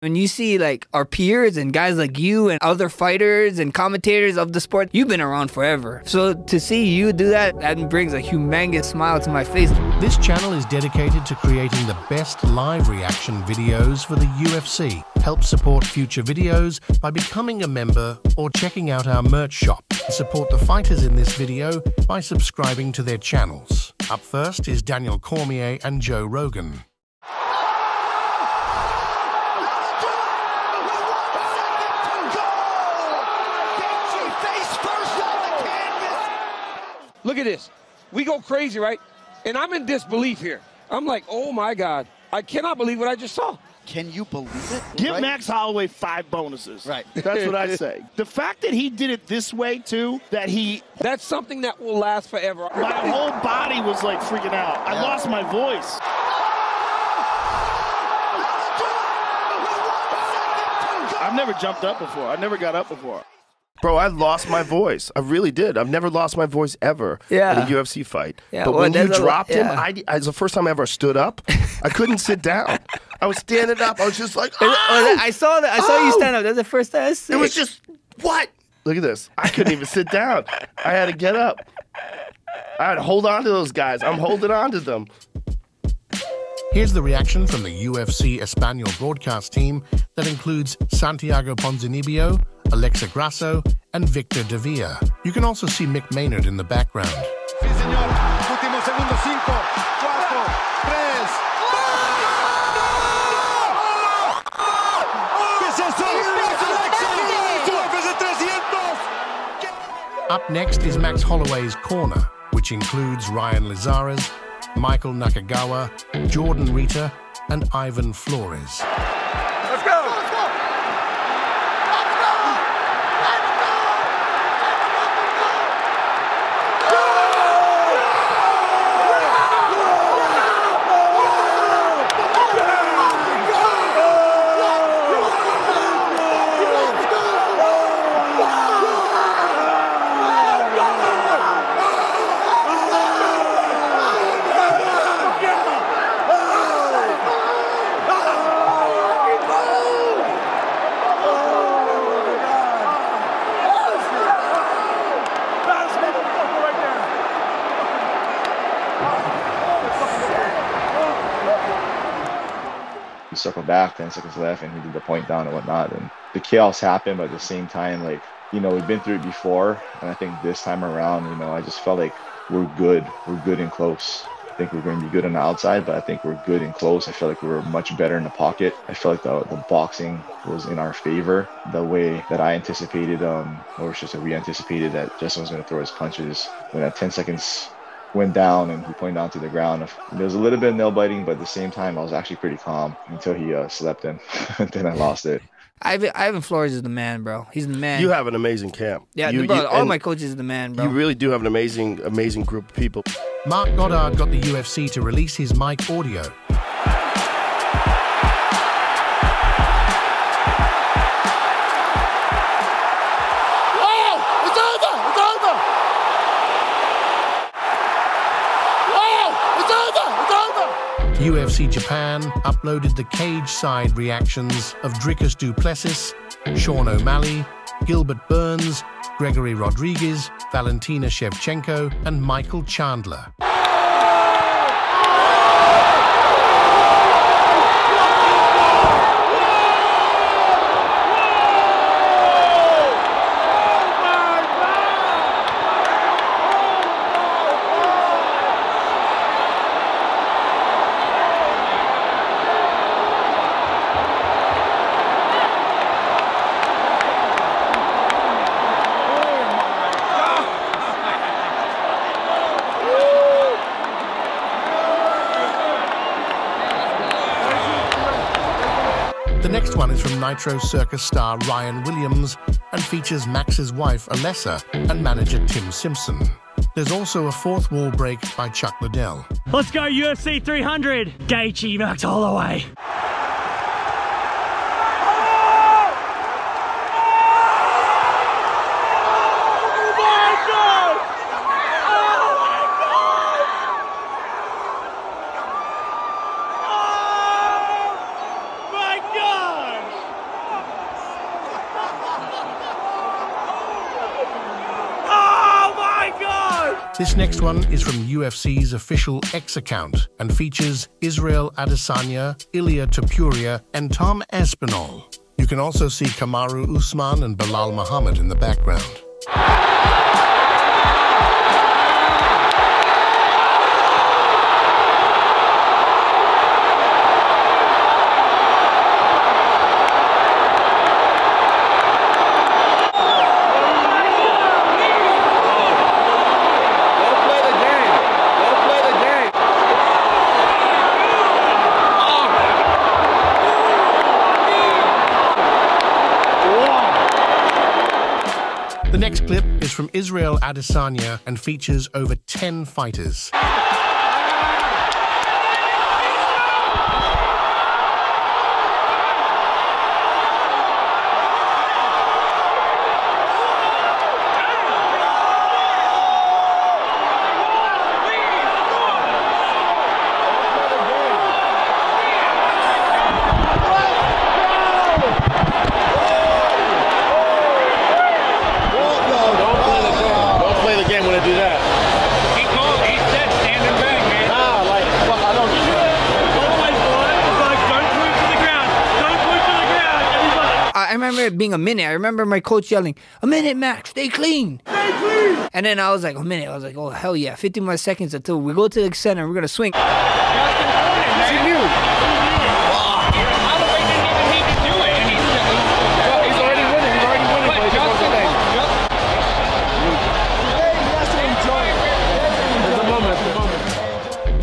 When you see like our peers and guys like you and other fighters and commentators of the sport, you've been around forever. So to see you do that, that brings a humongous smile to my face. This channel is dedicated to creating the best live reaction videos for the UFC. Help support future videos by becoming a member or checking out our merch shop. Support the fighters in this video by subscribing to their channels. Up first is Daniel Cormier and Joe Rogan. Look at this. We go crazy, right? And I'm in disbelief here. I'm like, oh my God. I cannot believe what I just saw. Can you believe it? Give right? Max Holloway 5 bonuses. Right. That's what I say. The fact that he did it this way, too, that's something that will last forever. My whole body was like freaking out. I lost my voice. I've never jumped up before. I never got up before. Bro, I lost my voice. I really did. I've never lost my voice ever in a UFC fight. Yeah, but when you dropped him, it's the first time I ever stood up. I couldn't sit down. I was standing up. I was just like, oh! I saw that. I saw you stand up. That's the first time I saw it. It was just, what? Look at this. I couldn't even sit down. I had to get up. I had to hold on to those guys. I'm holding on to them. Here's the reaction from the UFC Aspinall broadcast team that includes Santiago Ponzinibbio, Alessa Grasso, and Victor Davila. You can also see Mick Maynard in the background. Sí, señor. Último segundo, 5, 4, 3. Up next is Max Holloway's corner, which includes Ryan Lizares, Michael Nakagawa, Jordan Rita, and Ivan Flores. Let's go! Let's go! He circled back, 10 seconds left, and he did the point down and whatnot. And the chaos happened, but at the same time, like, you know, we've been through it before. And I think this time around, you know, I just felt like we're good. We're good and close. I think we're going to be good on the outside, but I think we're good and close. I feel like we were much better in the pocket. I feel like the boxing was in our favor. The way that I anticipated, or just that we anticipated that Justin was going to throw his punches. When that 10 seconds went down and he pointed down to the ground, there was a little bit of nail biting, but at the same time, I was actually pretty calm until he slept in. Then I lost it. Ivan Flores is the man, bro. He's the man. You have an amazing camp. Yeah, bro, all my coaches are the man, bro. You really do have an amazing, amazing group of people. Marc Goddard got the UFC to release his mic audio. UFC Japan uploaded the cage-side reactions of Dricus du Plessis, Sean O'Malley, Gilbert Burns, Gregory Rodriguez, Valentina Shevchenko, and Michael Chandler. The next one is from Nitro Circus star Ryan Williams and features Max's wife Alessa and manager Tim Simpson. There's also a fourth wall break by Chuck Liddell. Let's go UFC 300! Gaethje, Max Holloway. This next one is from UFC's official X account and features Israel Adesanya, Ilia Topuria, and Tom Aspinall. You can also see Kamaru Usman and Bilal Muhammad in the background. The next clip is from Israel Adesanya and features over 10 fighters. I remember it being a minute. I remember my coach yelling, "A minute, Max, stay clean. Stay clean." And then I was like, a minute. I was like, oh, hell yeah. 15 more seconds until we go to the center. We're going to swing.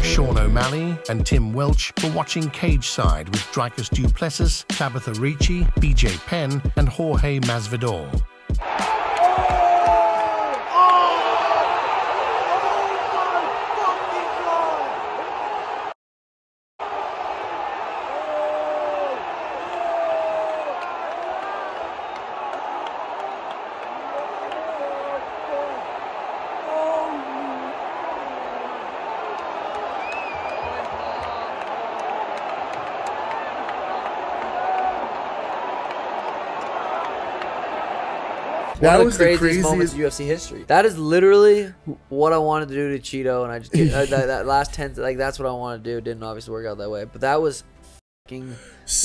Sean O'Malley and Tim Welch were watching Cage Side with Dricus du Plessis, Tabitha Ricci, BJ Penn, and Jorge Masvidal. One of the craziest moments in UFC history. That is literally what I wanted to do to Cheeto, and I just that last 10, like that's what I wanted to do. It didn't obviously work out that way, but that was fucking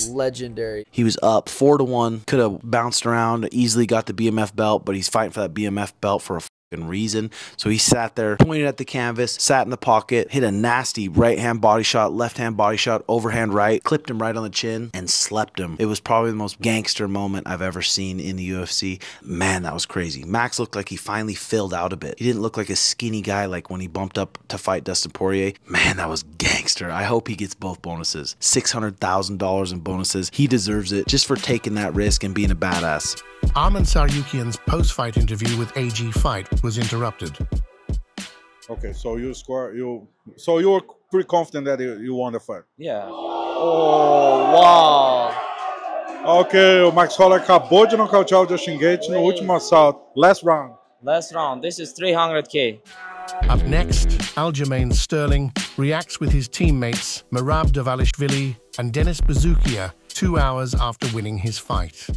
legendary. He was up 4-1, could have bounced around, easily got the BMF belt, but he's fighting for that BMF belt for a reason. So he sat there, pointed at the canvas, sat in the pocket, hit a nasty right hand body shot, left hand body shot, overhand right, clipped him right on the chin, and slept him. It was probably the most gangster moment I've ever seen in the UFC. Man, that was crazy. Max looked like he finally filled out a bit. He didn't look like a skinny guy like when he bumped up to fight Dustin Poirier. Man, that was gangster. I hope he gets both bonuses. $600,000 in bonuses. He deserves it just for taking that risk and being a badass. Arman Tsarukyan's post-fight interview with AG Fight was interrupted. Okay, so you were pretty confident that you won the fight. Yeah. Oh, wow. Ok, o Max Holloway acabou de nocautear o Justin Gaethje no último assalto. Last round. Last round. This is 300K. Up next, Aljamain Sterling reacts with his teammates Merab Dvalishvili and Denis Bazookia 2 hours after winning his fight.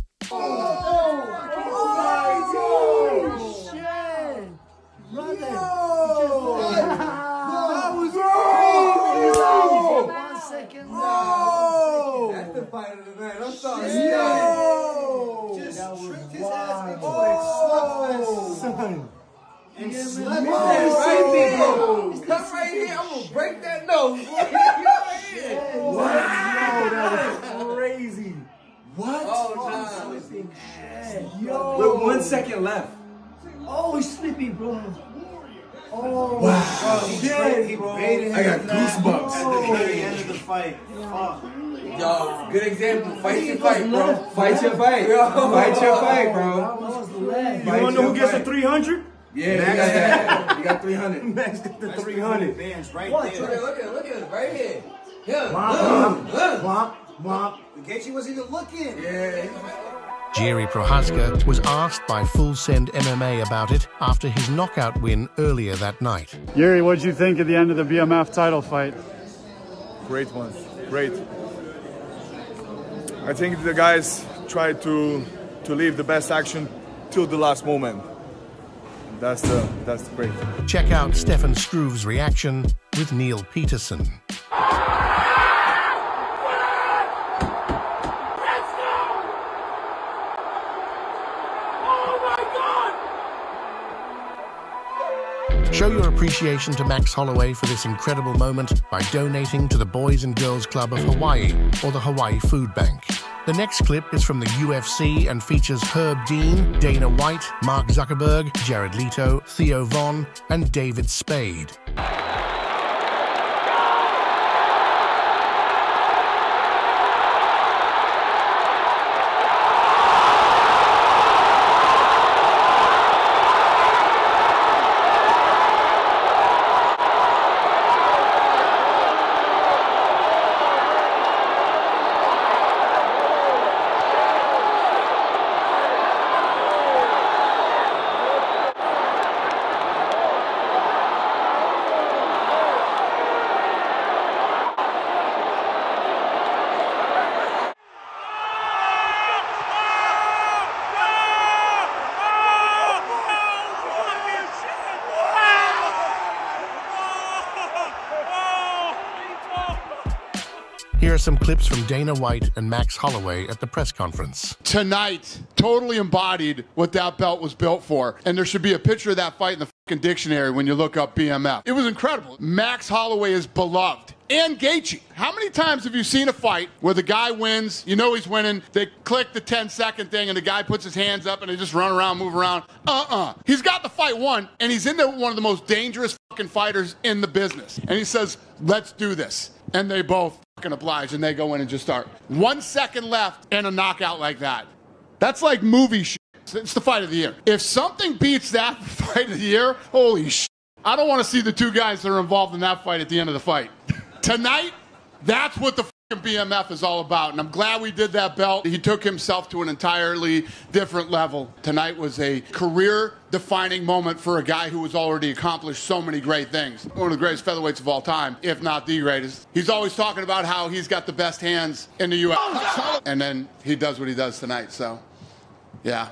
That's the fight of the night. I'm sorry. Just tricked his ass. Son. And slept right there. He's come right here. I'm going to break that nose. Wow, that was crazy. What? Oh, no. Yo. With 1 second left. Oh, he's sleeping, bro. Oh, wow. He dead, bro. I got goosebumps at the very end of the fight. Yo, good example. Fight your fight, bro. Fight your fight. Fight your fight, bro. You want to know who gets the 300? Yeah, you got 300. Max got the 300. Bands right there. Look at it, right here. Yeah. Womp. Gaethje wasn't even looking. Yeah. Jiri Prochazka was asked by Full Send MMA about it after his knockout win earlier that night. Jiri, what did you think at the end of the BMF title fight? Great one. Great. I think the guys tried to leave the best action till the last moment. that's the break. Check out Stefan Struve's reaction with Neil Peterson. Show your appreciation to Max Holloway for this incredible moment by donating to the Boys and Girls Club of Hawaii or the Hawaii Food Bank. The next clip is from the UFC and features Herb Dean, Dana White, Mark Zuckerberg, Jared Leto, Theo Von, and David Spade. Here are some clips from Dana White and Max Holloway at the press conference. Tonight, totally embodied what that belt was built for. And there should be a picture of that fight in the fucking dictionary when you look up BMF. It was incredible. Max Holloway is beloved. And Gaethje. How many times have you seen a fight where the guy wins, you know he's winning, they click the 10-second thing and the guy puts his hands up and they just run around, move around? He's got the fight won, and he's in there with one of the most dangerous fucking fighters in the business. And he says, let's do this. And they both fucking oblige, and they go in and just start. 1 second left and a knockout like that. That's like movie shit. It's the fight of the year. If something beats that fight of the year, holy shit. I don't want to see the two guys that are involved in that fight at the end of the fight. Tonight, that's what the fucking BMF is all about, and I'm glad we did that belt. He took himself to an entirely different level. Tonight was a career-defining moment for a guy who has already accomplished so many great things. One of the greatest featherweights of all time, if not the greatest. He's always talking about how he's got the best hands in the UFC, and then he does what he does tonight, so yeah.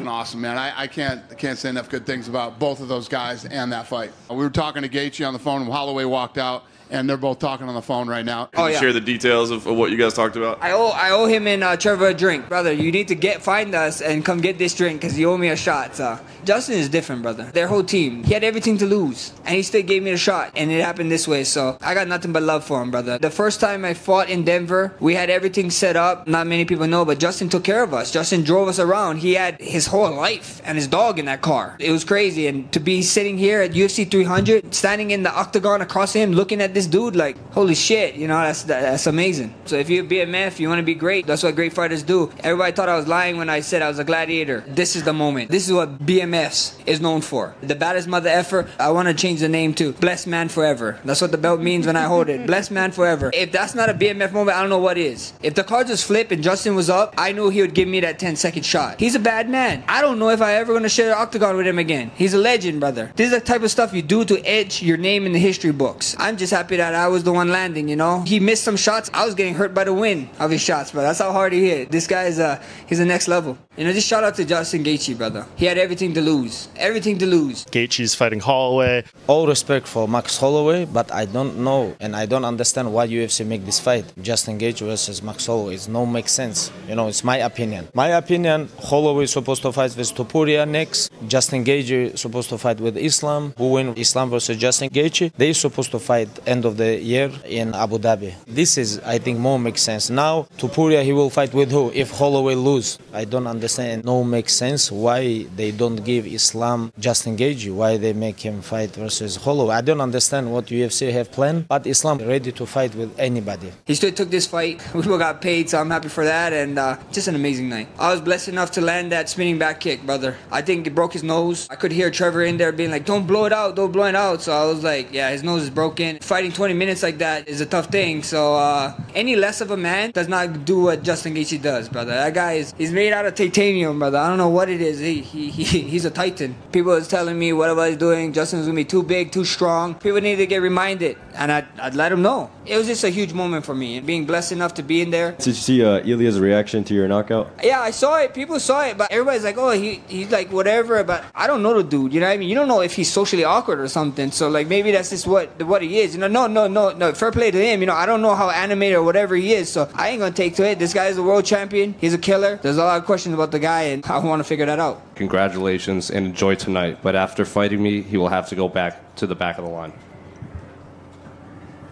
Awesome, man. I can't say enough good things about both of those guys and that fight. We were talking to Gaethje on the phone when Holloway walked out, and they're both talking on the phone right now. Can you share the details of what you guys talked about? I owe him and Trevor a drink. Brother, you need to find us and come get this drink because you owe me a shot. So Justin is different, brother. Their whole team. He had everything to lose, and he still gave me a shot, and it happened this way. So I got nothing but love for him, brother. The first time I fought in Denver, we had everything set up. Not many people know, but Justin took care of us. Justin drove us around. He had his whole life and his dog in that car. It was crazy, and to be sitting here at UFC 300, standing in the octagon across him, looking at this dude like, holy shit, you know, that's amazing. So if you're BMF, you want to be great. That's what great fighters do. Everybody thought I was lying when I said I was a gladiator. This is the moment. This is what BMFs is known for. The baddest mother effer. I want to change the name to Blessed Man Forever. That's what the belt means when I hold it. Blessed Man Forever. If that's not a BMF moment, I don't know what is. If the cards was flipped and Justin was up, I knew he would give me that 10-second shot. He's a bad man. I don't know if I ever going to share the octagon with him again. He's a legend, brother. This is the type of stuff you do to etch your name in the history books. I'm just happy that I was the one landing, you know. He missed some shots. I was getting hurt by the wind of his shots, but that's how hard he hit. This guy is he's the next level. You know, just shout out to Justin Gaethje, brother. He had everything to lose. Everything to lose. Gaethje's fighting Holloway. All respect for Max Holloway, but I don't know and I don't understand why UFC make this fight. Justin Gaethje versus Max Holloway. It no make sense. You know, it's my opinion. My opinion, Holloway is supposed to fight with Topuria next. Justin Gaethje is supposed to fight with Islam. Who win Islam versus Justin Gaethje? They supposed to fight end of the year in Abu Dhabi. This is, I think, more makes sense. Now, Topuria, he will fight with who? If Holloway lose. I don't understand. No makes sense why they don't give Islam Justin Gaethje. Why they make him fight versus Holloway. I don't understand what UFC have planned, but Islam ready to fight with anybody. He still took this fight. We both got paid, so I'm happy for that, and just an amazing night. I was blessed enough to land that spinning back kick, brother. I think it broke his nose. I could hear Trevor in there being like, don't blow it out, don't blow it out. So I was like, yeah, his nose is broken. Fighting 20 minutes like that is a tough thing, so any less of a man does not do what Justin Gaethje does, brother. That guy he's made out of titanium. titanium, brother. I don't know what it is. He's a titan. People was telling me whatever he's doing, Justin's gonna be too big, too strong. People need to get reminded, and I'd let them know. It was just a huge moment for me, and being blessed enough to be in there. Did you see Ilia's reaction to your knockout? Yeah, I saw it. People saw it, but everybody's like, oh, he's like whatever. But I don't know the dude. You know what I mean? You don't know if he's socially awkward or something. So like maybe that's just what he is. You know, no. Fair play to him. You know, I don't know how animated or whatever he is. So I ain't gonna take to it. This guy is a world champion. He's a killer. There's a lot of questions about the guy, and I want to figure that out. Congratulations and enjoy tonight. But after fighting me, he will have to go back to the back of the line.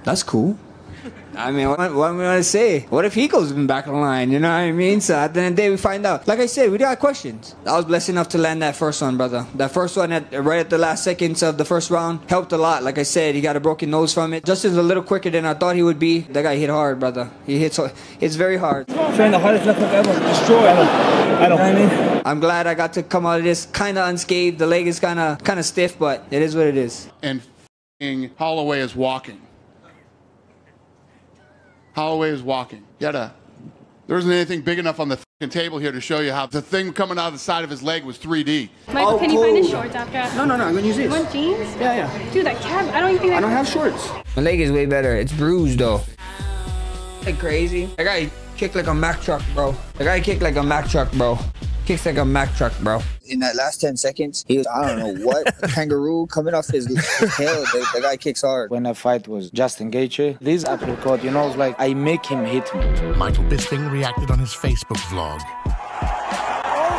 That's cool. I mean, what am I going to say? What if he goes in back of the line? You know what I mean? So at the end of the day, we find out. Like I said, we got questions. I was blessed enough to land that first one, brother. That first one, right at the last seconds of the first round, helped a lot. Like I said, he got a broken nose from it. Justin's a little quicker than I thought he would be. That guy hit hard, brother. He hits very hard. Train the hardest left hook ever. Destroy. I know. You know what I mean? I'm glad I got to come out of this kind of unscathed. The leg is kind of stiff, but it is what it is. And Holloway is walking. Holloway is walking. There isn't anything big enough on the table here to show you how the thing coming out of the side of his leg was 3D. Michael, can you find his shorts after? No, I'm gonna use these. You want jeans? Yeah. Dude, that cab, I don't even think I don't have shorts. My leg is way better. It's bruised though. Like crazy. That guy kicked like a Mack truck, bro. Kicks like a Mack truck, bro. In that last 10 seconds, he was, I don't know what, kangaroo coming off his tail. The guy kicks hard. When I fight was Justin Gaethje, this uppercut, you know, it's like I make him hit me. Michael Bisping reacted on his Facebook vlog. Oh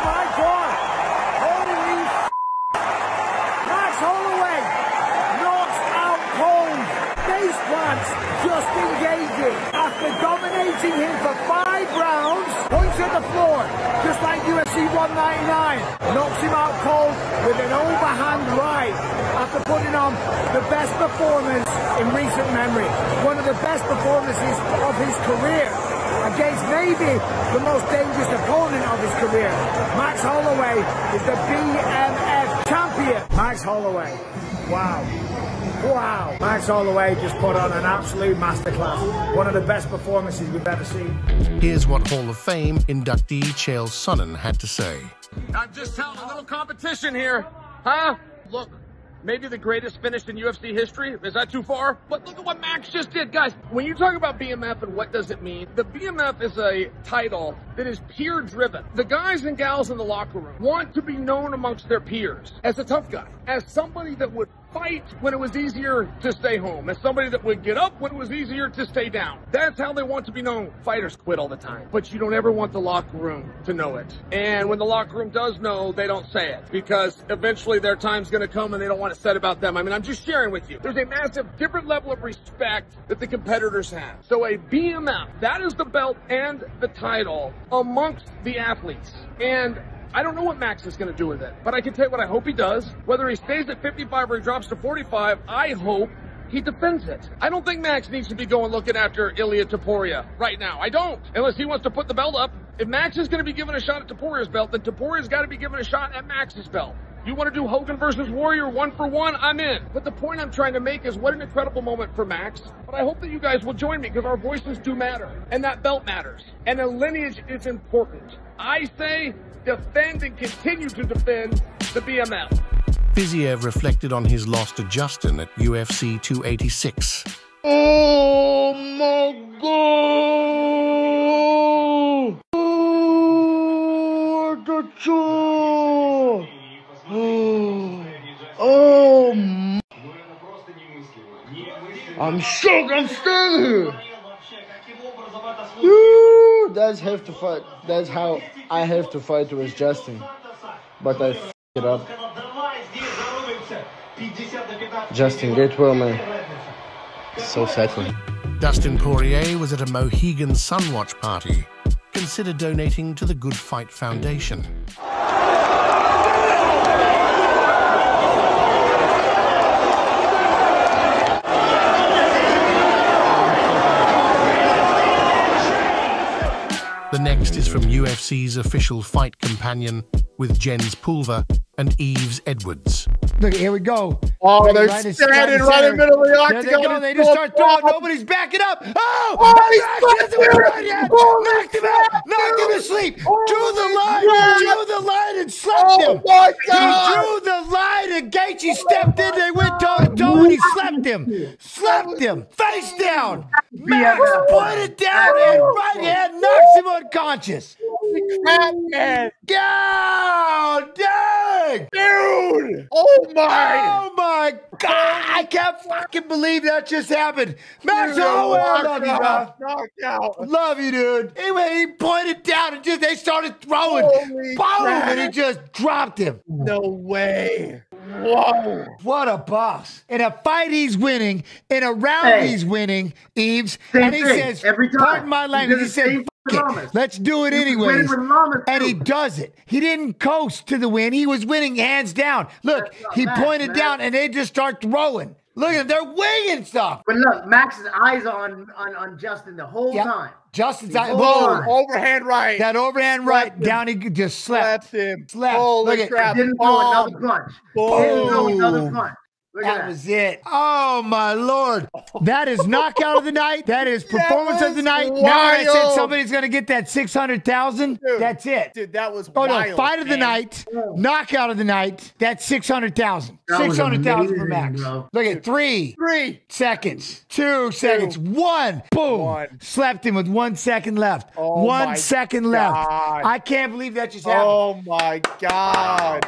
my God! Holy Max Holloway knocks out cold. Face plants Justin Gaethje after dominating him for 5 rounds. Points at the floor, just like UFC 199. Knocks him out cold with an overhand right after putting on the best performance in recent memory. One of the best performances of his career against maybe the most dangerous opponent of his career. Max Holloway is the BMF champion. Max Holloway. Wow. Max Holloway just put on an absolute masterclass. One of the best performances we've ever seen. Here's what Hall of Fame inductee Chael Sonnen had to say. I'm just telling a little competition here, huh? Look, maybe the greatest finish in UFC history. Is that too far? But look at what Max just did. Guys, when you talk about BMF and what does it mean, the BMF is a title that is peer-driven. The guys and gals in the locker room want to be known amongst their peers as a tough guy, as somebody that would fight when it was easier to stay home, as somebody that would get up when it was easier to stay down. That's how they want to be known. Fighters quit all the time, but you don't ever want the locker room to know it. And when the locker room does know, they don't say it, because eventually their time's going to come and they don't want it said about them. I mean, I'm just sharing with you. There's a massive different level of respect that the competitors have. So a BMF, that is the belt and the title amongst the athletes. And I don't know what Max is going to do with it, but I can tell you what I hope he does. Whether he stays at 55 or he drops to 45, I hope he defends it. I don't think Max needs to be going looking after Ilia Topuria right now. I don't, unless he wants to put the belt up. If Max is going to be given a shot at Topuria's belt, then Topuria's got to be given a shot at Max's belt. You want to do Hogan versus Warrior 1-for-1? I'm in. But the point I'm trying to make is what an incredible moment for Max. But I hope that you guys will join me, because our voices do matter. And that belt matters. And a lineage is important. I say defend and continue to defend the BMF. Fiziev reflected on his loss to Justin at UFC 286. Oh my God! Oh, the jaw! Oh, I'm shocked. I'm still here. That's have to fight. That's how I have to fight with Justin, but I f*** it up. Justin, get well, man. So sad for him. Dustin Poirier was at a Mohegan Sunwatch party. Consider donating to the Good Fight Foundation. The next is from UFC's official fight companion with Jens Pulver and Yves Edwards. Look, here we go. Oh, they're standing right in the middle of the octagon. There they go. They just start throwing. Nobody's backing up. Oh, Max hasn't been right yet. Knocked him out. Knocked him to sleep. To the line. drew the line and slapped him. my God. He drew the line and Gaethje stepped in. They went toe-to-toe and he slapped him. Slapped him. Face down. Max pointed down and right hand knocks him unconscious. Crap, man. God dang. Dude. Oh my God. I can't fucking believe that just happened. Max Holloway, I love you, bro. Knocked out. Love you, dude. Anyway, he pointed down and they started throwing. Holy Boom, crap. and he just dropped him. No way. Whoa. What a boss. In a fight, he's winning. In a round, he's winning, Eves. And he says, every time. pardon my language, he said, let's do it anyways. And he does it. He didn't coast to the win. He was winning hands down. Look, he pointed down and they just start throwing. Look at them. They're winging stuff. But look, Max's eyes on Justin the whole time. Justin's eye. Boom. Overhand right. That overhand right down. He just slapped him. Slapped. Holy Look crap. at Didn't throw another punch. Didn't throw another punch. Look at that was it. Oh, my Lord. That is knockout of the night. That is performance of the night. Now I said somebody's going to get that 600,000. That's it. Dude, that was wild. wild. No, fight of the night, knockout of the night, that's 600,000. 600,000 for Max. Look at 3 seconds, 2 seconds, 1. Boom. Slapped him with 1 second left. Oh 1 second left. God. I can't believe that just happened. Oh, my God.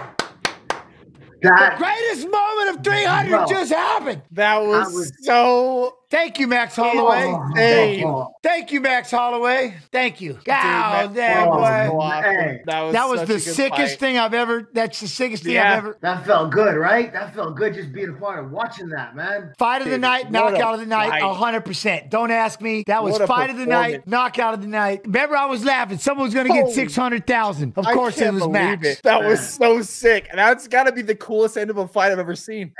The greatest moment of 300 just happened. That was so... Thank you, Max Holloway. Thank you. Thank you, Max Holloway. Thank you. God damn, boy. Awesome. That was the sickest thing I've ever. That's the sickest thing I've ever. That felt good, right? That felt good just being a part of watching that, man. Fight of the night, knockout of the night, 100%. Don't ask me. That was fight of the night, knockout of the night. Remember, I was laughing. Someone was going to get 600,000. Of course, it was Max. That was so sick. And that's got to be the coolest end of a fight I've ever seen.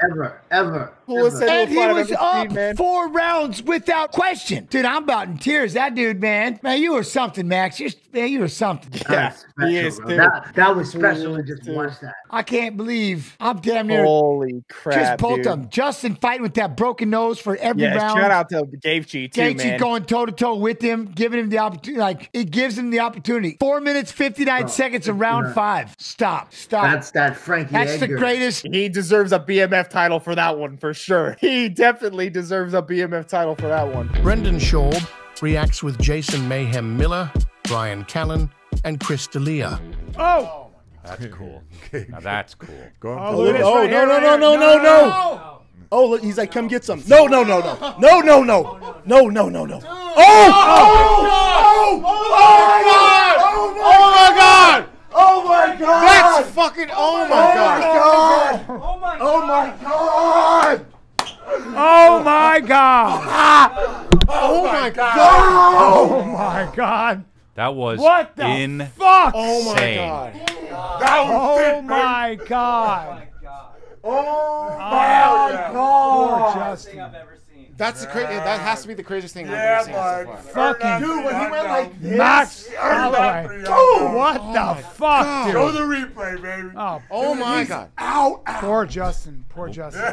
Ever. Coolest end of a fight I've ever seen, up man. 4 rounds without question. Dude, I'm about in tears. That dude, man. Man, you were something, Max. You were something. Yeah, he is, dude. That was special to just watch that. I can't believe I'm damn near. Holy crap, just both dude. of them. Justin fighting with that broken nose for every round. Shout out to Gaethje too, man. Gaethje going toe-to-toe with him, giving him the opportunity. Like, it gives him the opportunity. 4 minutes, 59 seconds of round 5. Stop. That's that Frankie That's Edgar. the greatest. He deserves a BMF title for that one, for sure. He definitely deserves a BMF title for that one. Brendan Schaub reacts with Jason Mayhem Miller, Brian Callen, and Chris D'Elia. Oh! That's cool. Now that's cool. Oh, no. Oh, look, he's like, come get some. No. Oh! Oh my God! That's fucking. Oh my God! Oh my God! Oh my God! Oh my God! Oh my God! That was what the insane. fuck? Oh my God! Oh my God! Oh my God! Poor Justin. That's the crazy. That has to be the craziest thing I've ever seen so far. Fucking Dude, when he went like this, Max Holloway. What the fuck, dude? Show the replay, baby. Oh my God! Ow! Poor Justin. Poor Justin.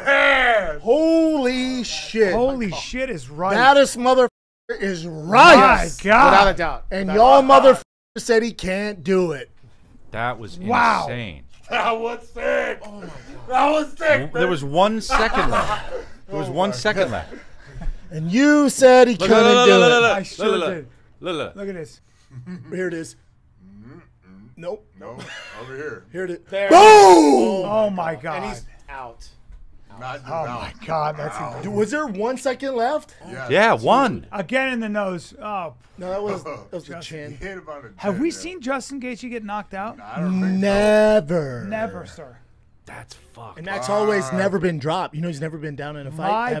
Holy shit! Holy shit is right. That is mother is right. My God. Without a doubt. And y'all mother said he can't do it. That was insane. That was sick. Oh my God. That was sick. There was 1 second left. There was 1 second left. And you said he couldn't do it. I sure did. Look at this. Here it is. Nope. No, over here. Here it is. There. Boom! Oh my God. And he's out. Oh my God, that's Dude, was there 1 second left? Yeah, 1. Again in the nose. Oh. No, that was the chin. Have we seen Justin Gaethje get knocked out? Never. Never, sir. That's fucked. And Max Holloway's never been dropped. You know he's never been down in a fight. My ever.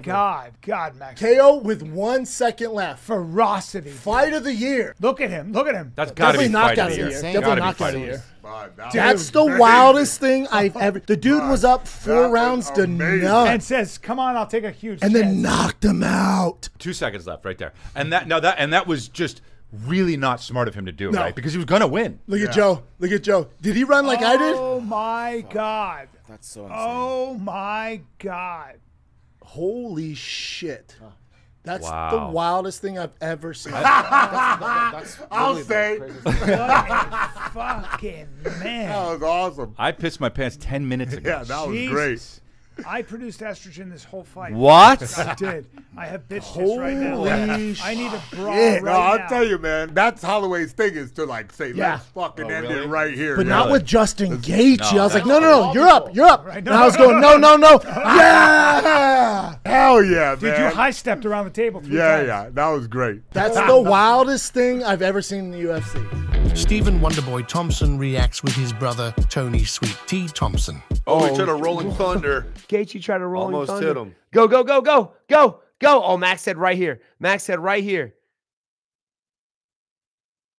God, Max. KO with 1 second left. Ferocity. Fight of the year. Look at him. That's got to be knockout of the year. Definitely knockout of the year. That's the wildest thing I've ever. The dude was up 4 rounds to none. And says, "Come on, I'll take a huge." And then knocked him out. 2 seconds left, right there. And that was just really not smart of him to do, right? Because he was gonna win. Look at Joe. Look at Joe. Did he run like I did? Oh my God. That's so insane. Oh my God. Holy shit. That's the wildest thing I've ever seen. I'll say. Fucking man. That was awesome. I pissed my pants 10 minutes ago. Yeah, that was great. I produced estrogen this whole fight. What? I did. I have bitch tits right now. I need a bra Yeah, right no, I'll now. tell you, man. That's Holloway's thing is to like say, Yeah. let's fucking end it right here. But man. not with Justin Gaethje. No, I was like, that's no, you're up, you're up. Right, And I was going, no. Yeah! Hell yeah, Dude, man. you high stepped around the table 3 Yeah, times. yeah. That was great. That's the wildest thing I've ever seen in the UFC. Stephen Wonderboy Thompson reacts with his brother Tony Sweet T Thompson. Oh, he tried a rolling thunder. Gaethje tried a rolling Almost thunder. hit him. Go, go, go, go, go, go. Oh, Max said right here. Max said right here.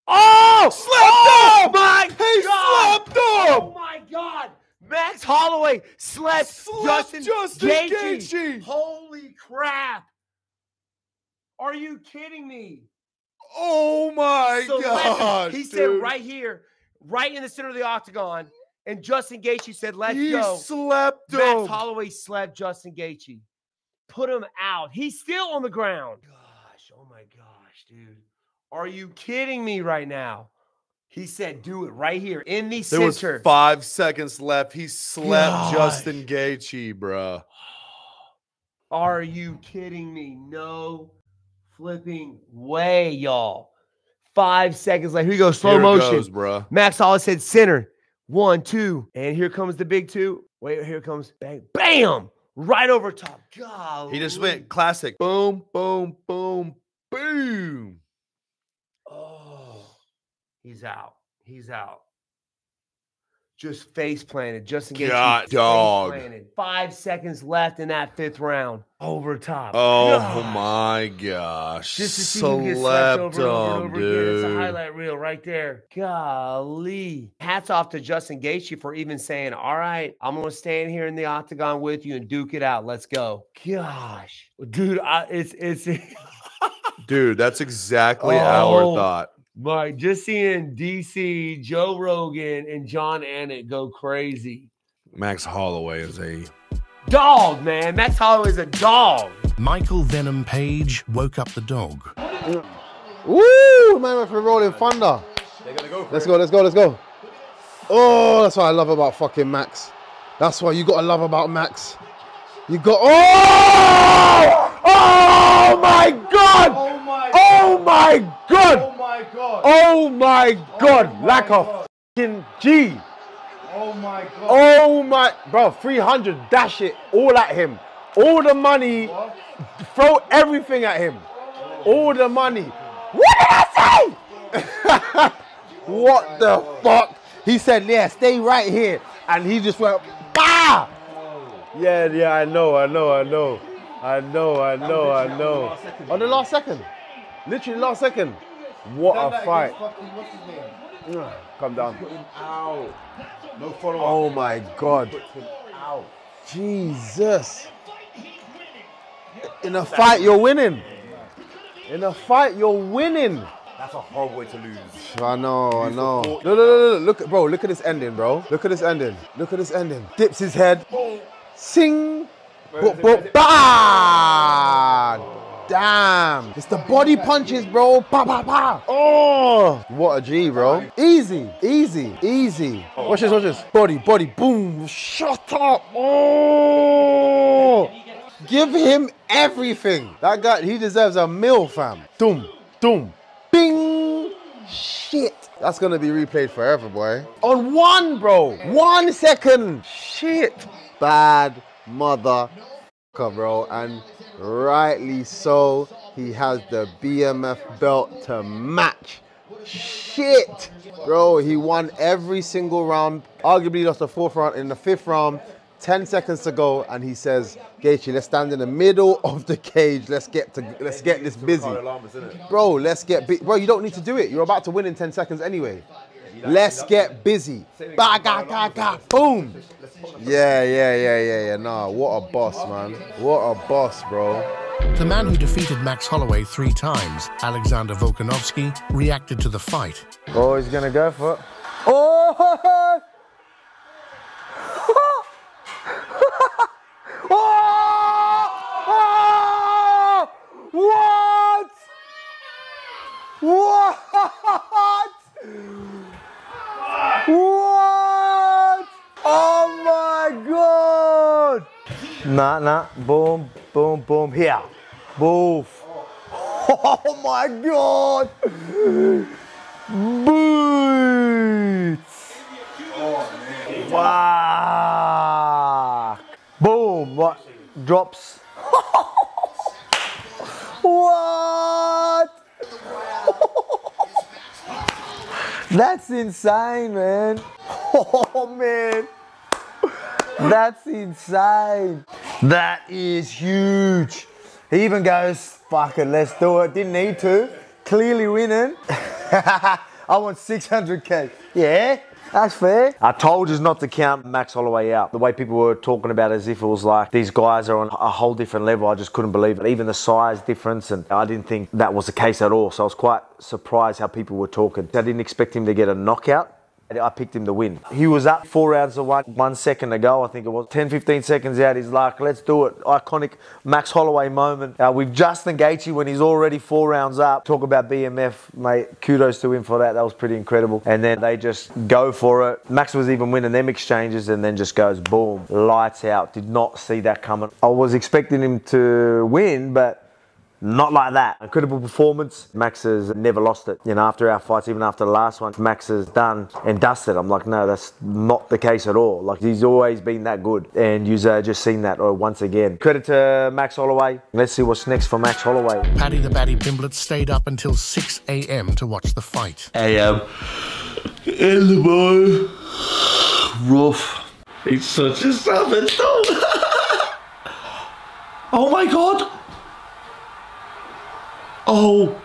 Oh! Slept him! My He God! slept him! Oh, my God! Max Holloway slept Justin Gaethje. Holy crap. Are you kidding me? Oh, my gosh, He dude. said right here, right in the center of the octagon, and Justin Gaethje said, let's He go. slept him. Max Holloway slept Justin Gaethje. Put him out. He's still on the ground. Gosh, oh my gosh, dude. Are you kidding me right now? He said, do it right here in the There was center. 5 seconds left. He slept Gosh. Justin Gaethje, bruh. Are you kidding me? No flipping way, y'all. 5 seconds left. Here we go, slow Here it motion. goes, bruh. Max Holloway said center. 1, 2. And here comes the big 2. Wait, here comes bang. Bam! Right over top. God. He just went classic. Boom, boom, boom, boom. Oh, he's out. He's out. Just face planted. Justin Gaethje. God, dog. Face planted. 5 seconds left in that 5th round. Over top. Oh, God. my gosh. Just to see who gets slept over and over and over again. It's a dude. highlight reel right there. Golly. Hats off to Justin Gaethje for even saying, all right, I'm going to stand here in the octagon with you and duke it out. Let's go. Gosh. Dude, it's Dude, that's exactly our thought. Mike, just seeing DC, Joe Rogan, and John Anik go crazy. Max Holloway is a Dog, man. Max Holloway's a dog. Michael Venom Page woke up the dog. Woo! Man went for rolling thunder. Let's go, let's go, let's go. Oh, that's what I love about fucking Max. That's what you gotta love about Max. You got. Oh! Oh my God! Oh my God! Oh my God! Oh my God! Like a fucking G. Oh my God! Oh my, bro! 300, dash it all at him. All the money, throw everything at him. All the money. What did I say? What the fuck? He said, yeah, stay right here. And he just went, bah! Yeah, I know. On the last second. Literally last second. What a fight. Come down. No follow-up. Oh my God. Jesus. In a fight, you're winning. In a fight, you're winning. That's a horrible way to lose. I know. No. Look at this ending, bro. Look at this ending. Dips his head. Sing. Bah! Damn. It's the body punches, bro. Pa, pa, pa. Oh. What a G, bro. Easy. Watch this. Body, boom. Shut up. Oh. Give him everything. That guy, he deserves a meal, fam. Doom. Bing. Shit. That's gonna be replayed forever, boy. On 1, bro. 1 second. Shit. Bad mother, bro. And rightly so. He has the BMF belt to match. Shit. Bro, he won every single round. Arguably lost the 4th round. In the 5th round, 10 seconds to go, and he says, Gaethje, let's stand in the middle of the cage. Let's get this busy. Bro, let's get bro, you don't need to do it. You're about to win in 10 seconds anyway. Let's get busy. Ba ga ga ga boom. Yeah. Nah, what a boss, man. What a boss, bro. The man who defeated Max Holloway 3 times, Alexander Volkanovski, reacted to the fight. Oh, he's gonna go for it. Oh! What? What? What? Oh my God! Nah. Boom, boom, boom. Here. Boof. Oh my God! Boots! Wow! Boom! What? Drops. What? That's insane, man. Oh man. That's insane. That is huge. He even goes, fuck it, let's do it. Didn't need to. Clearly winning. I want 600K. Yeah, that's fair. I told you not to count Max Holloway out. The way people were talking about it as if it was like these guys are on a whole different level, I just couldn't believe it. Even the size difference, and I didn't think that was the case at all. So I was quite surprised how people were talking. I didn't expect him to get a knockout. I picked him to win. He was up 4 rounds to 1 second to go, I think it was. 10, 15 seconds out, he's like, let's do it. Iconic Max Holloway moment. With Justin Gaethje when he's already 4 rounds up. Talk about BMF, mate. Kudos to him for that. That was pretty incredible. And then they just go for it. Max was even winning them exchanges and then just goes boom. Lights out. Did not see that coming. I was expecting him to win, but not like that. Incredible performance. Max has never lost it. You know, after our fights, even after the last one, Max has done and dusted. I'm like, no, that's not the case at all. Like, he's always been that good. And you've just seen that once again. Credit to Max Holloway. Let's see what's next for Max Holloway. Paddy the Baddy Pimblett stayed up until 6 a.m. to watch the fight. AM. In the boy. Rough. He's such a savage, though. Oh my God. Oh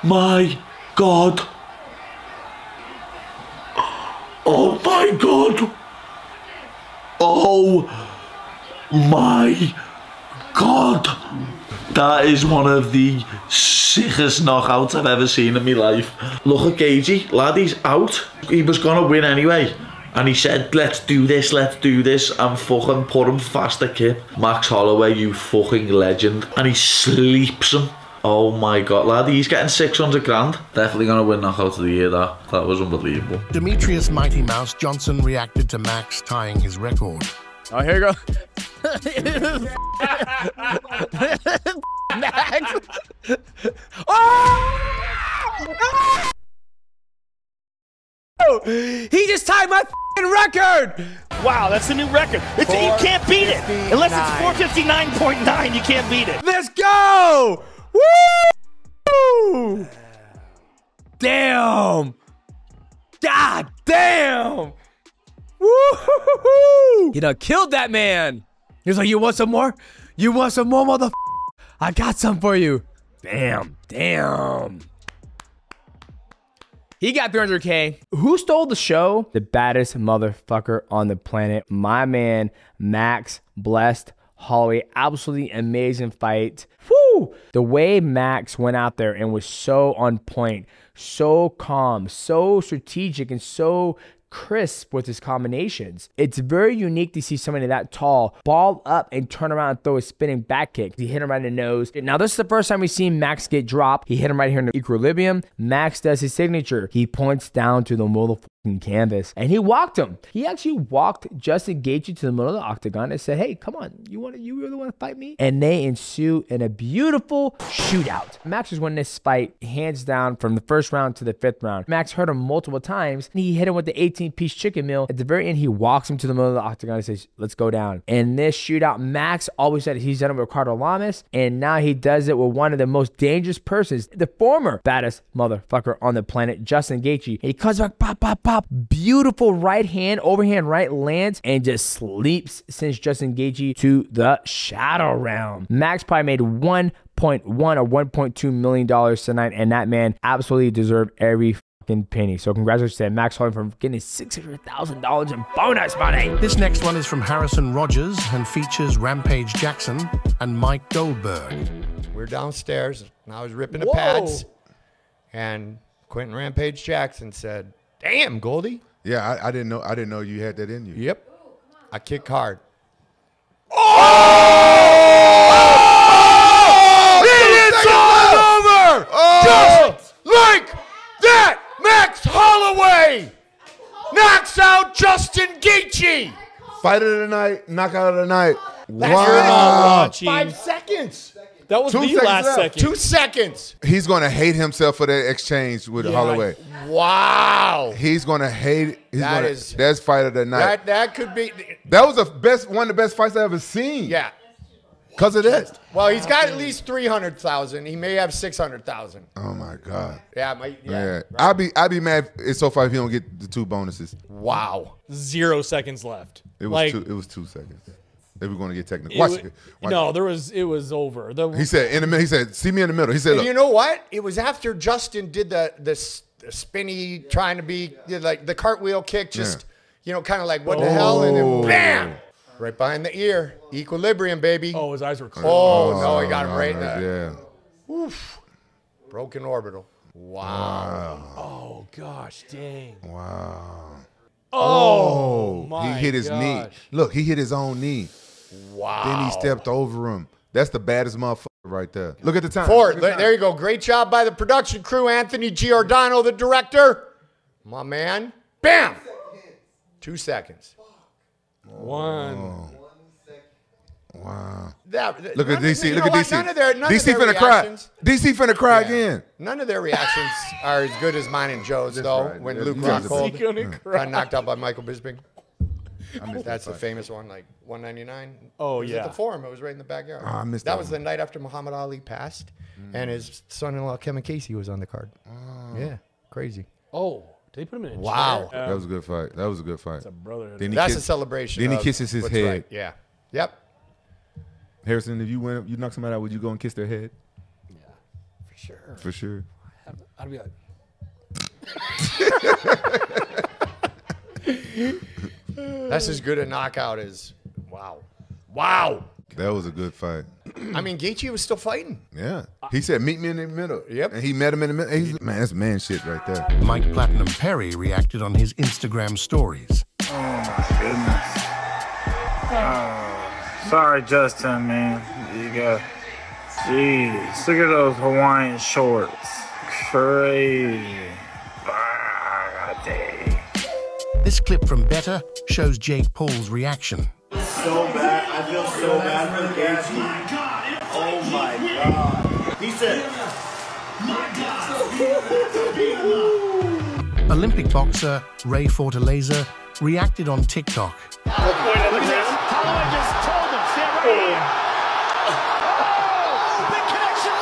my God. Oh my God. Oh my God. That is one of the sickest knockouts I've ever seen in my life. Look at Gaethje, lad, he's out. He was gonna win anyway. And he said, let's do this, and fucking put him fast a kip. Max Holloway, you fucking legend. And he sleeps him. Oh my God, lad, he's getting 600 grand. Definitely gonna win knockout of the year, that was unbelievable. Demetrius Mighty Mouse Johnson reacted to Max tying his record. Oh, here you go. Max. Oh! He just tied my record! Wow, that's the new record. You can't beat it. Unless it's 459.9, you can't beat it. Let's go! Woo! Damn! God damn! Woo! You done killed that man. He was like, you want some more? You want some more, motherfucker? I got some for you. Damn. He got 300K. Who stole the show? The baddest motherfucker on the planet. My man, Max Blessed Holloway. Absolutely amazing fight. Woo! The way Max went out there and was so on point, so calm, so strategic, and so crisp with his combinations. It's very unique to see somebody that tall ball up and turn around and throw a spinning back kick. He hit him right in the nose. Now, this is the first time we've seen Max get dropped. He hit him right here in the equilibrium. Max does his signature. He points down to the motherfucking canvas and he walked him. He actually walked Justin Gaethje to the middle of the octagon and said, hey, come on, you really want to fight me? And they ensue in a beautiful shootout. Max was winning this fight hands down from the first round to the 5th round. Max hurt him multiple times. He hit him with the 18-piece chicken meal. At the very end, he walks him to the middle of the octagon and says, let's go down. And this shootout, Max always said he's done it with Ricardo Lamas, and now he does it with one of the most dangerous persons, the former baddest motherfucker on the planet, Justin Gaethje. And he comes back, pop, pop, pop. Beautiful right hand, overhand right lands, and just sleeps since Justin Gaethje to the shadow realm. Max probably made $1.1 or $1.2 million tonight, and that man absolutely deserved every penny. So congratulations to Max Holloway for getting $600,000 in bonus money. This next one is from Harrison Rogers and features Rampage Jackson and Mike Goldberg. We're downstairs and I was ripping the pads, and Quentin Rampage Jackson said, damn, Goldie. Yeah, I didn't know you had that in you. Yep. I kick hard. Oh! Just like that, Max Holloway knocks out Justin Gaethje. Fight of the night, knockout of the night. Wow. 5 seconds. That was 2 the seconds last left. second. 2 seconds. He's gonna hate himself for that exchange with Holloway. Wow. He's gonna hate. That's fight of the night. That could be. That was one of the best fights I ever seen. Yeah. Because of that. Well, he's got at least 300,000. He may have 600,000. Oh my God. Yeah. I'd be mad so far if he don't get the 2 bonuses. Wow. 0 seconds left. It was 2 seconds. They were going to get technical. Watch it. No, it was over. He said in the middle. He said, "See me in the middle." He said, "Look." You know what? It was after Justin did the spinny, trying to be like the cartwheel kick, just kind of like what the hell, and then bam, right behind the ear, equilibrium, baby. Oh, his eyes were closed. Oh no, he got him right in there. Yeah. Oof. Broken orbital. Wow. Oh gosh, dang. Wow. Oh my! He hit his knee. Look, he hit his own knee. Wow. Then he stepped over him. That's the baddest motherfucker right there. Look at the time. There you go. Great job by the production crew. Anthony Giordano, the director. My man. Bam. 2 seconds. 1. Wow. Look at DC. Look at DC. None of DC their finna cry. reactions. DC finna cry again. None of their reactions are as good as mine and Joe's, though. right. When Yeah, Luke you guys are Rockhold got knocked out by Michael Bisping. That's the famous one, like 199. Oh, it was at the Forum. It was right in the backyard. Oh, I missed that that was one. the night after Muhammad Ali passed, and his son-in-law Kevin Casey was on the card. Yeah, crazy. Oh, did they put him in a Wow. chair? That was a good fight. That was a good fight. That's a brotherhood. That's a celebration. Then he of kisses his what's head. right. Yeah. Yep. Harrison, if you knock somebody out, would you go and kiss their head? Yeah, for sure. For sure. I'd be like. That's as good a knockout as. Wow. Wow. That was a good fight. I mean, Gaethje was still fighting. Yeah. He said, meet me in the middle. Yep. And he met him in the middle. Man, that's man shit right there. Mike Platinum Perry reacted on his Instagram stories. Oh my goodness. Sorry, Justin, man. You got, jeez, look at those Hawaiian shorts. Crazy. Ah, dang. This clip from Better shows Jake Paul's reaction. So bad. I feel so bad for Gaethje. Oh my God. He said, Olympic boxer Ray Fortaleza reacted on TikTok. Look at this. Holloway just told him, stand right here. Oh, big connection.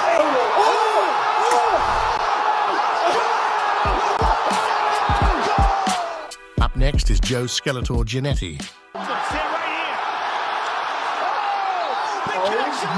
Up next is Joe Skeletor Giannetti. Stand right here. Oh, big connection.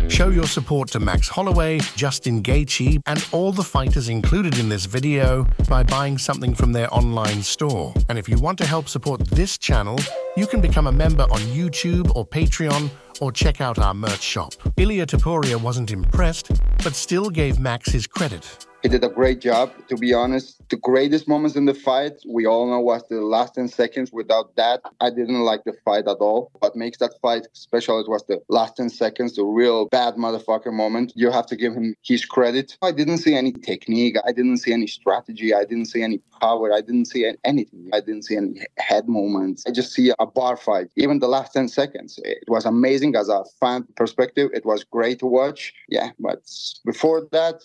Show your support to Max Holloway, Justin Gaethje, and all the fighters included in this video by buying something from their online store. And if you want to help support this channel, you can become a member on YouTube or Patreon, or check out our merch shop. Ilia Topuria wasn't impressed, but still gave Max his credit. He did a great job, to be honest. The greatest moments in the fight, we all know, was the last 10 seconds. Without that, I didn't like the fight at all. What makes that fight special, it was the last 10 seconds, the real bad motherfucker moment. You have to give him his credit. I didn't see any technique. I didn't see any strategy. I didn't see any power. I didn't see anything. I didn't see any head movements. I just see a bar fight. Even the last 10 seconds, it was amazing as a fan perspective. It was great to watch. Yeah, but before that,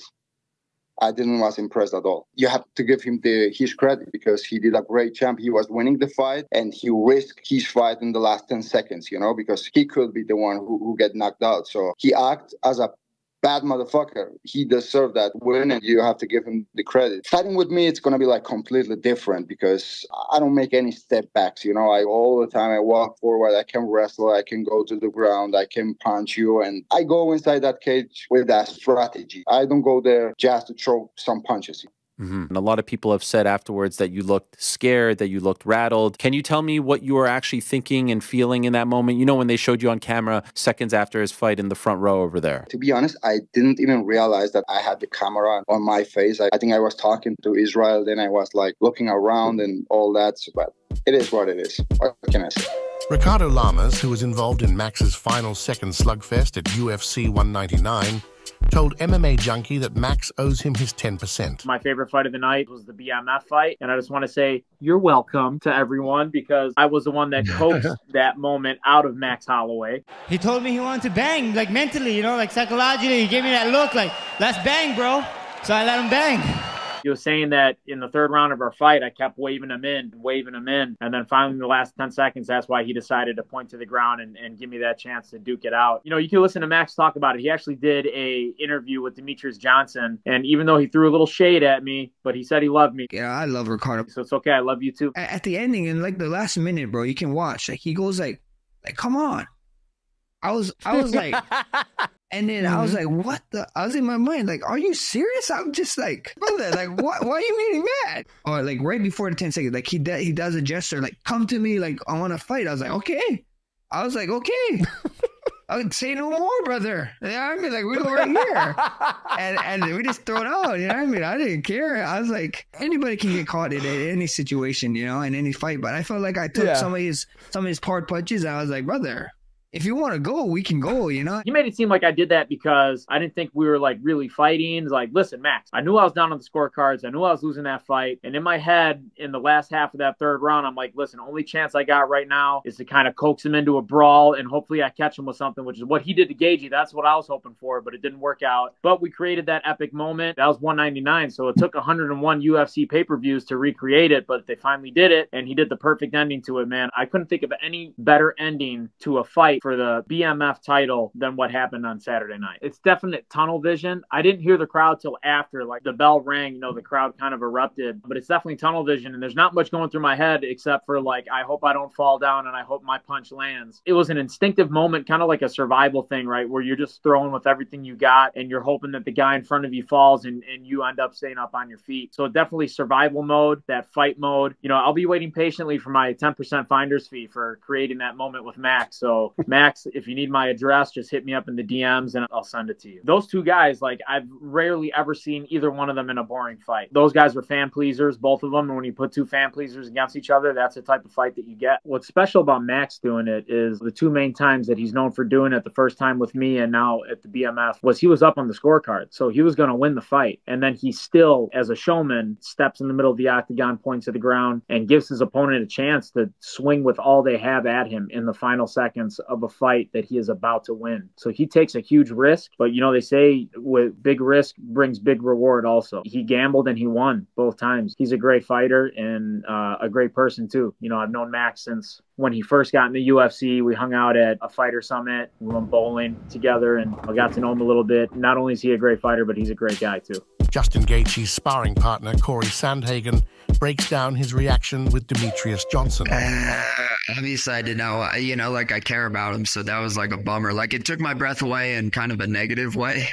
I was impressed at all. You have to give him his credit because he did a great job. He was winning the fight and he risked his fight in the last 10 seconds, because he could be the one who get knocked out. So he acted as a bad motherfucker. He deserved that win and you have to give him the credit. Fighting with me, it's going to be like completely different because I don't make any step backs. All the time I walk forward, I can wrestle, I can go to the ground, I can punch you. And I go inside that cage with that strategy. I don't go there just to throw some punches. And a lot of people have said afterwards that you looked scared, that you looked rattled. Can you tell me what you were actually thinking and feeling in that moment? You know, when they showed you on camera seconds after his fight in the front row over there. To be honest, I didn't even realize that I had the camera on my face. I think I was talking to Israel, then I was like looking around and all that. But it is what it is. What can I say? Ricardo Lamas, who was involved in Max's final second slugfest at UFC 199, told MMA Junkie that Max owes him his 10%. My favorite fight of the night was the BMF fight. And I just want to say, you're welcome to everyone, because I was the one that coaxed that moment out of Max Holloway. He told me he wanted to bang, like mentally, you know, like psychologically. He gave me that look like, let's bang, bro. So I let him bang. He was saying that in the third round of our fight, I kept waving him in. And then finally in the last 10 seconds, that's why he decided to point to the ground and give me that chance to duke it out. You know, you can listen to Max talk about it. He actually did a interview with Demetrius Johnson. And even though he threw a little shade at me, but he said he loved me. Yeah, I love Ricardo. So it's okay. I love you too. At the ending, in like the last minute, bro, you can watch. Like he goes like come on. I was like, and then I was like, what the? I was in my mind like, are you serious? I'm just like, brother, like, why are you getting mad? Or like right before the 10 seconds, like he does a gesture, like, come to me, like, I want to fight. I was like, okay. I I would say no more, brother. You know what I mean? Like, we go right here. And we just throw it out. You know what I mean? I didn't care. I was like, anybody can get caught in any situation, you know, in any fight. But I felt like I took some of his hard punches. I was like, brother, if you want to go, we can go, you know? He made it seem like I did that because I didn't think we were like really fighting. It's like, listen, Max, I knew I was down on the scorecards. I knew I was losing that fight. And in my head, in the last half of that third round, I'm like, listen, only chance I got right now is to kind of coax him into a brawl and hopefully I catch him with something, which is what he did to Gaethje. That's what I was hoping for, but it didn't work out. But we created that epic moment. That was 199. So it took 101 UFC pay-per-views to recreate it, but they finally did it. And he did the perfect ending to it, man. I couldn't think of any better ending to a fight for the BMF title than what happened on Saturday night. It's definite tunnel vision. I didn't hear the crowd till after, like the bell rang, you know, the crowd kind of erupted, but it's definitely tunnel vision. And there's not much going through my head except for like, I hope I don't fall down and I hope my punch lands. It was an instinctive moment, kind of like a survival thing, right? Where you're just throwing with everything you got and you're hoping that the guy in front of you falls and you end up staying up on your feet. So definitely survival mode, that fight mode. You know, I'll be waiting patiently for my 10% finder's fee for creating that moment with Max. So Max, if you need my address, just hit me up in the DMs and I'll send it to you. Those two guys, like I've rarely ever seen either one of them in a boring fight. Those guys were fan pleasers, both of them. And when you put two fan pleasers against each other, that's the type of fight that you get. What's special about Max doing it is the two main times that he's known for doing it, the first time with me and now at the BMF, was he was up on the scorecard. So he was going to win the fight. And then he still, as a showman, steps in the middle of the octagon, points to the ground, and gives his opponent a chance to swing with all they have at him in the final seconds of a fight that he is about to win. So he takes a huge risk, but you know, they say with big risk brings big reward also. He gambled and he won both times. He's a great fighter and a great person too. You know, I've known Max since when he first got in the UFC. We hung out at a fighter summit, we went bowling together and I got to know him a little bit. Not only is he a great fighter, but he's a great guy too. Justin Gaethje's sparring partner, Corey Sandhagen, breaks down his reaction with Demetrius Johnson. Obviously, I didn't know, you know, like I care about him, so that was like a bummer. Like it took my breath away in kind of a negative way.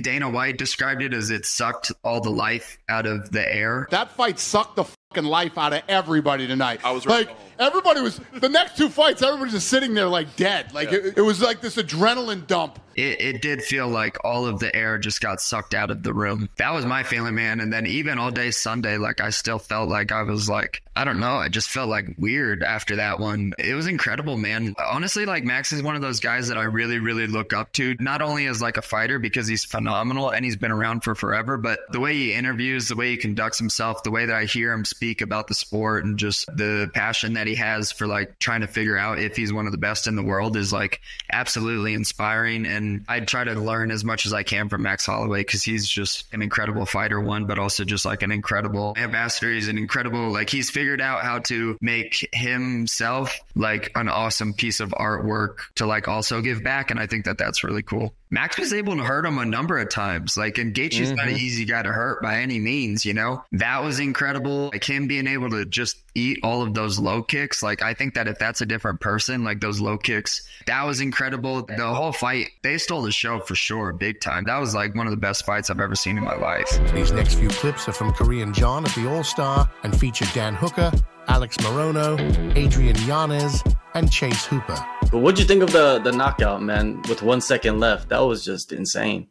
Dana White described it as it sucked all the life out of the air. That fight sucked the fucking life out of everybody tonight. I was like, everybody was, the next two fights, everybody's just sitting there like dead. Like it was like this adrenaline dump. It did feel like all of the air just got sucked out of the room. That was my feeling, man. And then even all day Sunday, like I still felt like I was like, I don't know. I just felt like weird after that one. It was incredible, man. Honestly, like Max is one of those guys that I really, really look up to, not only as like a fighter because he's phenomenal and he's been around for forever, but the way he interviews, the way he conducts himself, the way that I hear him speak about the sport and just the passion that he has for like trying to figure out if he's one of the best in the world is like absolutely inspiring. And I try to learn as much as I can from Max Holloway because he's just an incredible fighter, one, but also just like an incredible ambassador. He's an incredible, like he's figured out how to make himself like an awesome piece of artwork to like also give back. And I think that that's really cool. Max was able to hurt him a number of times. Like, and Gaethje's not an easy guy to hurt by any means, you know? That was incredible. Like, him being able to just eat all of those low kicks. Like, I think that if that's a different person, like those low kicks, that was incredible. The whole fight, they stole the show for sure, big time. That was like one of the best fights I've ever seen in my life. These next few clips are from Korean John at the All-Star and feature Dan Hooker, Alex Morono, Adrian Yanez, and Chase Hooper. But what'd you think of the knockout, man, with 1 second left? That was just insane.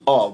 Oh,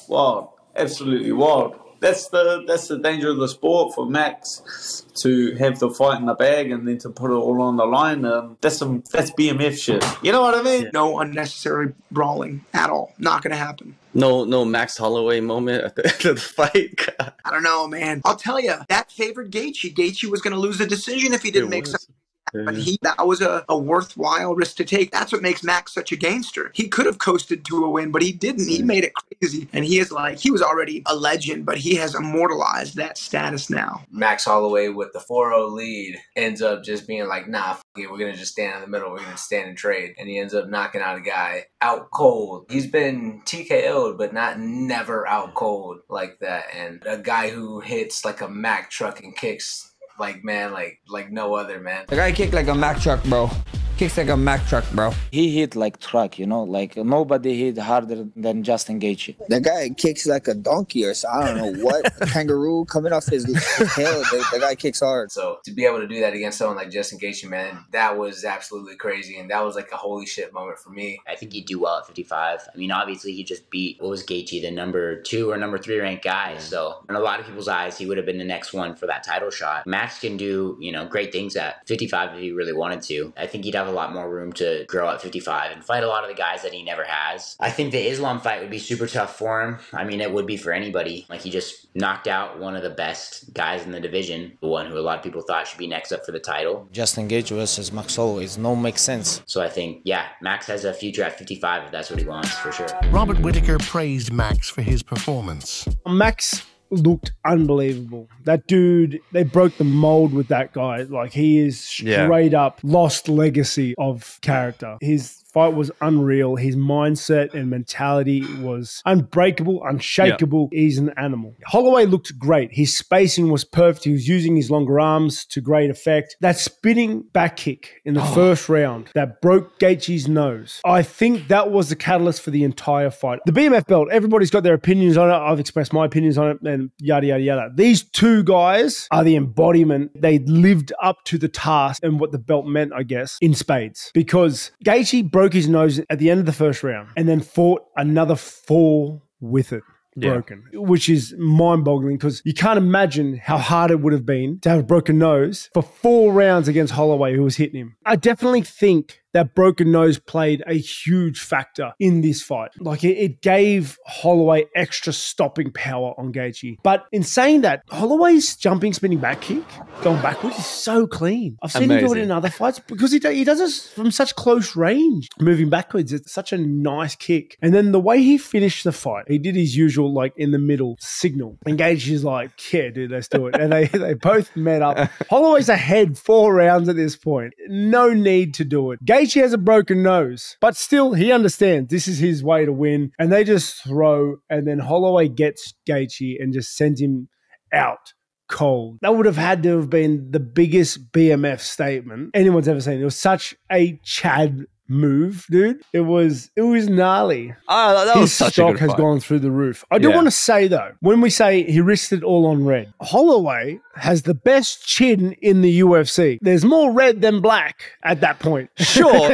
wild, absolutely wild. That's the danger of the sport for Max, to have the fight in the bag and then to put it all on the line. That's BMF shit. You know what I mean? No unnecessary brawling at all. Not gonna happen. No Max Holloway moment at the end of the fight. I don't know, man. I'll tell you, that favored Gaethje. Gaethje was gonna lose the decision if he didn't make something. But that was a worthwhile risk to take. That's what makes Max such a gangster. He could have coasted to a win, but he didn't. He made it crazy. And he was already a legend, but he has immortalized that status now. Max Holloway with the 4-0 lead ends up just being like, nah, f it, we're going to just stand in the middle. We're going to stand and trade. And he ends up knocking out a guy out cold. He's been TKO'd, but never out cold like that. And a guy who hits like a Mack truck and kicks like no other, man. The guy kicked like a Mack truck, bro. Kicks like a Mack truck, bro. He hit like truck, you know, like nobody hit harder than Justin Gaethje. The guy kicks like a donkey or so. I don't know what. Kangaroo coming off his tail. The guy kicks hard. So to be able to do that against someone like Justin Gaethje, man, that was absolutely crazy. And that was like a holy shit moment for me. I think he'd do well at 55. I mean, obviously he just beat, what was Gaethje, the number 2 or number 3 ranked guy. So in a lot of people's eyes, he would have been the next one for that title shot. Max can do, great things at 55 if he really wanted to. I think he'd have a lot more room to grow at 55 and fight a lot of the guys that he never has. I think the Islam fight would be super tough for him. I mean, it would be for anybody. Like, he just knocked out one of the best guys in the division, the one who a lot of people thought should be next up for the title. Justin Gaethje versus Max Holloway makes sense. So I think, yeah, Max has a future at 55 if that's what he wants, for sure. Robert Whittaker praised Max for his performance. Max looked unbelievable. That dude, they broke the mold with that guy. Like, he is straight up lost legacy of character. His fight was unreal. His mindset and mentality was unbreakable, unshakable. Yeah. He's an animal. Holloway looked great. His spacing was perfect. He was using his longer arms to great effect. That spinning back kick in the first round that broke Gaethje's nose, I think that was the catalyst for the entire fight. The BMF belt, everybody's got their opinions on it. I've expressed my opinions on it and yada, yada, yada. These two guys are the embodiment. They lived up to the task and what the belt meant, I guess, in spades. Because Gaethje broke his nose at the end of the first round and then fought another 4 with it broken, which is mind-boggling because you can't imagine how hard it would have been to have a broken nose for 4 rounds against Holloway, who was hitting him. I definitely think that broken nose played a huge factor in this fight. Like, it gave Holloway extra stopping power on Gaethje. But in saying that, Holloway's jumping, spinning back kick, going backwards, is so clean. I've seen him do it in other fights because he does it from such close range. Moving backwards, it's such a nice kick. And then the way he finished the fight, he did his usual, like, in the middle signal. And Gaethje's like, yeah, dude, let's do it. And they both met up. Holloway's ahead 4 rounds at this point. No need to do it. Gaethje has a broken nose, but still he understands this is his way to win, and they just throw, and then Holloway gets Gaethje and just sends him out cold. That would have had to have been the biggest BMF statement anyone's ever seen. It was such a Chad move, dude. It was gnarly. That was such a good fight. His stock has gone through the roof. I do want to say, though, when we say he risked it all on red, Holloway has the best chin in the UFC. There's more red than black at that point. Sure.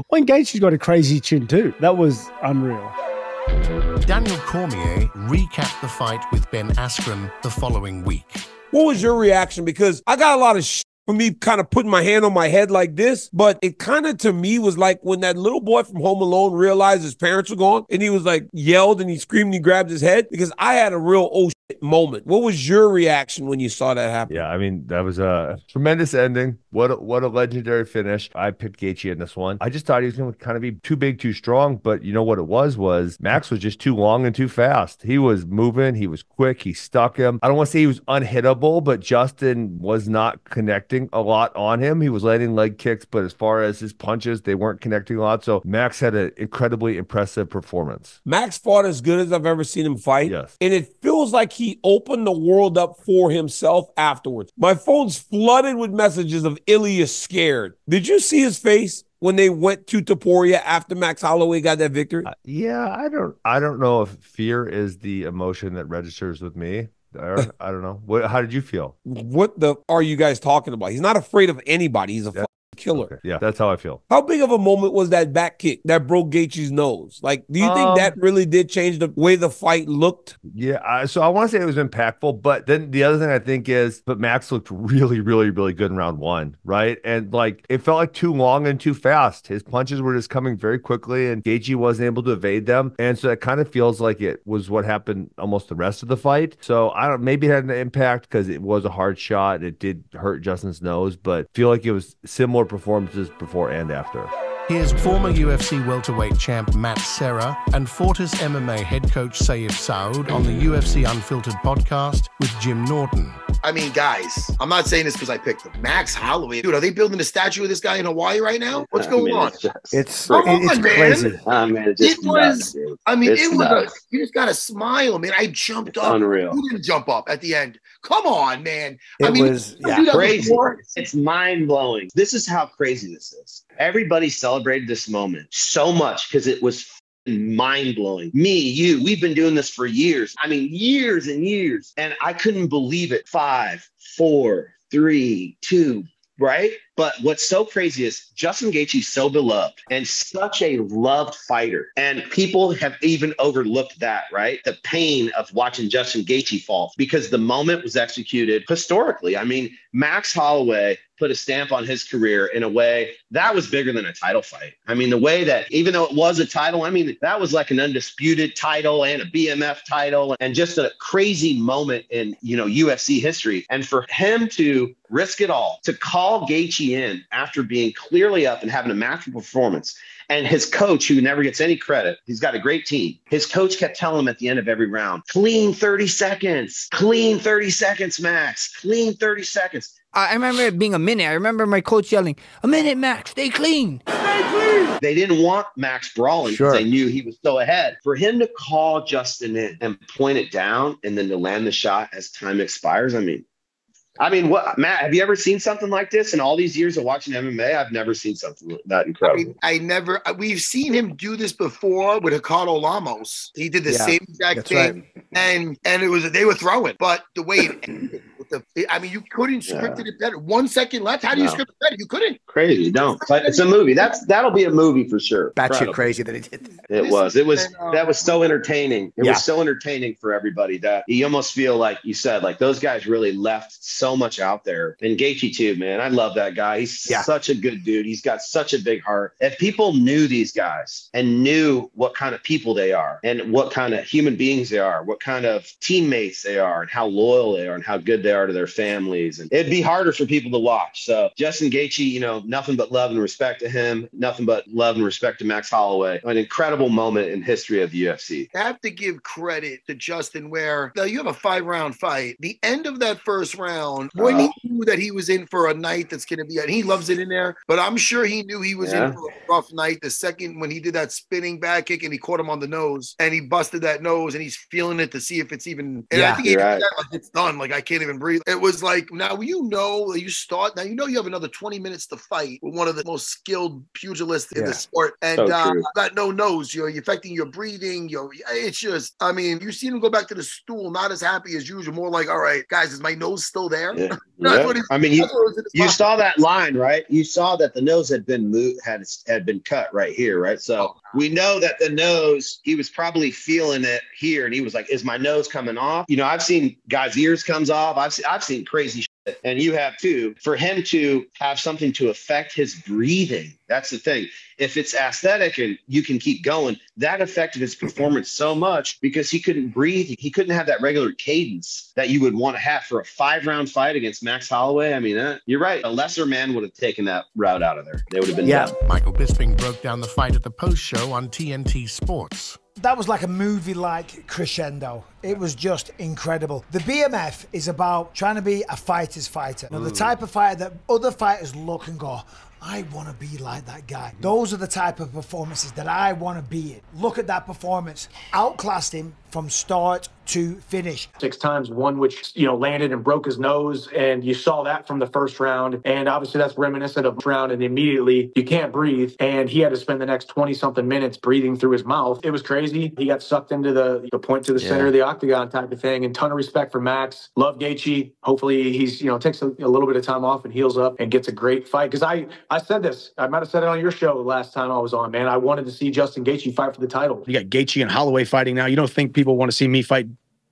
When Gaethje's got a crazy chin too. That was unreal. Daniel Cormier recapped the fight with Ben Askren the following week. What was your reaction? Because I got a lot of for me kind of putting my hand on my head like this, but it kind of to me was like when that little boy from Home Alone realized his parents were gone and he was like yelled and he screamed and he grabbed his head, because I had a real moment. What was your reaction when you saw that happen? Yeah, I mean, that was a tremendous ending. What a legendary finish. I picked Gaethje in this one. I just thought he was going to kind of be too big, too strong, but you know what it was Max was just too long and too fast. He was moving. He was quick. He stuck him. I don't want to say he was unhittable, but Justin was not connecting a lot on him. He was landing leg kicks, but as far as his punches, they weren't connecting a lot. So Max had an incredibly impressive performance. Max fought as good as I've ever seen him fight. Yes. And it feels like he opened the world up for himself afterwards. My phone's flooded with messages of Ilia scared. Did you see his face when they went to Topuria after Max Holloway got that victory? Yeah, I don't know if fear is the emotion that registers with me. I don't know. How did you feel? What the are you guys talking about? He's not afraid of anybody. He's a fucking killer. Okay. Yeah, that's how I feel. How big of a moment was that back kick that broke Gaethje's nose? Like, do you think that really did change the way the fight looked? Yeah, so I want to say it was impactful, but then the other thing I think is, but Max looked really, really, really good in round one, right? And like, it felt like too long and too fast. His punches were just coming very quickly, and Gaethje wasn't able to evade them. And so it kind of feels like it was what happened almost the rest of the fight. So I don't, maybe it had an impact because it was a hard shot. It did hurt Justin's nose, but I feel like it was similar performances before and after. Here's former UFC welterweight champ Matt Serra and Fortis MMA head coach Sayif Saud on the UFC Unfiltered podcast with Jim Norton. I mean, guys, I'm not saying this because I picked him. Max Holloway. Dude, are they building a statue of this guy in Hawaii right now? What's going on? It's crazy. You just got to smile, man. I jumped up. Unreal. You didn't jump up at the end. Come on, man. It was crazy. It's mind-blowing. This is how crazy this is. Everybody celebrated this moment so much because it was mind-blowing. Me, you, we've been doing this for years. I mean, years and years. And I couldn't believe it. 5, 4, 3, 2, right? But what's so crazy is Justin Gaethje's so beloved and such a loved fighter. And people have even overlooked that, right? The pain of watching Justin Gaethje fall because the moment was executed historically. I mean, Max Holloway put a stamp on his career in a way that was bigger than a title fight. I mean, the way that even though it was a title, I mean, that was like an undisputed title and a BMF title and just a crazy moment in, UFC history. And for him to risk it all, to call Gaethje in after being clearly up and having a masterful performance. And his coach, who never gets any credit, he's got a great team. His coach kept telling him at the end of every round, clean 30 seconds, Max, clean 30 seconds. I remember it being a minute. I remember my coach yelling, "A minute, Max, stay clean. Stay clean." They didn't want Max brawling because they knew he was so ahead. For him to call Justin in and point it down and then to land the shot as time expires, I mean, what, Matt, have you ever seen something like this in all these years of watching MMA? I've never seen something that incredible. We've seen him do this before with Ricardo Lamos. He did the same exact thing. Right. And it was, they were throwing, but the way it ended, you couldn't script it better. 1 second left. How do you script it better? You couldn't. Crazy. No, but it's a movie. That'll be a movie for sure. Batshit crazy that he did that. That was so entertaining. It was so entertaining for everybody that you almost feel like you said, like those guys really left so much out there. And Gaethje too, man. I love that guy. He's such a good dude. He's got such a big heart. If people knew these guys and knew what kind of people they are and what kind of human beings they are, what kind of teammates they are and how loyal they are and how good they are to their families, and it'd be harder for people to watch. So Justin Gaethje, nothing but love and respect to him, nothing but love and respect to Max Holloway. An incredible moment in history of the UFC. I have to give credit to Justin where you have a 5-round fight. The end of that first round, when he knew that he was in for a night that's going to be, and he loves it in there, but I'm sure he knew he was in for a rough night. The second when he did that spinning back kick and he caught him on the nose and he busted that nose and he's feeling it to see if it's even, and I think he did that, like, it's done. Like, I can't even breathe. It was like, now you have another 20 minutes to fight with one of the most skilled pugilists in the sport, and got no nose. You're affecting your breathing. It's just, you see him go back to the stool, not as happy as usual, more like, all right, guys, is my nose still there? You saw that line, right? You saw that the nose had been moved, had been cut right here, right? So we know that the nose, he was probably feeling it here, and he was like, "Is my nose coming off?" I've seen guys' ears comes off. I've seen crazy shit and you have too, for him to have something to affect his breathing. That's the thing. If it's aesthetic and you can keep going, that affected his performance so much because he couldn't breathe. He couldn't have that regular cadence that you would want to have for a 5-round fight against Max Holloway. I mean, you're right. A lesser man would have taken that route out of there. They would have been done. Michael Bisping broke down the fight at the post-show on TNT Sports. That was like a movie-like crescendo. It was just incredible. The BMF is about trying to be a fighter's fighter. You know, the type of fighter that other fighters look and go, I want to be like that guy. Those are the type of performances that I want to be in. Look at that performance. Outclassed him from start to finish. 6 times, one which, landed and broke his nose, and you saw that from the first round. And obviously that's reminiscent of the round, and immediately you can't breathe. And he had to spend the next 20-something minutes breathing through his mouth. It was crazy. He got sucked into the point to the center of the octagon type of thing, and ton of respect for Max. Love Gaethje. Hopefully he's, takes a little bit of time off and heals up and gets a great fight. Because I said this, I might have said it on your show last time I was on, man. I wanted to see Justin Gaethje fight for the title. You got Gaethje and Holloway fighting now. You don't think people want to see me fight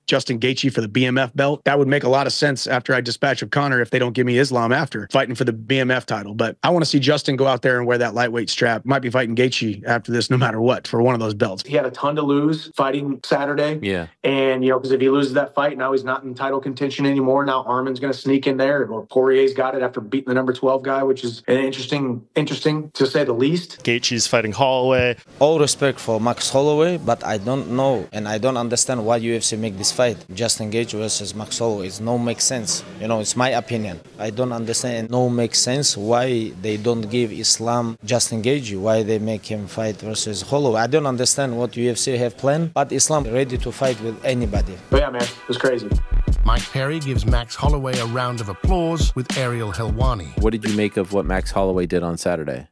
Justin Gaethje for the BMF belt? That would make a lot of sense after I dispatch of Connor if they don't give me Islam after fighting for the BMF title. But I want to see Justin go out there and wear that lightweight strap. Might be fighting Gaethje after this no matter what for one of those belts. He had a ton to lose fighting Saturday. Yeah. And, because if he loses that fight, now he's not in title contention anymore. Now Arman's going to sneak in there. Or Poirier's got it after beating the number 12 guy, which is interesting to say the least. Gaethje's fighting Holloway. All respect for Max Holloway, but I don't know and I don't understand why UFC make this fight. Justin Gaethje versus Max Holloway. It no make sense. It's my opinion. I don't understand and no make sense why they don't give Islam Justin Gaethje, why they make him fight versus Holloway. I don't understand what UFC have planned, but Islam ready to fight with anybody. But yeah, man, it was crazy. Mike Perry gives Max Holloway a round of applause with Ariel Helwani. What did you make of what Max Holloway did on Saturday?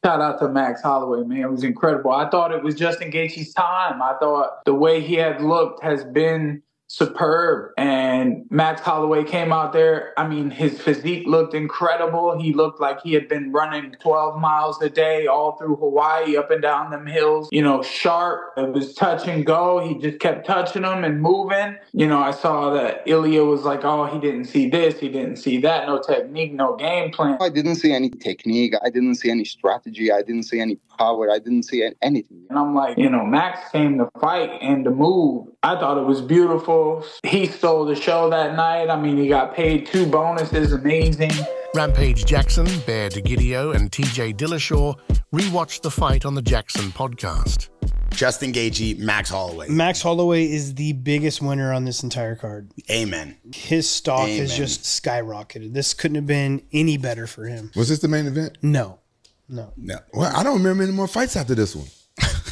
Shout out to Max Holloway, man. It was incredible. I thought it was Justin Gaethje's time. I thought the way he had looked has been superb. And Max Holloway came out there. I mean, his physique looked incredible. He looked like he had been running 12 miles a day all through Hawaii, up and down them hills, sharp. It was touch and go. He just kept touching them and moving. I saw that Ilia was like, oh, he didn't see this. He didn't see that. No technique, no game plan. I didn't see any technique. I didn't see any strategy. I didn't see any power. I didn't see anything. And I'm like, Max came to fight and to move. I thought it was beautiful. He stole the show that night. I mean, he got paid 2 bonuses. Amazing. Rampage Jackson, Bear DeGidio, and TJ Dillashaw rewatched the fight on the Jackson podcast. Justin Gaethje, Max Holloway. Max Holloway is the biggest winner on this entire card. Amen. His stock has just skyrocketed. This couldn't have been any better for him. Was this the main event? No. Well, I don't remember any more fights after this one.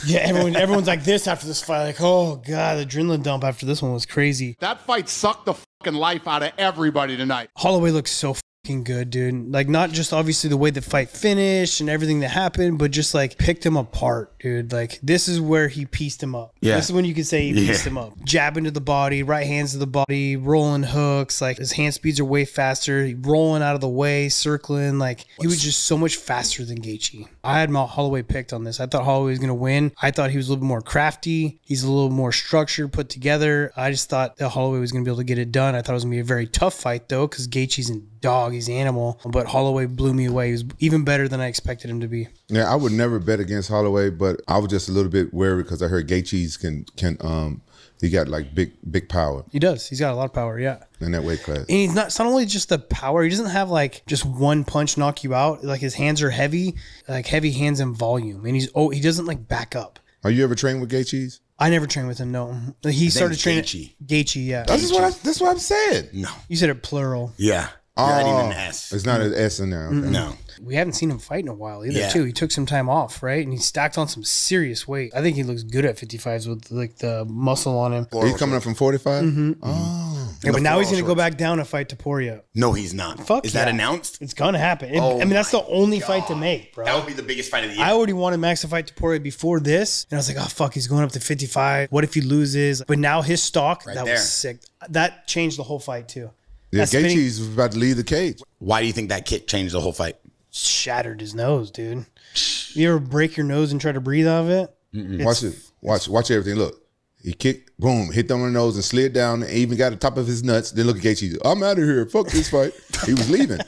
Yeah, everyone's like this after this fight. Like, oh, God, the adrenaline dump after this one was crazy. That fight sucked the fucking life out of everybody tonight. Holloway looks so fucking good, dude. Like, not just obviously the way the fight finished and everything that happened, but just like picked him apart, dude. Like, this is where he pieced him up. Yeah. This is when you could say he pieced him up. Jabbing to the body, right hands to the body, rolling hooks. Like, his hand speeds are way faster. Rolling out of the way, circling. Like, he was just so much faster than Gaethje. I had Holloway picked on this. I thought Holloway was going to win. I thought he was a little bit more crafty. He's a little more structured, put together. I just thought that Holloway was going to be able to get it done. I thought it was going to be a very tough fight, though, because Gaethje's a dog. He's an animal. But Holloway blew me away. He was even better than I expected him to be. Yeah, I would never bet against Holloway, but I was just a little bit wary because I heard Gaethje's can he got like big power. He does. He's got a lot of power, yeah. In that weight class. And it's not only just the power. He doesn't have like just one punch knock you out. Like his hands are heavy, like heavy hands and volume. And he doesn't like back up. Are you ever trained with Gaethje's? I never trained with him, no. He started training Gaethje, yeah. That's what I'm saying. No. You said it plural. Yeah. Not even an S. It's not an S in there. Okay. No. We haven't seen him fight in a while either, too. He took some time off, right? And he stacked on some serious weight. I think he looks good at 55s with like the muscle on him. He's coming up from 45? Mm-hmm. Oh. Yeah, but now he's going to go back down and fight Topuria. No, he's not. Is that announced? It's going to happen. I mean, that's the only fight to make, bro. That would be the biggest fight of the year. I already wanted Max to fight Topuria before this. And I was like, oh, fuck, he's going up to 55. What if he loses? But now his stock, was sick. That changed the whole fight, too. Yeah, Gaethje's about to leave the cage. Why do you think that kick changed the whole fight? Shattered his nose, dude. You ever break your nose and try to breathe out of it? Watch it. Watch everything. Look, He kicked, boom, hit them on the nose and slid down and even got the top of his nuts. Then look at Gaethje. I'm out of here. Fuck this fight. He was leaving.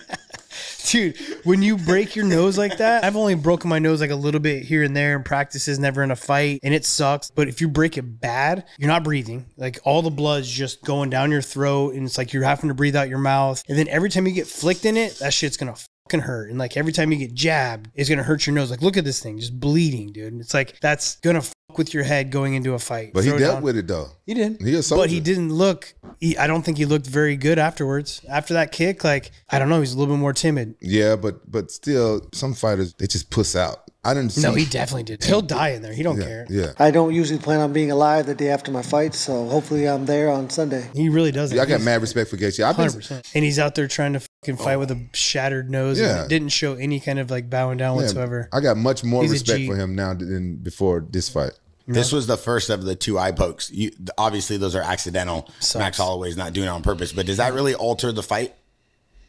Dude, when you break your nose like that, I've only broken my nose like a little bit here and there in practices, never in a fight, and it sucks. But if you break it bad, you're not breathing. Like all the blood's just going down your throat, and it's like you're having to breathe out your mouth. And then every time you get flicked in it, that shit's gonna fucking hurt. And like every time you get jabbed, it's gonna hurt your nose. Like look at this thing, just bleeding, dude. It's like that's gonna fuck with your head going into a fight. But he dealt with it though. He did. He a soldier. But he didn't look. I don't think he looked very good afterwards. After that kick, like I don't know, he's a little bit more timid. Yeah, but still, some fighters they just puss out. I didn't see. No, he definitely did. He'll die in there. He don't care. Yeah. I don't usually plan on being alive the day after my fight, so hopefully I'm there on Sunday. He really doesn't. Yeah, I got mad respect for Gaethje. 100%. And he's out there trying to fucking fight with a shattered nose. Yeah. And it didn't show any kind of like bowing down whatsoever. I got much more He's a respect G. for him now than before this fight. This was the first of the 2 eye pokes. Obviously, those are accidental. Sucks. Max Holloway's not doing it on purpose. But does that really alter the fight?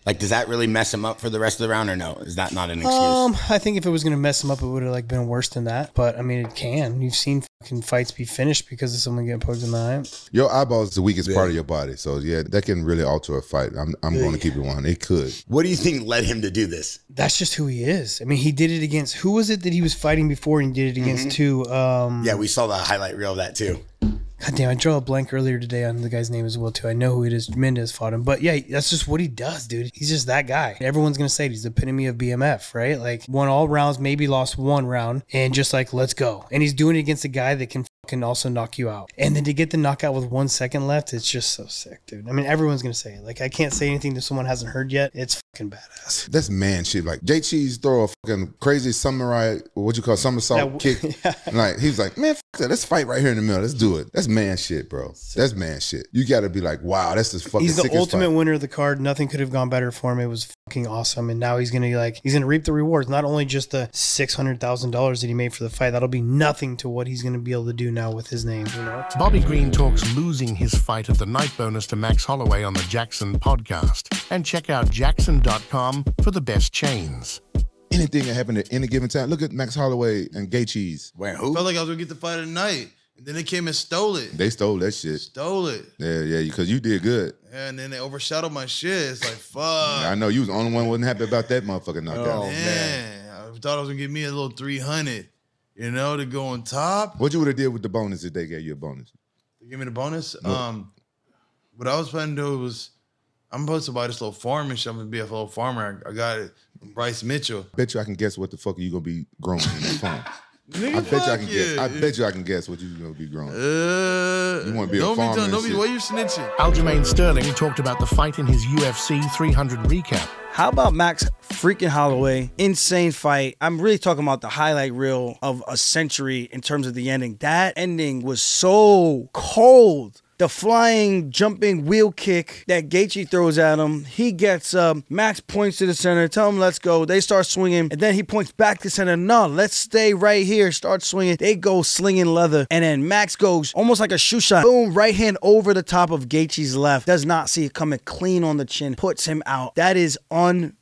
Like, does that really mess him up for the rest of the round or no? Is that not an excuse? I think if it was going to mess him up, it would have like been worse than that. But I mean, it can. You've seen fucking fights be finished because of someone getting poked in the eye. Your eyeball is the weakest part of your body. So, yeah, that can really alter a fight. I'm going to keep it one. It could. What do you think led him to do this? That's just who he is. I mean, he did it against, who was it that he was fighting before and he did it against too? Yeah, we saw the highlight reel of that too. God damn, I drew a blank earlier today on the guy's name as well, too. I know who it is. Mendez fought him. But yeah, that's just what he does, dude. He's just that guy. Everyone's going to say he's the epitome of BMF, right? Like, won all rounds, maybe lost 1 round, and just like, let's go. And he's doing it against a guy that can also knock you out. And then to get the knockout with 1 second left, it's just so sick, dude. I mean, everyone's going to say it. Like, I can't say anything that someone hasn't heard yet. It's fucking badass. That's man shit. Like, Gaethje's throw a fucking crazy samurai, what you call somersault kick. Yeah. Like, he was like, man, fuck that. Let's fight right here in the middle. Let's do it. That's man shit, bro. That's man shit. You got to be like, wow, that's the fucking He's the sickest ultimate fight. winner of the card. Nothing could have gone better for him. It was fucking awesome. And now he's going to reap the rewards. Not only just the $600,000 that he made for the fight. That'll be nothing to what he's going to be able to do now with his name. You know? Bobby Green talks losing his fight at the night bonus to Max Holloway on the Jackson podcast. And check out jackson.com for the best chains. Anything that happened at any given time. Look at Max Holloway and Gaethje's. Wait, who? Felt like I was going to get the fight of the night. And then they came and stole it. They stole that shit. Stole it. Yeah, because you did good. Yeah, and then they overshadowed my shit. It's like, fuck. Yeah, I know you was the only one who wasn't happy about that motherfucking knockout. Oh, man. I thought I was going to give me a little 300, you know, to go on top. What you would have did with the bonus if they gave you a bonus? They gave me the bonus? No. What I was planning to do was, I'm supposed to buy this little farm and shit. I'm going to be a little farmer. I got it from Bryce Mitchell. Bet you I can guess what the fuck are you going to be growing in that farm. Nigga, I bet you I can fuck guess. yeah. I bet you I can guess what you're going to be growing. You want to be a don't farmer and don't be, shit. why you snitching? Aljamain Sterling talked about the fight in his UFC 300 recap. How about Max freaking Holloway? Insane fight. I'm really talking about the highlight reel of a century in terms of the ending. That ending was so cold. The flying, jumping wheel kick that Gaethje throws at him. He gets up. Max points to the center. Tell him, let's go. They start swinging. And then he points back to center. No, let's stay right here. Start swinging. They go slinging leather. And then Max goes almost like a shoe shot. Boom, right hand over the top of Gaethje's left. Does not see it coming, clean on the chin. Puts him out. That is unreal.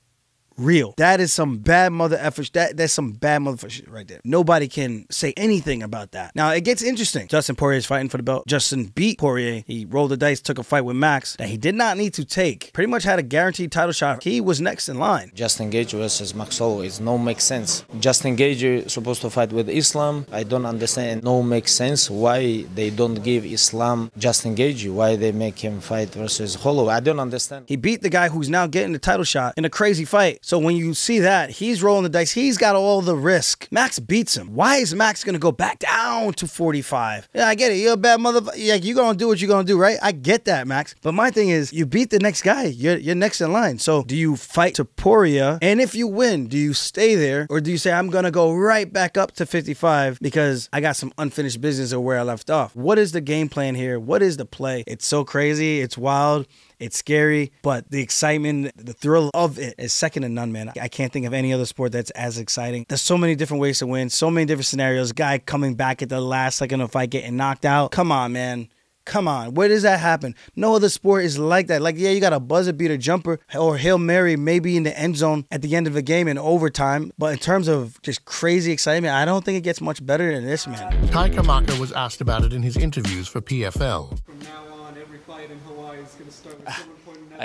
That is some bad mother effort. That's some bad motherfucker shit right there. Nobody can say anything about that. Now, it gets interesting. Dustin Poirier is fighting for the belt. Justin beat Poirier. He rolled the dice, took a fight with Max that he did not need to take. Pretty much had a guaranteed title shot. He was next in line. Justin Gaethje versus Max Holloway. It no make sense. Justin Gaethje is supposed to fight with Islam. I don't understand. No make sense why they don't give Islam Justin Gaethje. Why they make him fight versus Holloway. I don't understand. He beat the guy who's now getting the title shot in a crazy fight. So when you see that, he's rolling the dice. He's got all the risk. Max beats him. Why is Max going to go back down to 45? Yeah, I get it. You're a bad motherfucker. Yeah, you're going to do what you're going to do, right? I get that, Max. But my thing is, you beat the next guy. You're next in line. So do you fight Topuria? And if you win, do you stay there? Or do you say, I'm going to go right back up to 55 because I got some unfinished business or where I left off? What is the game plan here? What is the play? It's so crazy. It's wild. It's scary, but the excitement, the thrill of it is second to none, man. I can't think of any other sport that's as exciting. There's so many different ways to win, so many different scenarios. Guy coming back at the last second of the fight, getting knocked out. Come on, man. Come on, where does that happen? No other sport is like that. Like, yeah, you got a buzzer beater jumper or Hail Mary maybe in the end zone at the end of the game in overtime. But in terms of just crazy excitement, I don't think it gets much better than this, man. Kai Kamaka was asked about it in his interviews for PFL. From now on, every fight in Hawaii is going to start with someone pointing at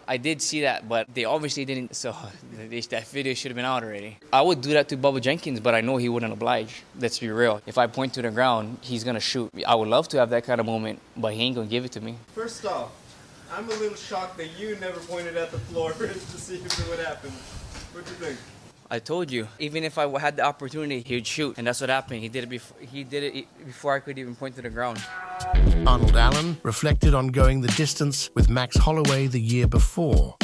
I did see that, but they obviously didn't, so that video should have been out already. I would do that to Bubba Jenkins, but I know he wouldn't oblige. Let's be real. If I point to the ground, he's going to shoot. I would love to have that kind of moment, but he ain't going to give it to me. First off, I'm a little shocked that you never pointed at the floor to see if it would happen. What do you think? I told you, even if I had the opportunity, he would shoot, and that's what happened. He did it before I could even point to the ground. Arnold Allen reflected on going the distance with Max Holloway the year before.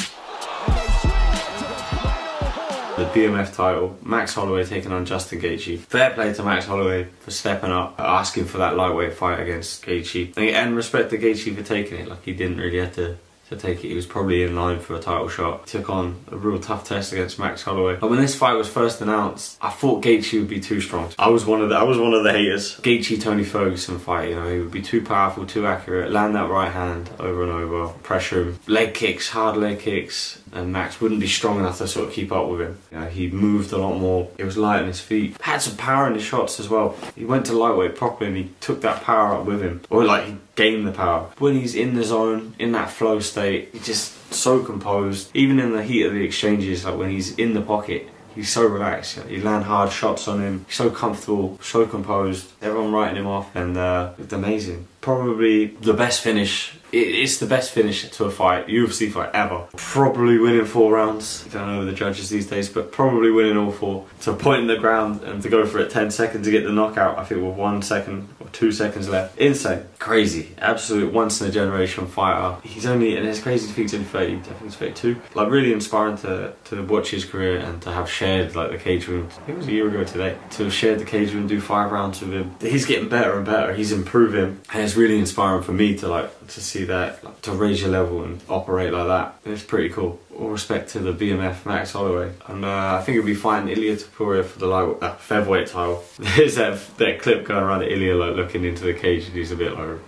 The BMF title, Max Holloway taking on Justin Gaethje. Fair play to Max Holloway for stepping up, asking for that lightweight fight against Gaethje. And respect to Gaethje for taking it, like he didn't really have to take it. He was probably in line for a title shot. Took on a real tough test against Max Holloway. But when this fight was first announced, I thought Gaethje would be too strong. I was one of the haters. Gaethje-Tony Ferguson fight, you know, he would be too powerful, too accurate, land that right hand over and over, pressure him, leg kicks, hard leg kicks, and Max wouldn't be strong enough to sort of keep up with him. You know, he moved a lot more. He was light on his feet. Had some power in his shots as well. He went to lightweight properly and he took that power up with him. Or like he gained the power. When he's in the zone, in that flow state, he's just so composed. Even in the heat of the exchanges, like when he's in the pocket, he's so relaxed. You land hard shots on him. He's so comfortable, so composed. Everyone writing him off, and it's amazing. Probably the best finish. It's the best finish to a fight, UFC fight ever. Probably winning 4 rounds. I don't know the judges these days, but probably winning all 4. To point in the ground and to go for it 10 seconds to get the knockout, I think with 1 second or 2 seconds left. Insane. Crazy. Absolute once in a generation fighter. He's only, and it's crazy to think he's 30, I think he's 32. Like really inspiring to watch his career and to have shared like the cage room. I think it was a year ago today. To have shared the cage room, do 5 rounds with him. He's getting better and better. He's improving. And it's really inspiring for me to see that, like, to raise your level and operate like that. It's pretty cool. All respect to the BMF Max Holloway. And I think he'll be fighting Ilia Topuria for the featherweight title. There's that clip going around of Ilia like looking into the cage and he's a bit low.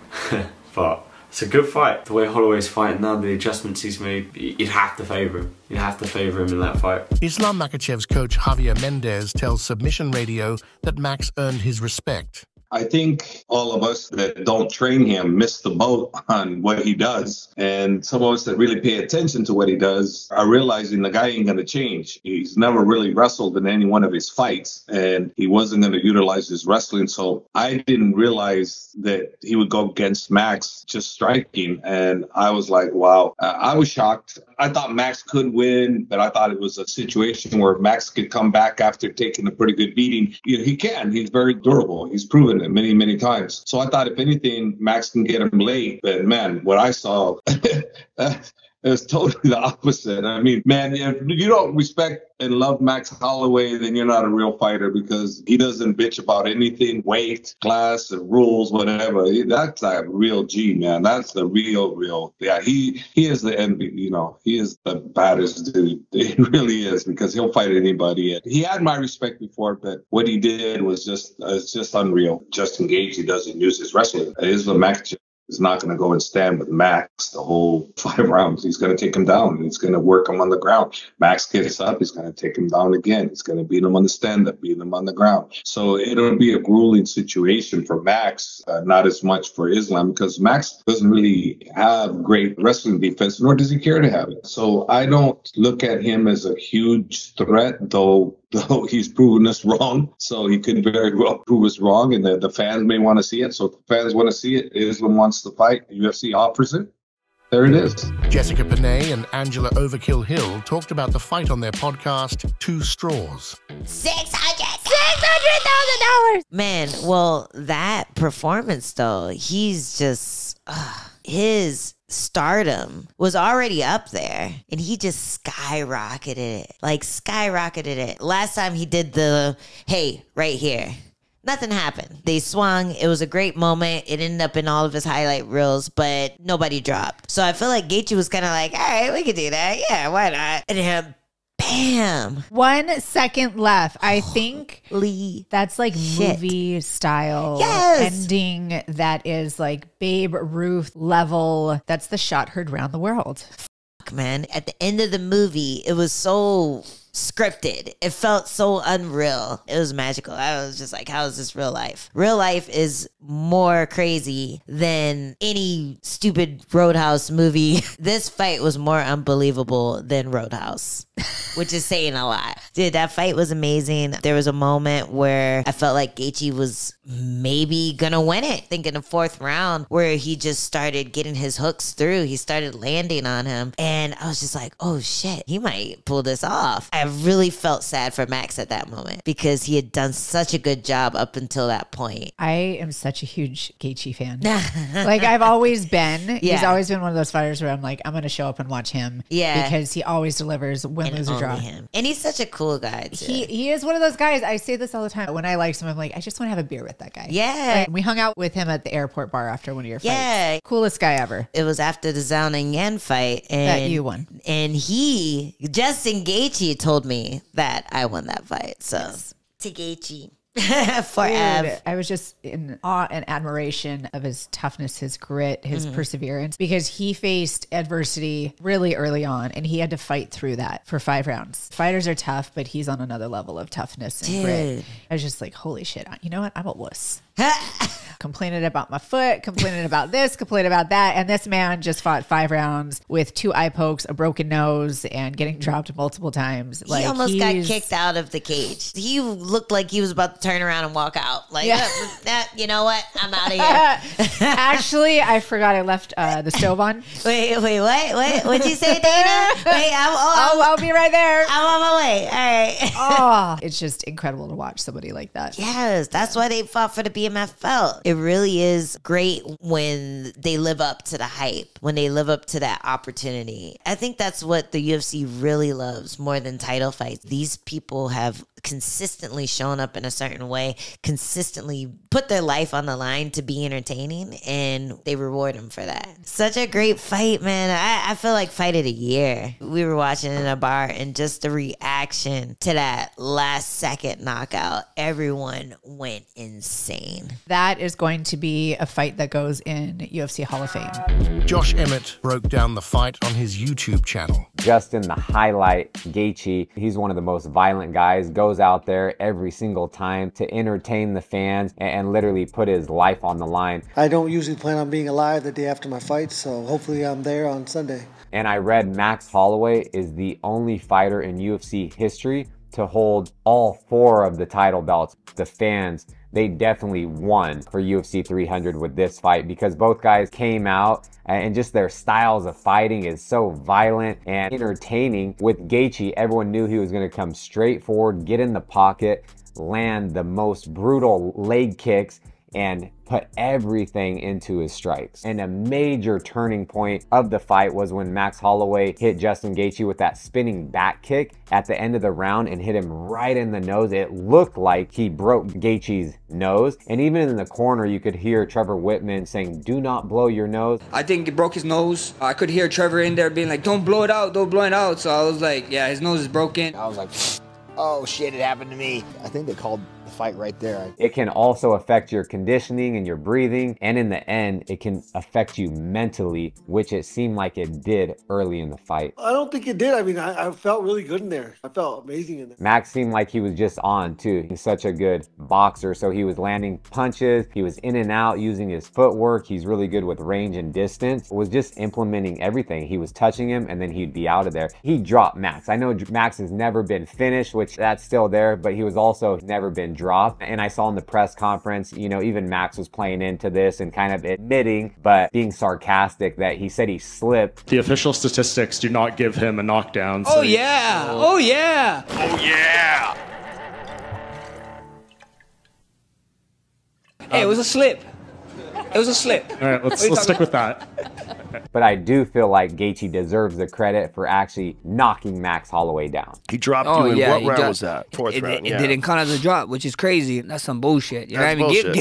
But it's a good fight. The way Holloway's fighting now, the adjustments he's made, you'd have to favour him. You'd have to favour him in that fight. Islam Makhachev's coach Javier Mendez tells Submission Radio that Max earned his respect. I think all of us that don't train him miss the boat on what he does. And some of us that really pay attention to what he does are realizing the guy ain't going to change. He's never really wrestled in any one of his fights, and he wasn't going to utilize his wrestling. So I didn't realize that he would go against Max just striking. And I was like, wow, I was shocked. I thought Max could win, but I thought it was a situation where Max could come back after taking a pretty good beating. You know, he can. He's very durable. He's proven it many, many times. So I thought if anything, Max can get him late. But man, what I saw, it was totally the opposite. I mean, man, if you don't respect and love Max Holloway, then you're not a real fighter, because he doesn't bitch about anything, weight, class, rules, whatever. That's a real G, man. That's the real. Yeah, he is the MVP. You know, he is the baddest dude. He really is, because he'll fight anybody. He had my respect before, but what he did was just unreal. Justin Gaethje doesn't use his wrestling. Islam Makhachev is not going to go and stand with Max the whole 5 rounds. He's going to take him down, and he's going to work him on the ground. Max gets up, he's going to take him down again. He's going to beat him on the stand-up, beat him on the ground. So it'll be a grueling situation for Max, not as much for Islam, because Max doesn't really have great wrestling defense, nor does he care to have it. So I don't look at him as a huge threat, though he's proven us wrong. So he could very well prove us wrong, and the fans may want to see it. So if the fans want to see it, Islam wants to fight, the UFC offers it, there it is. Jessica Panay and Angela Overkill Hill talked about the fight on their podcast, Two Straws. $600,000! Man, well, that performance, though, he's just... his stardom was already up there, and he just skyrocketed it. Last time he did the, hey, right here, nothing happened. They swung. It was a great moment. It ended up in all of his highlight reels, but nobody dropped. So I feel like Gaethje was kind of like, all right, we could do that. Yeah, why not? And him, Bam. 1 second left. I think that's like movie style ending that is like Babe Ruth level. That's the shot heard round the world. Fuck, man. At the end of the movie, it was so scripted. It felt so unreal. It was magical. I was just like, how is this real life? Real life is more crazy than any stupid Roadhouse movie. This fight was more unbelievable than Roadhouse, which is saying a lot. Dude, that fight was amazing. There was a moment where I felt like Gaethje was maybe gonna win it. I think in the 4th round where he just started getting his hooks through. He started landing on him. And I was just like, oh shit, he might pull this off. I really felt sad for Max at that moment because he had done such a good job up until that point. I am such a huge Gaethje fan. Like I've always been. Yeah. He's always been one of those fighters where I'm like, I'm going to show up and watch him. Yeah. Because he always delivers, win, lose, or draw. Him. And he's such a cool guy, too. He is one of those guys. I say this all the time. When I like someone, I'm like, I just want to have a beer with that guy. Yeah. Like, we hung out with him at the airport bar after one of your fights. Yeah. Coolest guy ever. It was after the Zhao and Yan fight. And that you won. And Justin Gaethje told me that I won that fight. So, to Gaethje. Forever. Dude, I was just in awe and admiration of his toughness, his grit, his perseverance, because he faced adversity really early on and he had to fight through that for 5 rounds. Fighters are tough, but he's on another level of toughness and grit. I was just like, holy shit, you know what? I'm a wuss. Complaining about my foot, complaining about this, complaining about that. And this man just fought 5 rounds with 2 eye pokes, a broken nose, and getting dropped multiple times. Like, he almost got kicked out of the cage. He looked like he was about to turn around and walk out. Like, you know what? I'm out of here. Actually, I forgot I left the stove on. Wait, what? What'd you say, Dana? Wait, I'll be right there. I'm on my way. All right. It's just incredible to watch somebody like that. Yes, that's why they fought for the BMF belt. It really is great when they live up to the hype, when they live up to that opportunity. I think that's what the UFC really loves more than title fights. These people have consistently shown up in a certain way, consistently put their life on the line to be entertaining, and they reward them for that. Such a great fight, man. I feel like fight of the year. We were watching in a bar, and just the reaction to that last second knockout, everyone went insane. That is going to be a fight that goes in UFC Hall of Fame. Josh Emmett broke down the fight on his YouTube channel. Justin, the highlight, Gaethje, he's one of the most violent guys, goes out there every single time to entertain the fans and literally put his life on the line. I don't usually plan on being alive the day after my fight, so hopefully I'm there on Sunday. And I read Max Holloway is the only fighter in UFC history to hold all 4 of the title belts. The fans, they definitely won for UFC 300 with this fight because both guys came out and just their styles of fighting is so violent and entertaining. With Gaethje, everyone knew he was going to come straight forward, get in the pocket, land the most brutal leg kicks, and put everything into his strikes. And a major turning point of the fight was when Max Holloway hit Justin Gaethje with that spinning back kick at the end of the round and hit him right in the nose. It looked like he broke Gaethje's nose. And even in the corner, you could hear Trevor Whitman saying, "Do not blow your nose." I think it broke his nose. I could hear Trevor in there being like, "Don't blow it out, don't blow it out." So I was like, yeah, his nose is broken. I was like, oh shit, it happened to me. I think they called the fight right there. It can also affect your conditioning and your breathing, and in the end, it can affect you mentally, which it seemed like it did early in the fight. I don't think it did. I mean, I felt really good in there. I felt amazing in there. Max seemed like he was just on too. He's such a good boxer, so he was landing punches, he was in and out using his footwork, he's really good with range and distance, was just implementing everything. He was touching him and then he'd be out of there. He dropped Max. I know Max has never been finished, which that's still there, but he was also never been dropped. And I saw in the press conference, you know, even Max was playing into this and kind of admitting, but being sarcastic, that he said he slipped. The official statistics do not give him a knockdown. So Oh yeah! Hey, it was a slip. It was a slip. All right, let's stick with that. But I do feel like Gaethje deserves the credit for actually knocking Max Holloway down. He dropped you in what round was that? Fourth round. It didn't count as a drop, which is crazy. That's some bullshit. You know That's what I mean?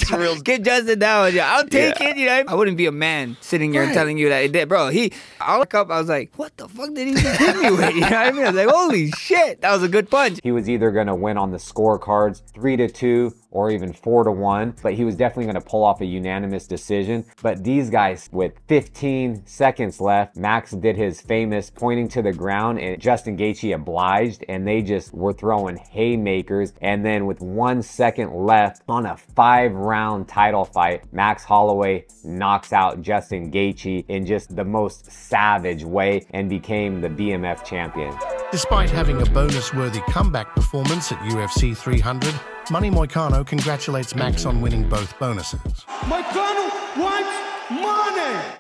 bullshit. Get Justin down. I'll take it. You know, I wouldn't be a man sitting here and telling you that it did, bro. I look up. I was like, what the fuck did he just hit me with? You know what I mean? I was like, holy shit, that was a good punch. He was either going to win on the scorecards 3-2 or even 4-1, but he was definitely going to pull off a unanimous decision. But these guys, with 15 seconds left, Max did his famous pointing to the ground, and Justin Gaethje obliged, and they just were throwing haymakers. And then with 1 second left on a 5-round title fight, Max Holloway knocks out Justin Gaethje in just the most savage way and became the BMF champion. Despite having a bonus-worthy comeback performance at UFC 300, Money Moicano congratulates Max on winning both bonuses. Moicano wants money!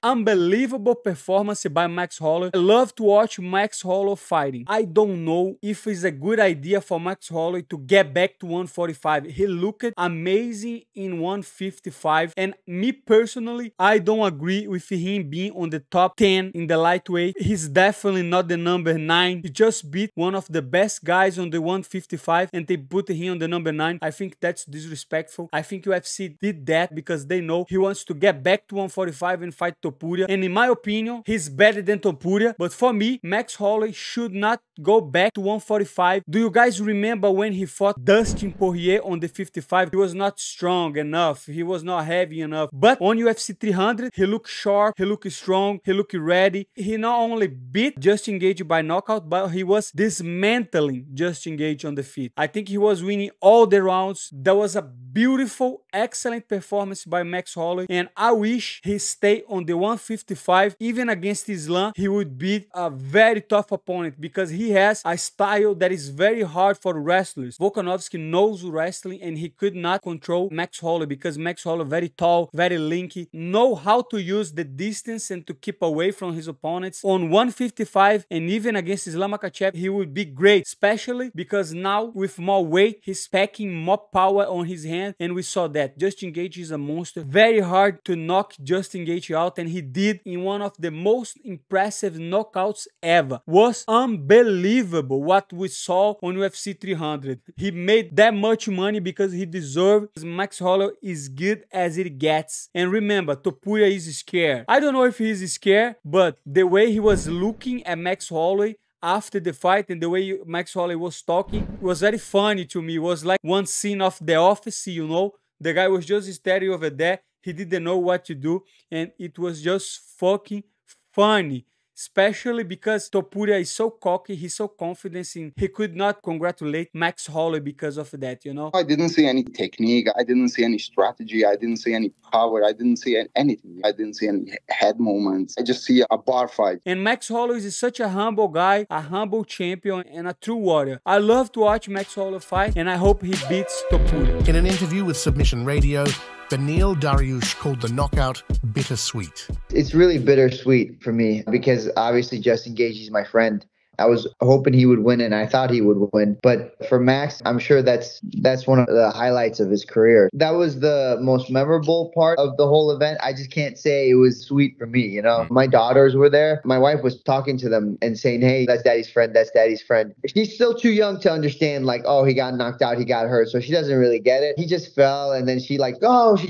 Unbelievable performance by Max Holloway. I love to watch Max Holloway fighting. I don't know if it's a good idea for Max Holloway to get back to 145. He looked amazing in 155. And me personally, I don't agree with him being on the top 10 in the lightweight. He's definitely not the number 9. He just beat one of the best guys on the 155 and they put him on the number 9. I think that's disrespectful. I think UFC did that because they know he wants to get back to 145 and fight Topuria. And in my opinion, he's better than Topuria. But for me, Max Holloway should not go back to 145. Do you guys remember when he fought Dustin Poirier on the 55? He was not strong enough. He was not heavy enough. But on UFC 300, he looked sharp. He looked strong. He looked ready. He not only beat Justin Gaethje by knockout, but he was dismantling Justin Gaethje on the feet. I think he was winning all the rounds. That was a beautiful, excellent performance by Max Holloway. And I wish he stayed on the 155. Even against Islam, he would beat a very tough opponent because he has a style that is very hard for wrestlers. Volkanovski knows wrestling and he could not control Max Holloway because Max Holloway very tall, very lanky, know how to use the distance and to keep away from his opponents. On 155 and even against Islam Makhachev, he would be great, especially because now with more weight, he's packing more power on his hand, and we saw that. Justin Gaethje is a monster. Very hard to knock Justin Gaethje out, and he did in one of the most impressive knockouts ever. Was unbelievable what we saw on UFC 300. He made that much money because he deserved. Max Holloway is good as it gets. And remember, Topuria is scared. I don't know if he's scared, but the way he was looking at Max Holloway after the fight and the way Max Holloway was talking was very funny to me. It was like one scene of The Office, you know. The guy was just staring over there. He didn't know what to do. And it was just fucking funny. Especially because Topuria is so cocky, he's so confident in he could not congratulate Max Holloway because of that, you know? I didn't see any technique. I didn't see any strategy. I didn't see any power. I didn't see anything. I didn't see any head movements. I just see a bar fight. And Max Holloway is such a humble guy, a humble champion, and a true warrior. I love to watch Max Holloway fight, and I hope he beats Topuria. In an interview with Submission Radio, Beneil Dariush called the knockout bittersweet. It's really bittersweet for me because obviously Justin Gaethje is my friend. I was hoping he would win and I thought he would win. But for Max, I'm sure that's one of the highlights of his career. That was the most memorable part of the whole event. I just can't say it was sweet for me, you know. My daughters were there. My wife was talking to them and saying, hey, that's daddy's friend. That's daddy's friend. She's still too young to understand like, oh, he got knocked out. He got hurt. So she doesn't really get it. He just fell and then she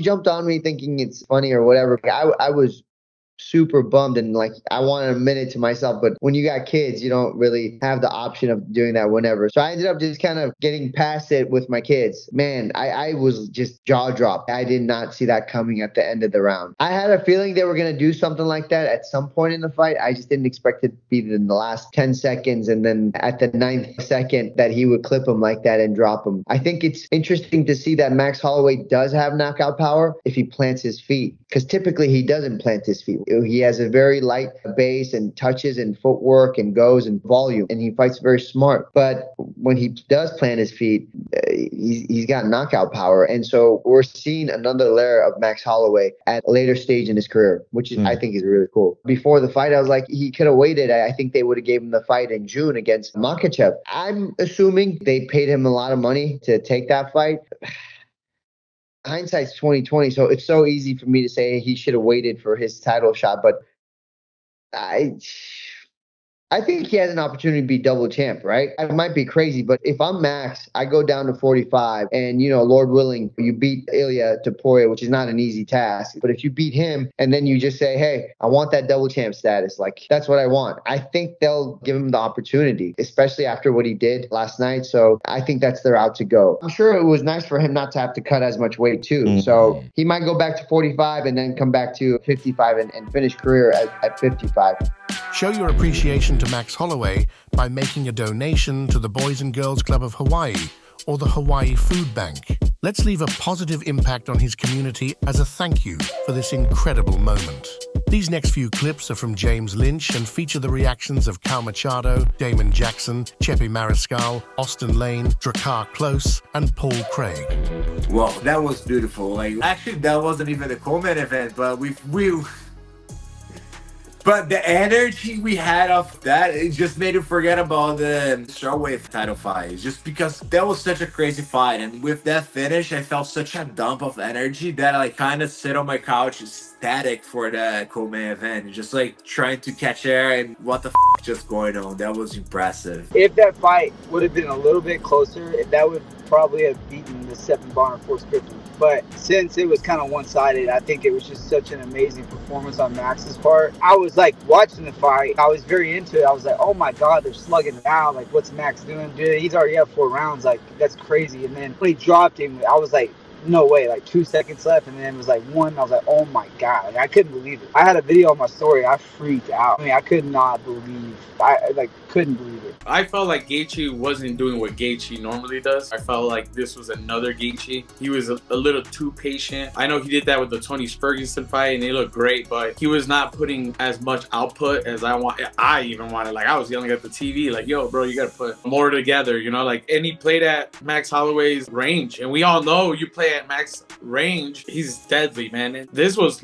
jumped on me thinking it's funny or whatever. I was super bummed and like I wanted a minute to myself, but when you got kids you don't really have the option of doing that whenever. So I ended up just kind of getting past it with my kids. Man, I was just jaw dropped. I did not see that coming at the end of the round. I had a feeling they were going to do something like that at some point in the fight. I just didn't expect it to be in the last 10 seconds and then at the 9th second that he would clip him like that and drop him. I think it's interesting to see that Max Holloway does have knockout power if he plants his feet, because typically he doesn't plant his feet. He has a very light base and touches and footwork and goes and volume, and he fights very smart. But when he does plant his feet, he's got knockout power. And so we're seeing another layer of Max Holloway at a later stage in his career, which I think is really cool. Before the fight, I was like, he could have waited. I think they would have gave him the fight in June against Makhachev. I'm assuming they paid him a lot of money to take that fight. hindsight's 2020, so it's so easy for me to say he should have waited for his title shot, but I think he has an opportunity to be double champ, right? It might be crazy, but if I'm Max, I go down to 45 and, Lord willing, you beat Ilia Topuria, which is not an easy task. But if you beat him and then you just say, hey, I want that double champ status, like that's what I want. I think they'll give him the opportunity, especially after what he did last night. So I think that's the route to go. I'm sure it was nice for him not to have to cut as much weight too. So he might go back to 45 and then come back to 55 and finish career at 55. Show your appreciation to Max Holloway by making a donation to the Boys and Girls Club of Hawaii or the Hawaii Food Bank. Let's leave a positive impact on his community as a thank you for this incredible moment. These next few clips are from James Lynch and feature the reactions of Cal Machado, Damon Jackson, Chepe Mariscal, Austin Lane, Drakkar Klose, and Paul Craig. Wow, that was beautiful. Actually, that wasn't even a Coleman event, but But the energy we had off that, it just made it forget about the strawweight title fight. Just because that was such a crazy fight. And with that finish, I felt such a dump of energy that I kind of sit on my couch ecstatic for the Coleman event. Just trying to catch air and what the f just going on. That was impressive. If that fight would have been a little bit closer, that would probably have beaten the 7-bar and 450. But since it was kind of one-sided, I think it was just such an amazing performance on Max's part. I was watching the fight. I was very into it. I was like, oh my God, they're slugging it out. What's Max doing? Dude, he's already up 4 rounds. That's crazy. And then when he dropped him, I was like, no way, 2 seconds left, and then it was 1. I was like, oh my God, I couldn't believe it. I had a video on my story. I freaked out. I could not believe. I couldn't believe it. I felt like Gaethje wasn't doing what Gaethje normally does. I felt like this was another Gaethje. He was a little too patient. I know he did that with the Tony Ferguson fight, and they looked great, but he was not putting as much output as I even wanted. I was yelling at the TV, yo, bro, you gotta put more together, and he played at Max Holloway's range, and we all know you play at Max range, he's deadly, man. And this was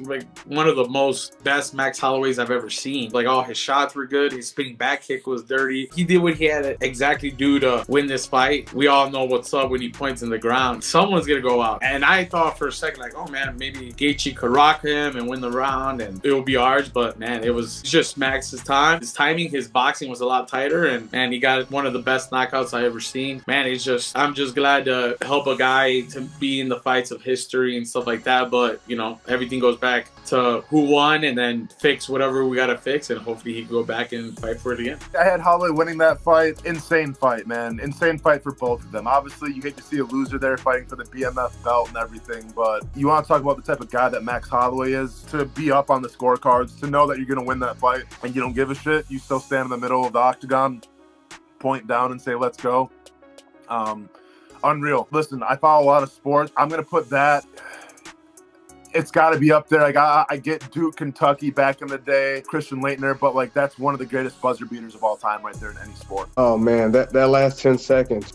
one of the best Max Holloways I've ever seen. All his shots were good. His spinning back kick was dirty. He did what he had to exactly do to win this fight. We all know what's up when he points in the ground. Someone's gonna go out. And I thought for a second, oh man, maybe Gaethje could rock him and win the round and it will be ours. But man, it was just Max's time. His timing, his boxing was a lot tighter, and he got one of the best knockouts I ever seen. Man, I'm just glad to help a guy to be in the fights of history and stuff like that. But everything goes back to who won and then fix whatever we gotta fix, and hopefully he can go back and fight for it again. I had Holloway winning that fight. Insane fight, man. Insane fight for both of them. Obviously, you hate to see a loser there fighting for the BMF belt and everything, but you want to talk about the type of guy that Max Holloway is, to be up on the scorecards, to know that you're going to win that fight and you don't give a shit. You still stand in the middle of the octagon, point down and say, let's go. Unreal. Listen, I follow a lot of sports. I'm going to put that... It's got to be up there. I get Duke, Kentucky back in the day, Christian Laettner, but that's one of the greatest buzzer beaters of all time right there in any sport. Oh man, that last 10 seconds.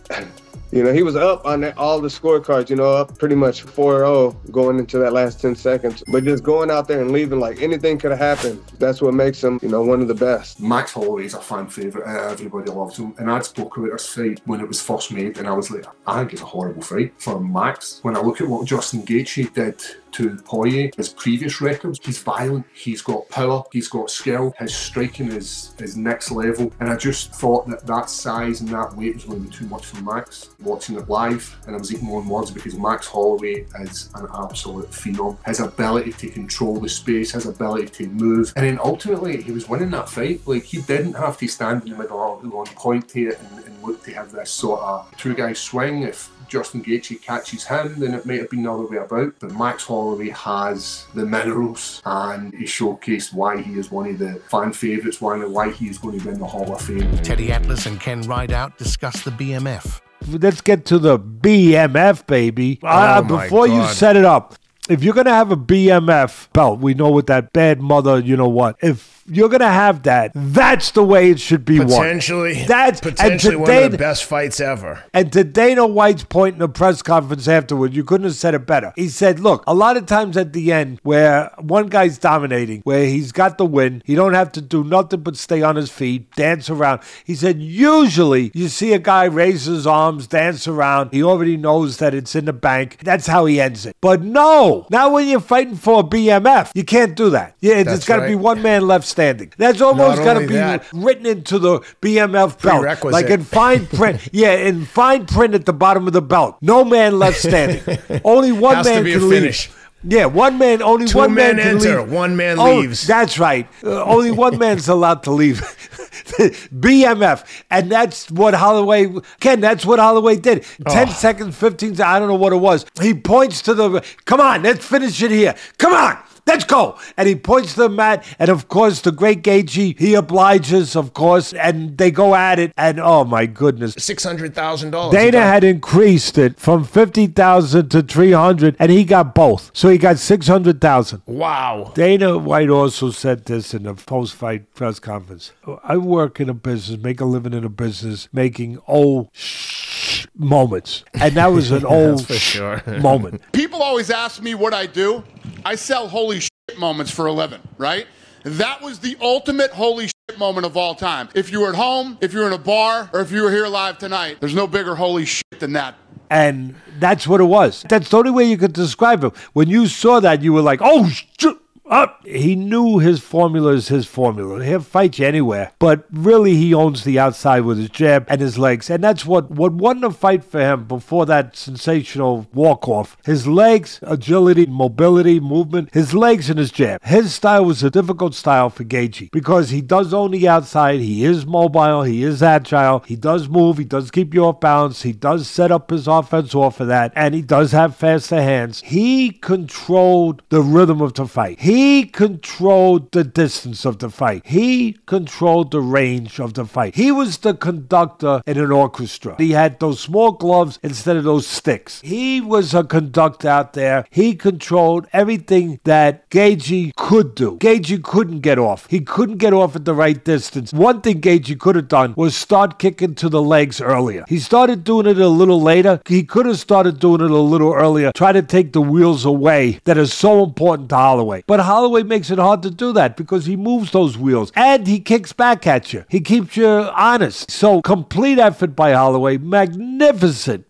He was up on all the scorecards, up pretty much 4-0 going into that last 10 seconds. But just going out there and leaving anything could have happened. That's what makes him, one of the best. Max Holloway is a fan favourite. Everybody loves him. And I spoke about this fight when it was first made, and I was like, I think it's a horrible fight for Max. When I look at what Justin Gaethje did to Poirier, his previous records, he's violent, he's got power, he's got skill, his striking is next level, and I just thought that size and that weight was going to be too much for Max. Watching it live, and I was eating my own words, because Max Holloway is an absolute phenom. His ability to control the space, his ability to move, and then ultimately he was winning that fight. He didn't have to stand in the middle on point to it and look to have this sort of two-guy swing. If Justin Gaethje catches him, then it might have been the other way about. But Max Holloway has the minerals, and he showcased why he is one of the fan favourites, why he is going to win the Hall of Fame. Teddy Atlas and Ken Rideout discuss the BMF. Let's get to the BMF, baby. Before you set it up, if you're going to have a BMF belt, we know with that bad mother, you know what, if you're going to have that, that's the way it should be potentially, won. That's potentially one of the best fights ever. And to Dana White's point in the press conference afterward, you couldn't have said it better. He said, look, a lot of times at the end where one guy's dominating, where he's got the win, he don't have to do nothing but stay on his feet, dance around. He said, usually you see a guy raise his arms, dance around. He already knows that it's in the bank. That's how he ends it. But no, not when you're fighting for a BMF. You can't do that. Yeah, there's got to be one man left standing. That's almost got to be written into the BMF belt. Like in fine print. Yeah, in fine print at the bottom of the belt. No man left standing. Only one man can leave. Yeah, one man, only Two one man men can enter, leave. one man leaves. That's right. Only one man's allowed to leave. BMF. And that's what Holloway, Ken, that's what Holloway did. 10 seconds, 15 seconds, I don't know what it was. He points to the, come on, let's finish it here. Come on. Let's go. And he points to the mat. And, of course, the great Gaethje, he obliges, of course, and they go at it. And, oh, my goodness. $600,000. Dana had increased it from $50,000 to $300,000, and he got both. So he got $600,000. Wow. Dana White also said this in a post-fight press conference. I work in a business, make a living in a business, making moments. And that was an old for sure. moment. People always ask me what I do. I sell holy shit moments for a living, right? That was the ultimate holy shit moment of all time. If you were at home, if you were in a bar, or if you were here live tonight, there's no bigger holy shit than that. And that's what it was. That's the only way you could describe him. When you saw that, you were like, oh, shit. He knew his formula is his formula. He'll fight you anywhere. But really, he owns the outside with his jab and his legs. And that's what won the fight for him before that sensational walk-off. His legs, agility, mobility, movement, his legs and his jab. His style was a difficult style for Gaethje because he does own the outside. He is mobile. He is agile. He does move. He does keep you off balance. He does set up his offense off of that. And he does have faster hands. He controlled the rhythm of the fight. He controlled the distance of the fight. He controlled the range of the fight. He was the conductor in an orchestra. He had those small gloves instead of those sticks. He was a conductor out there. He controlled everything that Gaethje could do. Gaethje couldn't get off. He couldn't get off at the right distance. One thing Gaethje could have done was start kicking to the legs earlier. He started doing it a little later. He could have started doing it a little earlier. Try to take the wheels away that is so important to Holloway. But Holloway makes it hard to do that because he moves those wheels and he kicks back at you. He keeps you honest. So complete effort by Holloway. Magnificent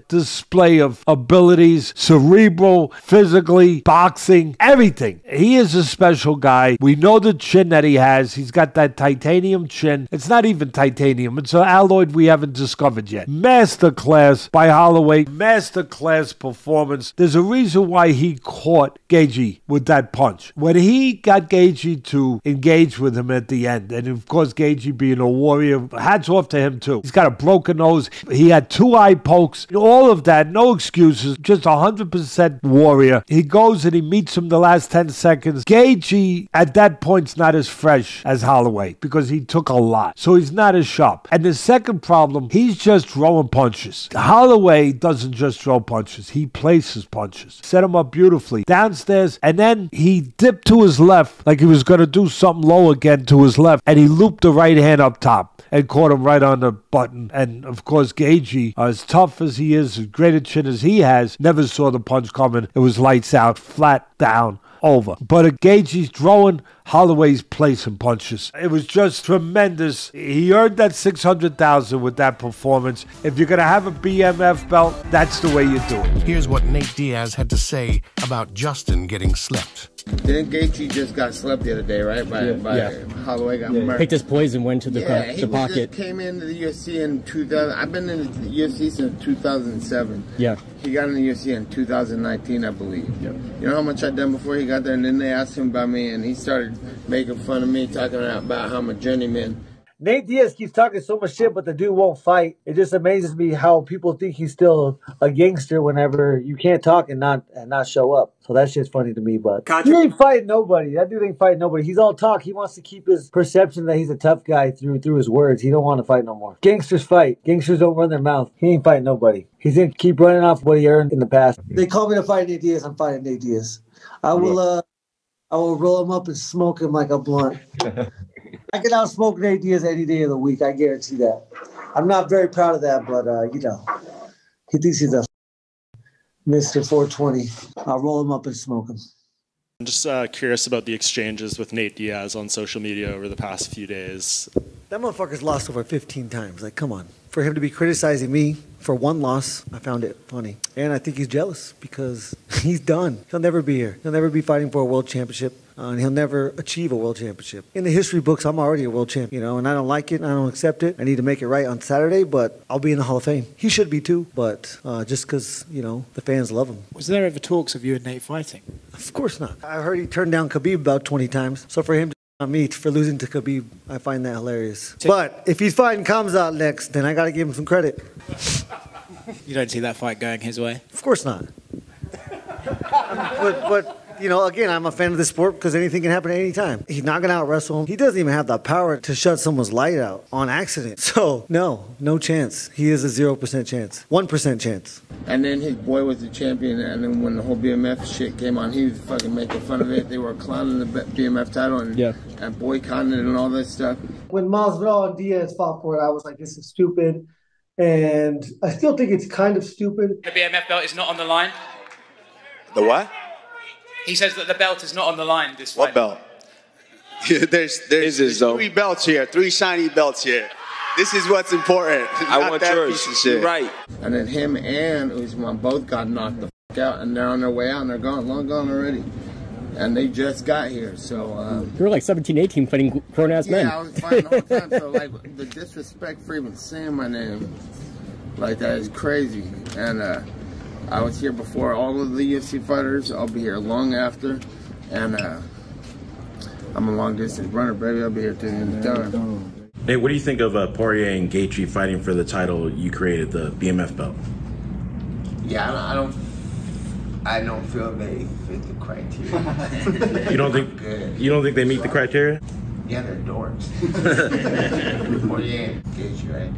display of abilities, cerebral, physically, boxing, everything. He is a special guy. We know the chin that he has. He's got that titanium chin. It's not even titanium. It's an alloy we haven't discovered yet. Masterclass by Holloway. Masterclass performance. There's a reason why he caught Gaethje with that punch. When he got Gaethje to engage with him at the end, and of course Gaethje being a warrior, hats off to him too. He's got a broken nose. He had 2 eye pokes. All of that, no excuses, just 100% warrior. He goes and he meets him the last 10 seconds. Gaethje at that point's not as fresh as Holloway because he took a lot. So he's not as sharp. And the second problem, he's just throwing punches. Holloway doesn't just throw punches. He places punches. Set him up beautifully. Downstairs, and then he dipped to his left like he was going to do something low again to his left, and he looped the right hand up top and caught him right on the button. And, of course, Gaethje, as tough as he is, as great a chin as he has, never saw the punch coming. It was lights out, flat down, over. But Gaethje's throwing, Holloway's placing punches. It was just tremendous. He earned that $600,000 with that performance. If you're going to have a BMF belt, that's the way you do it. Here's what Nate Diaz had to say about Justin getting slept. Didn't Gaethje just got slept the other day, right? By Holloway got murdered. Picked his poison, went to the pocket. Just came into the UFC in 2000. I've been in the UFC since 2007. Yeah. He got in the UFC in 2019, I believe. Yep. You know how much I'd done before he got there? And then they asked him about me, and he started making fun of me, talking about how I'm a journeyman. Nate Diaz keeps talking so much shit, but the dude won't fight. It just amazes me how people think he's still a gangster whenever you can't talk and not show up. So that shit's funny to me, but he ain't fighting nobody. That dude ain't fighting nobody. He's all talk. He wants to keep his perception that he's a tough guy through his words. He don't want to fight no more. Gangsters fight. Gangsters don't run their mouth. He ain't fighting nobody. He's gonna keep running off what he earned in the past. They call me to fight Nate Diaz. I'm fighting Nate Diaz. I will I will roll him up and smoke him like a blunt. I can outsmoke Nate Diaz any day of the week. I guarantee that. I'm not very proud of that, but, you know, he thinks he's a Mr. 420. I'll roll him up and smoke him. I'm just curious about the exchanges with Nate Diaz on social media over the past few days. That motherfucker's lost over 15 times. Like, come on. For him to be criticizing me for one loss, I found it funny. And I think he's jealous because he's done. He'll never be here. He'll never be fighting for a world championship. And he'll never achieve a world championship. In the history books, I'm already a world champion, you know, and I don't like it and I don't accept it. I need to make it right on Saturday, but I'll be in the Hall of Fame. He should be too, but just because, you know, the fans love him. Was there ever talks of you and Nate fighting? Of course not. I heard he turned down Khabib about 20 times. So for him to on me for losing to Khabib, I find that hilarious. But if he's fighting Khamzat next, then I got to give him some credit. You don't see that fight going his way? Of course not. But you know, again, I'm a fan of this sport because anything can happen at any time. He's not going to out-wrestle him. He doesn't even have the power to shut someone's light out on accident. So, no chance. He is a 0% chance. 1% chance. And then his boy was the champion, and then when the whole BMF shit came on, he was fucking making fun of it. They were clowning the BMF title and boycotting it and all that stuff. When Masvidal and Diaz fought for it, I was like, this is stupid. And I still think it's kind of stupid. The BMF belt is not on the line. The what? He says that the belt is not on the line this What fight. belt? there's 3 belts here, 3 shiny belts here. This is what's important. I want yours. Piece of shit. Right. And then him and Usman both got knocked the fuck out, and they're on their way out, and they're gone, long gone already. And they just got here, so... you were like 17, 18 fighting grown-ass men. Yeah, I was fighting the whole time, so like the disrespect for even saying my name like that is crazy. And I was here before all of the UFC fighters. I'll be here long after. And I'm a long-distance runner, baby. I'll be here till the end of time. Hey, what do you think of Poirier and Gaethje fighting for the title you created, the BMF belt? Yeah, I don't feel they fit the criteria. You don't think they meet the criteria? Yeah, they're dorks. Poirier and Gaethje, right?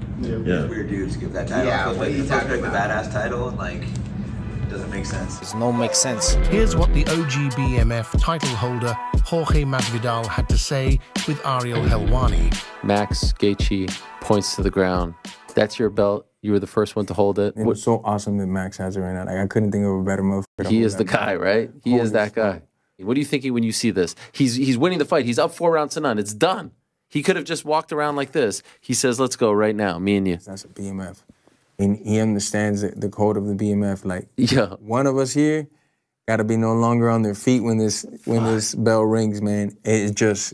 Yeah. Weird dudes give that title. Yeah, it feels like it's supposed to be the badass title, and like, it doesn't make sense. It don't make sense. Here's what the OG BMF title holder Jorge Masvidal had to say with Ariel Helwani. Max Gaethje points to the ground. That's your belt. You were the first one to hold it. It was so awesome that Max has it right now. Like, I couldn't think of a better motherfucker. He is the guy, right? He is that guy. What are you thinking when you see this? He's winning the fight. He's up 4-0. It's done. He could have just walked around like this. He says, let's go right now, me and you. That's a BMF. And he understands the code of the BMF. Like, one of us here got to be no longer on their feet when this bell rings, man. It just...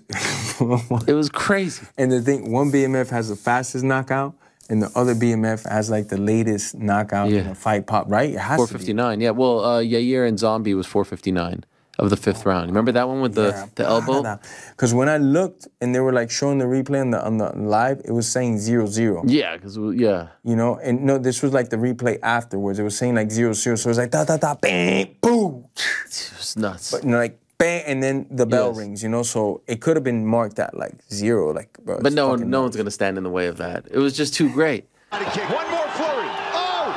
It was crazy. And the thing, one BMF has the fastest knockout, and the other BMF has like the latest knockout in a fight pop, right? It has 459, yeah. Well, Yair and Zombie was 459 of the 5th round. Remember that one with the elbow? Because when I looked and they were like showing the replay on the live, it was saying 0-0. Yeah, because, You know, and no, this was like the replay afterwards. It was saying like 0-0, so it was like da-da-da, bang, boom. It was nuts. But, you know, like, bang, and then the bell rings, you know, so it could have been marked at like 0, like, bro. But no one's going to stand in the way of that. It was just too great. One more flurry. Oh!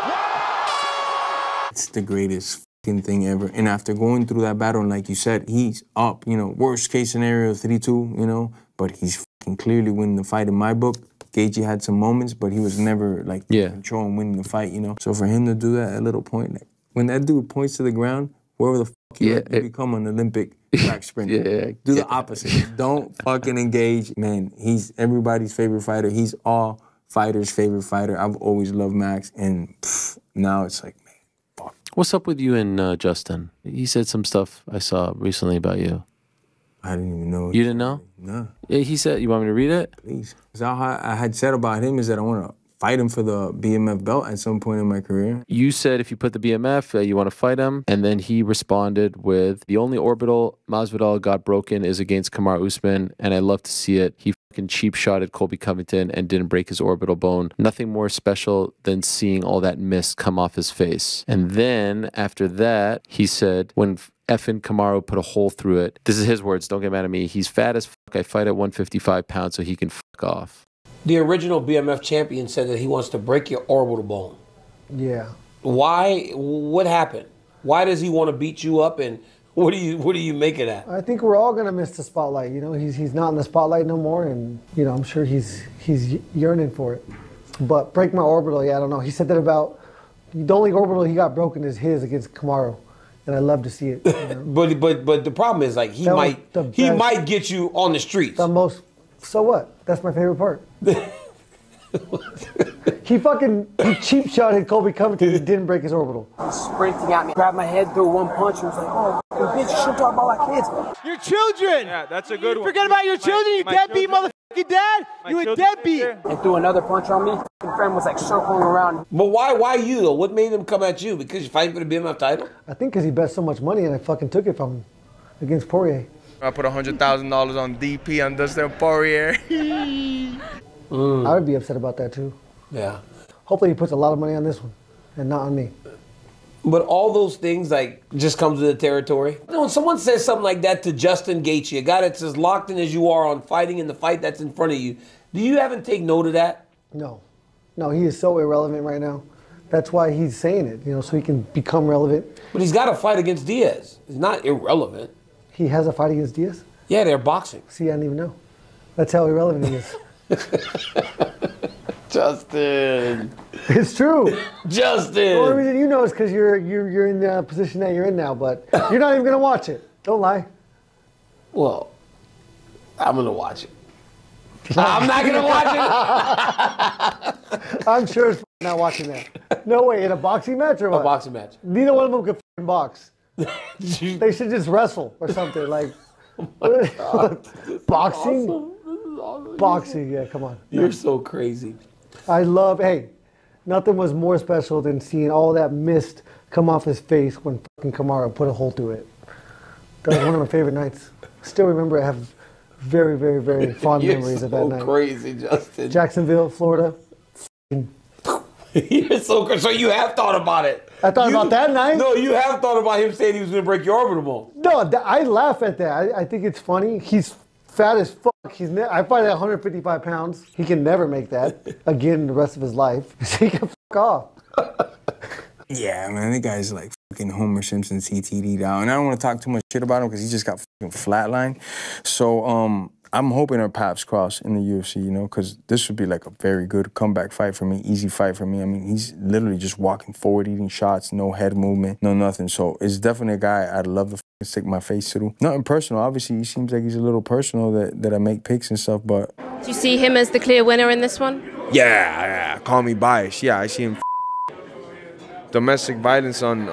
It's the greatest fucking thing ever. And after going through that battle, and like you said, he's up, you know, worst case scenario, 3-2, you know, but he's fucking clearly winning the fight in my book. Gaethje had some moments, but he was never like controlling winning the fight, you know. So for him to do that at little point, like, when that dude points to the ground, wherever the fuck you become an Olympic track sprinter. Do the opposite. Don't fucking engage. Man, he's everybody's favorite fighter. He's all fighters' favorite fighter. I've always loved Max, and now it's like, man, fuck. What's up with you and Justin? He said some stuff I saw recently about you. I didn't even know. You didn't know? No. Yeah, he said, you want me to read it? Please. Because all I had said about him is that I want to fight him for the BMF belt at some point in my career. You said if you put the BMF, you want to fight him. And then he responded with, the only orbital Masvidal got broken is against Kamaru Usman, and I love to see it. He fucking cheap-shotted Colby Covington and didn't break his orbital bone. Nothing more special than seeing all that mist come off his face. And then after that, he said, when effing Kamaru put a hole through it, this is his words, don't get mad at me, he's fat as fuck. I fight at 155 pounds so he can fuck off. The original BMF champion said that he wants to break your orbital bone. Yeah. Why? What happened? Why does he want to beat you up, and What do you make of that? I think we're all gonna miss the spotlight. You know, he's not in the spotlight no more, and you know, I'm sure he's yearning for it. But break my orbital, yeah, I don't know. He said that about the only orbital he got broken is his against Kamaru, and I love to see it. You know? but the problem is like he might get you on the streets. The most. So what? That's my favorite part. He cheap shotted Colby Covington. He didn't break his orbital. Sprinting at me, grabbed my head, threw one punch, and was like, "Oh, bitch, you shouldn't talk about my kids." Your children. Yeah, that's a good one. Forget about your children. You deadbeat motherfucking dad. You a deadbeat. And threw another punch on me. My friend was like circling around. But why you though? What made him come at you? Because you're fighting for the BMF title? I think because he bet so much money, and I fucking took it from him against Poirier. I put $100,000 on DP on Dustin Poirier. I would be upset about that too. Yeah. Hopefully he puts a lot of money on this one and not on me. But all those things like just comes with the territory. You know, when someone says something like that to Justin Gaethje, a guy that's as locked in as you are on fighting in the fight that's in front of you, do you haven't take note of that? No. No, he is so irrelevant right now. That's why he's saying it, you know, so he can become relevant. But he's got a fight against Diaz. He's not irrelevant. He has a fight against Diaz? Yeah, they're boxing. See, I didn't even know. That's how irrelevant he is. Justin. It's true. Justin. The only reason you know is because you're in the position that you're in now, but you're not even going to watch it. Don't lie. Well, I'm going to watch it. I'm not going to watch it. I'm sure it's not watching that. No way. In a boxing match or what? A boxing match. Neither one of them could box. They should just wrestle or something. Like, boxing? Awesome. Boxing, yeah, come on. You're so crazy. I love, hey, nothing was more special than seeing all that mist come off his face when fucking Kamaru put a hole through it. That was one of my favorite nights. Still remember, I have very, very, very fond memories of that night. You're so crazy, Justin. Jacksonville, Florida. You're so crazy. So you have thought about it. I thought about that night? No, you have thought about him saying he was going to break your orbital bone. No, I laugh at that. I think it's funny. He's fat as fuck. I fight at 155 pounds. He can never make that again the rest of his life. He can fuck off. Yeah, man, the guy's like fucking Homer Simpson CTD'd out. And I don't want to talk too much shit about him because he just got fucking flatlined. So I'm hoping our paths cross in the UFC, you know, because this would be like a very good comeback fight for me, easy fight for me. I mean, he's literally just walking forward, eating shots, no head movement, no nothing. So it's definitely a guy I'd love to stick my face through. Nothing personal. Obviously, he seems like he's a little personal that I make picks and stuff, but... Do you see him as the clear winner in this one? Yeah, call me biased. Yeah, I see him domestic violence on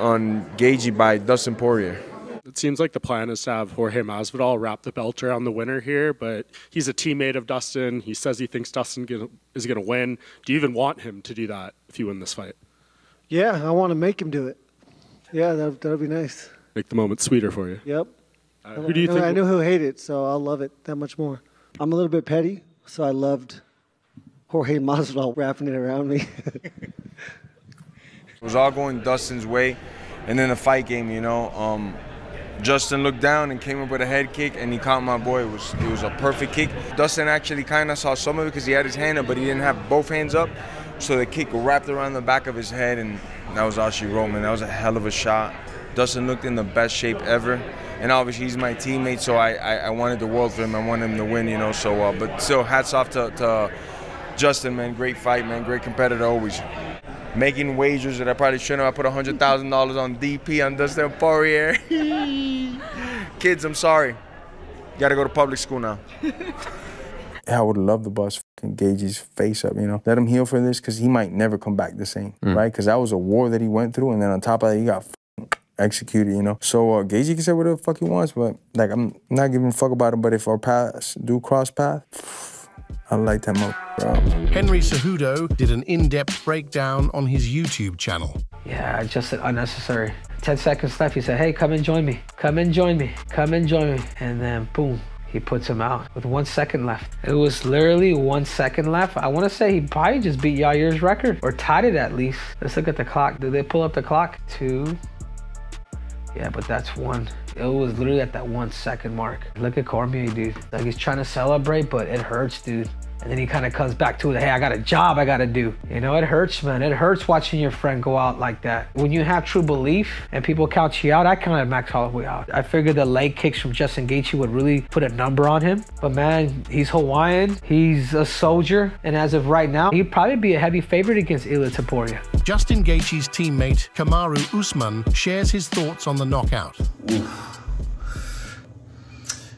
Gaethje by Dustin Poirier. It seems like the plan is to have Jorge Masvidal wrap the belt around the winner here, but he's a teammate of Dustin. He says he thinks Dustin is going to win. Do you even want him to do that if you win this fight? Yeah, I want to make him do it. Yeah, that'll be nice. Make the moment sweeter for you. Yep. Who do you think? I know he'll hate it, so I'll love it that much more. I'm a little bit petty, so I loved Jorge Masvidal wrapping it around me. It was all going Dustin's way, and then the fight game, you know, Justin looked down and came up with a head kick, and he caught my boy. It was a perfect kick. Dustin actually kind of saw some of it because he had his hand up, but he didn't have both hands up, so the kick wrapped around the back of his head, and that was all she wrote, man. That was a hell of a shot. Dustin looked in the best shape ever, and obviously he's my teammate, so I wanted the world for him. I wanted him to win, you know. So, but still, hats off to Justin, man. Great fight, man. Great competitor always. Making wagers that I probably shouldn't have. I put $100,000 on DP on Dustin Poirier. Kids, I'm sorry. You gotta go to public school now. Yeah, I would love to bust fucking Gaethje's face up, you know. Let him heal for this because he might never come back the same, right? Because that was a war that he went through, and then on top of that, he got executed, you know. So Gaethje can say whatever the fuck he wants, but like I'm not giving a fuck about him. But if our paths do cross path, I like that bro. Henry Cejudo did an in-depth breakdown on his YouTube channel. Yeah, just unnecessary. 10 seconds left. He said, hey, come and join me. Come and join me. Come and join me. And then, boom, he puts him out with 1 second left. It was literally 1 second left. I want to say he probably just beat Yair's record, or tied it at least. Let's look at the clock. Did they pull up the clock? 2. Yeah, but that's 1. It was literally at that 1 second mark. Look at Cormier, dude. Like, he's trying to celebrate, but it hurts, dude. And then he kind of comes back to it, hey, I got a job I got to do. You know, it hurts, man. It hurts watching your friend go out like that. When you have true belief and people count you out, I counted Max Holloway out. I figured the leg kicks from Justin Gaethje would really put a number on him. But man, he's Hawaiian, he's a soldier, and as of right now, he'd probably be a heavy favorite against Ilia Topuria. Justin Gaethje's teammate, Kamaru Usman, shares his thoughts on the knockout. Oof.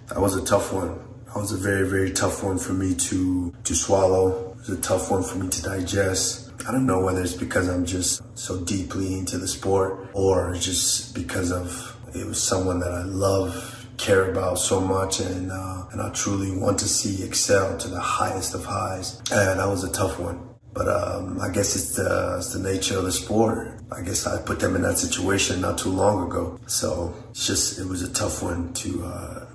That was a tough one. That was a very, very tough one for me to swallow. It was a tough one for me to digest. I don't know whether it's because I'm just so deeply into the sport or just because of it was someone that I love, care about so much, and I truly want to see excel to the highest of highs. And that was a tough one. But I guess it's the nature of the sport. I guess I put them in that situation not too long ago. So it was a tough one to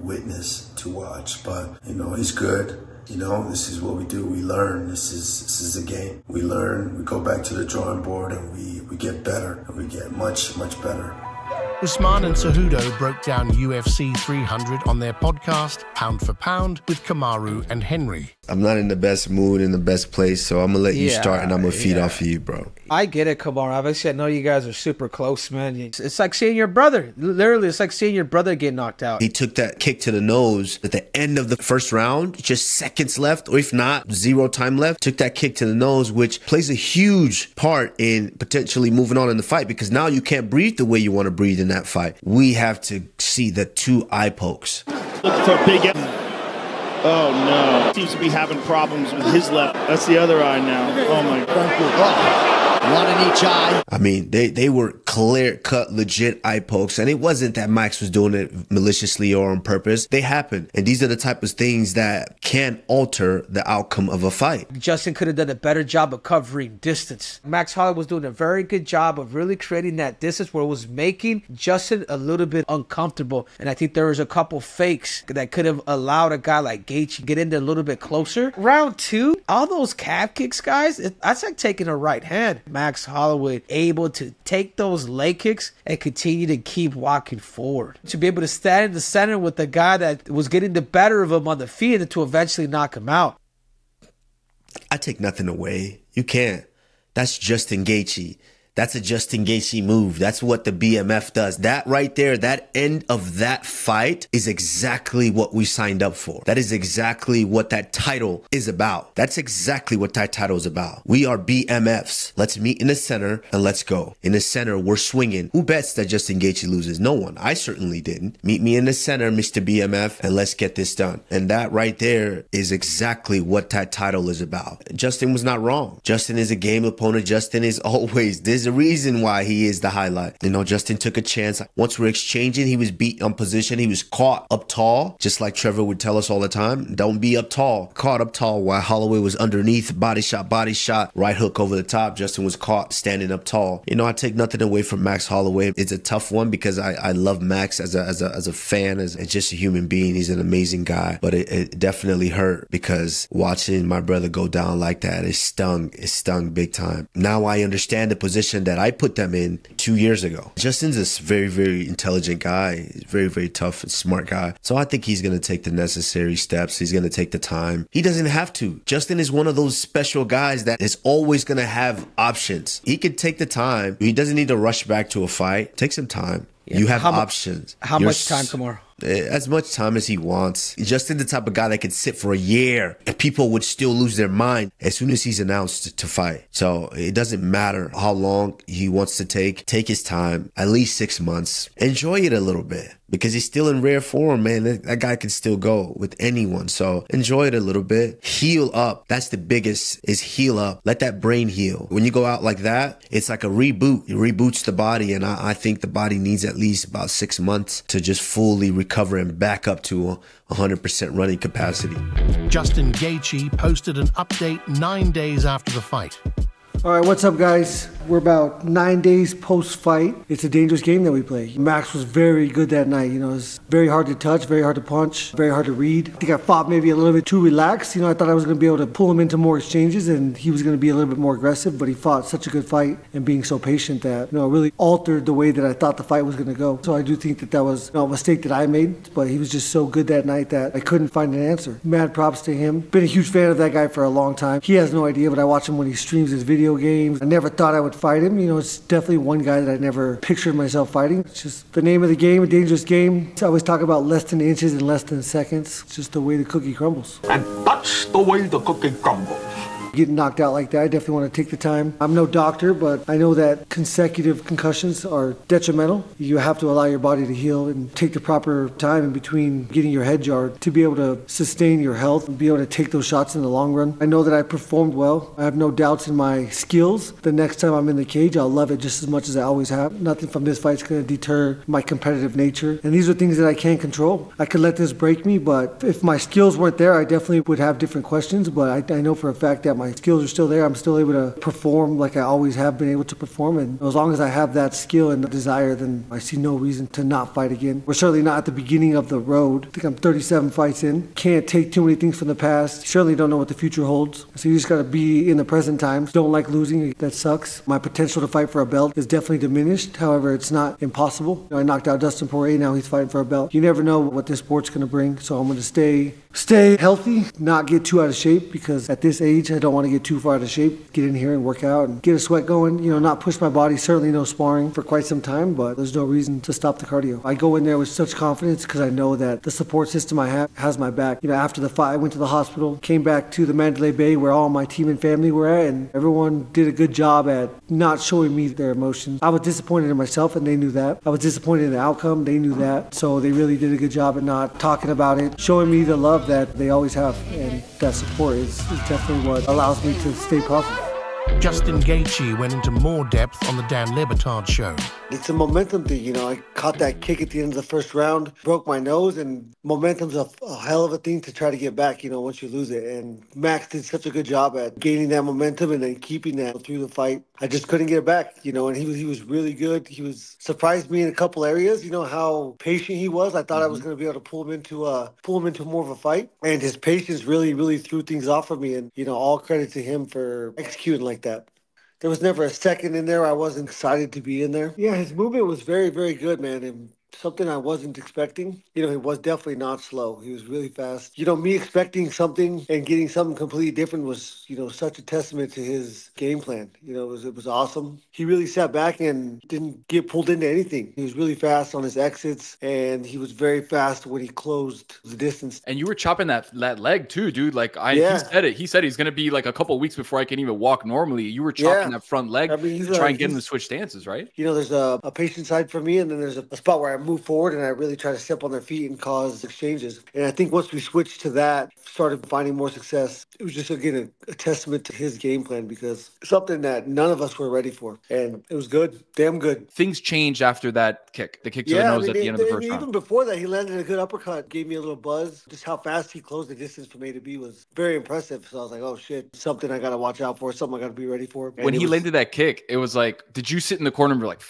witness, to watch. But you know, it's good. You know, this is what we do. We learn. This is a game. We learn. We go back to the drawing board, and we get better, and we get much, much better. Usman and Cejudo broke down UFC 300 on their podcast, Pound for Pound, with Kamaru and Henry. I'm not in the best mood, in the best place, so I'm going to let you start, and I'm going to feed off of you, bro. I get it, Kamaru. Obviously, I know you guys are super close, man. It's like seeing your brother. Literally, it's like seeing your brother get knocked out. He took that kick to the nose at the end of the first round, just seconds left, or if not, 0 time left. Took that kick to the nose, which plays a huge part in potentially moving on in the fight, because now you can't breathe the way you want to breathe in that fight. We have to see the 2 eye pokes. Look for big. Oh no. Seems to be having problems with his left. That's the other eye now. Oh my God. One in each eye. I mean, they were clear-cut, legit eye pokes, and it wasn't that Max was doing it maliciously or on purpose. They happen, and these are the type of things that can alter the outcome of a fight. Justin could have done a better job of covering distance. Max Holloway was doing a very good job of really creating that distance where it was making Justin a little bit uncomfortable, and I think there was a couple fakes that could have allowed a guy like Gaethje to get in there a little bit closer. Round 2, all those calf kicks, guys, that's like taking a right hand. Max Holloway able to take those leg kicks and continue to keep walking forward. To be able to stand in the center with the guy that was getting the better of him on the feet and to eventually knock him out. I take nothing away. You can't. That's Justin Gaethje. That's a Justin Gaethje move. That's what the BMF does. That right there, that end of that fight is exactly what we signed up for. That is exactly what that title is about. That's exactly what that title is about. We are BMFs. Let's meet in the center and let's go. In the center, we're swinging. Who bets that Justin Gaethje loses? No one. I certainly didn't. Meet me in the center, Mr. BMF, and let's get this done. And that right there is exactly what that title is about. Justin was not wrong. Justin is a game opponent. Justin is always this. There's a reason why he is the highlight. You know, Justin took a chance. Once we're exchanging, he was beat on position. He was caught up tall, just like Trevor would tell us all the time. Don't be up tall. Caught up tall while Holloway was underneath. Body shot, right hook over the top. Justin was caught standing up tall. You know, I take nothing away from Max Holloway. It's a tough one because I love Max as a fan, as just a human being. He's an amazing guy. But it definitely hurt because watching my brother go down like that, it stung. It stung big time. Now I understand the position that I put them in 2 years ago. Justin's a very, very intelligent guy. He's very, very tough and smart guy. So I think he's going to take the necessary steps. He's going to take the time. He doesn't have to. Justin is one of those special guys that is always going to have options. He could take the time. He doesn't need to rush back to a fight. Take some time. Yeah, you have options. How much time tomorrow? As much time as he wants. Justin the type of guy that could sit for a year and people would still lose their mind as soon as he's announced to fight. So it doesn't matter how long he wants to take his time, at least 6 months. Enjoy it a little bit because he's still in rare form, man. That guy can still go with anyone. So enjoy it a little bit. Heal up. That's the biggest, is heal up. Let that brain heal. When you go out like that, it's like a reboot. It reboots the body, and I think the body needs at least about 6 months to just fully recover and back up to 100% running capacity. Justin Gaethje posted an update 9 days after the fight. All right, what's up, guys? We're about 9 days post-fight. It's a dangerous game that we play. Max was very good that night. You know, it's very hard to touch, very hard to punch, very hard to read. I think I fought maybe a little bit too relaxed. You know, I thought I was going to be able to pull him into more exchanges, and he was going to be a little bit more aggressive, but he fought such a good fight and being so patient that, you know, it really altered the way that I thought the fight was going to go. So I do think that that was, you know, a mistake that I made, but he was just so good that night that I couldn't find an answer. Mad props to him. Been a huge fan of that guy for a long time. He has no idea, but I watch him when he streams his video games. I never thought I would fight him. You know, it's definitely one guy that I never pictured myself fighting. It's just the name of the game, a dangerous game. I always talk about less than inches and less than seconds. It's just the way the cookie crumbles. And that's the way the cookie crumbles. Getting knocked out like that, I definitely want to take the time. I'm no doctor, but I know that consecutive concussions are detrimental. You have to allow your body to heal and take the proper time in between getting your head jarred to be able to sustain your health and be able to take those shots in the long run. I know that I performed well. I have no doubts in my skills. The next time I'm in the cage, I'll love it just as much as I always have. Nothing from this fight's going to deter my competitive nature. And these are things that I can't control. I could let this break me, but if my skills weren't there, I definitely would have different questions. But I know for a fact that my skills are still there. I'm still able to perform like I always have been able to perform. And as long as I have that skill and desire, then I see no reason to not fight again. We're certainly not at the beginning of the road. I think I'm 37 fights in. Can't take too many things from the past. Certainly don't know what the future holds. So you just got to be in the present times. Don't like losing. That sucks. My potential to fight for a belt is definitely diminished. However, it's not impossible. I knocked out Dustin Poirier. Now he's fighting for a belt. You never know what this sport's going to bring. So I'm going to stay healthy, not get too out of shape, because at this age, I don't want to get too far out of shape. Get in here and work out and get a sweat going. You know, not push my body. Certainly no sparring for quite some time, but there's no reason to stop the cardio. I go in there with such confidence because I know that the support system I have has my back. You know, after the fight, I went to the hospital, came back to the Mandalay Bay where all my team and family were at, and everyone did a good job at not showing me their emotions. I was disappointed in myself, and they knew that. I was disappointed in the outcome. They knew that. So they really did a good job at not talking about it, showing me the love that they always have, and that support is definitely what allows me to stay positive. Justin Gaethje went into more depth on the Dan Le Batard show. It's a momentum thing, you know. I caught that kick at the end of the first round, broke my nose, and momentum's a hell of a thing to try to get back, you know, once you lose it. And Max did such a good job at gaining that momentum and then keeping that through the fight. I just couldn't get it back, you know, and he was really good. He was surprised me in a couple areas, you know, how patient he was. I thought I was going to be able to pull him into more of a fight, and his patience really threw things off for me. And, you know, all credit to him for executing like that. There was never a second in there I wasn't excited to be in there. Yeah, his movement was very good, man, and something I wasn't expecting. You know, he was definitely not slow. He was really fast. You know, me expecting something and getting something completely different was, you know, such a testament to his game plan. You know, it was awesome. He really sat back and didn't get pulled into anything. He was really fast on his exits, and he was very fast when he closed the distance. And you were chopping that leg too, dude. Like he said he's gonna be like a couple of weeks before I can even walk normally. You were chopping that front leg to try and get him to switch stances, right? You know, there's a patient side for me, and then there's a spot where I move forward and I really try to step on their feet and cause exchanges. And I think once we switched to that, started finding more success, it was just, again, a testament to his game plan, because something that none of us were ready for. And it was good, damn good. Things changed after that kick, the kick to the nose at the end of the first round. Even before that, he landed a good uppercut, gave me a little buzz. Just how fast he closed the distance from A to B was very impressive. So I was like, oh shit, something I got to watch out for, something I got to be ready for. And when he landed that kick, it was like, did you sit in the corner and be like,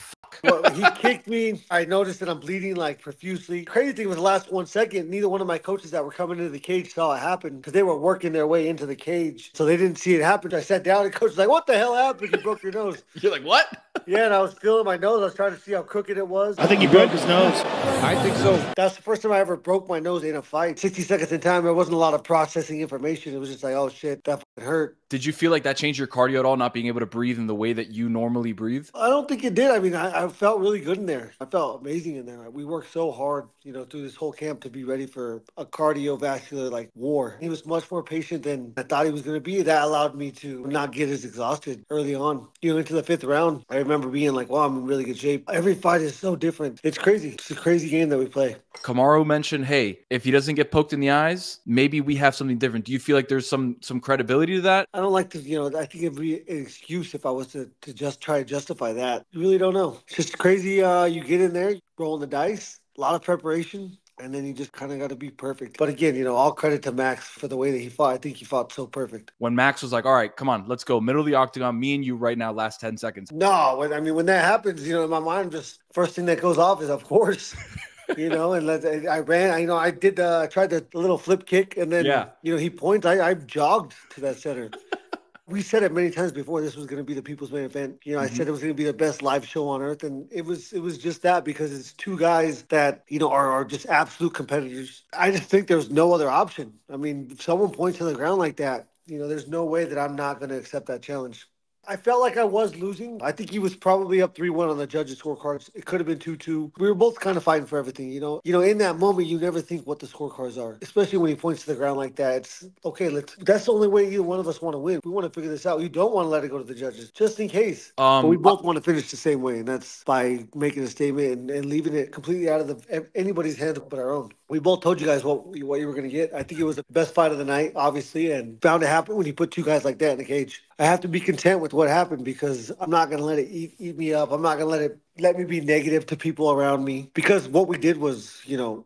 well, he kicked me. I noticed that I'm bleeding like profusely. Crazy thing was the last 1 second, neither one of my coaches that were coming into the cage saw it happen, because they were working their way into the cage. So they didn't see it happen. I sat down and coach was like, what the hell happened? You broke your nose. You're like, what? Yeah, and I was feeling my nose. I was trying to see how crooked it was. I think he broke his nose. I think so. That's the first time I ever broke my nose in a fight. 60 seconds in time, there wasn't a lot of processing information. It was just like, oh shit, that hurt. Did you feel like that changed your cardio at all, not being able to breathe in the way that you normally breathe? I don't think it did. I mean, I felt really good in there. I felt amazing in there. We worked so hard, you know, through this whole camp to be ready for a cardiovascular like war. He was much more patient than I thought he was going to be. That allowed me to not get as exhausted early on. You know, into the 5th round, I remember being like, wow, I'm in really good shape. Every fight is so different. It's crazy. It's a crazy game that we play. Kamaru mentioned, hey, if he doesn't get poked in the eyes, maybe we have something different. Do you feel like there's some credibility to that? I don't like to, you know, I think it'd be an excuse if I was to just try to justify that. You really don't know. It's just crazy. You get in there, rolling the dice, a lot of preparation. and then you just kind of got to be perfect. But again, you know, all credit to Max for the way that he fought. I think he fought so perfect. When Max was like, all right, come on, let's go. Middle of the octagon, me and you right now, last 10 seconds. No, when that happens, you know, in my mind, just first thing that goes off is, of course, you know, and I ran, I did, tried the little flip kick, and then, you know, he points, I jogged to that center. We said it many times before, this was going to be the people's main event. You know, I said it was going to be the best live show on earth, and it was just that, because it's two guys that, you know, are just absolute competitors. I just think there's no other option. I mean, if someone points to the ground like that, you know, there's no way that I'm not going to accept that challenge. I felt like I was losing. I think he was probably up 3-1 on the judges' scorecards. It could have been 2-2. We were both kind of fighting for everything, you know. You know, in that moment, you never think what the scorecards are, especially when he points to the ground like that. It's, okay, that's the only way either one of us want to win. We want to figure this out. You don't want to let it go to the judges, just in case. But we both want to finish the same way, and that's by making a statement and leaving it completely out of anybody's hands but our own. We both told you guys what you were going to get. I think it was the best fight of the night, obviously, and bound to happen when you put two guys like that in the cage. I have to be content with what happened, because I'm not going to let it eat me up. I'm not going to let me be negative to people around me, because what we did was, you know,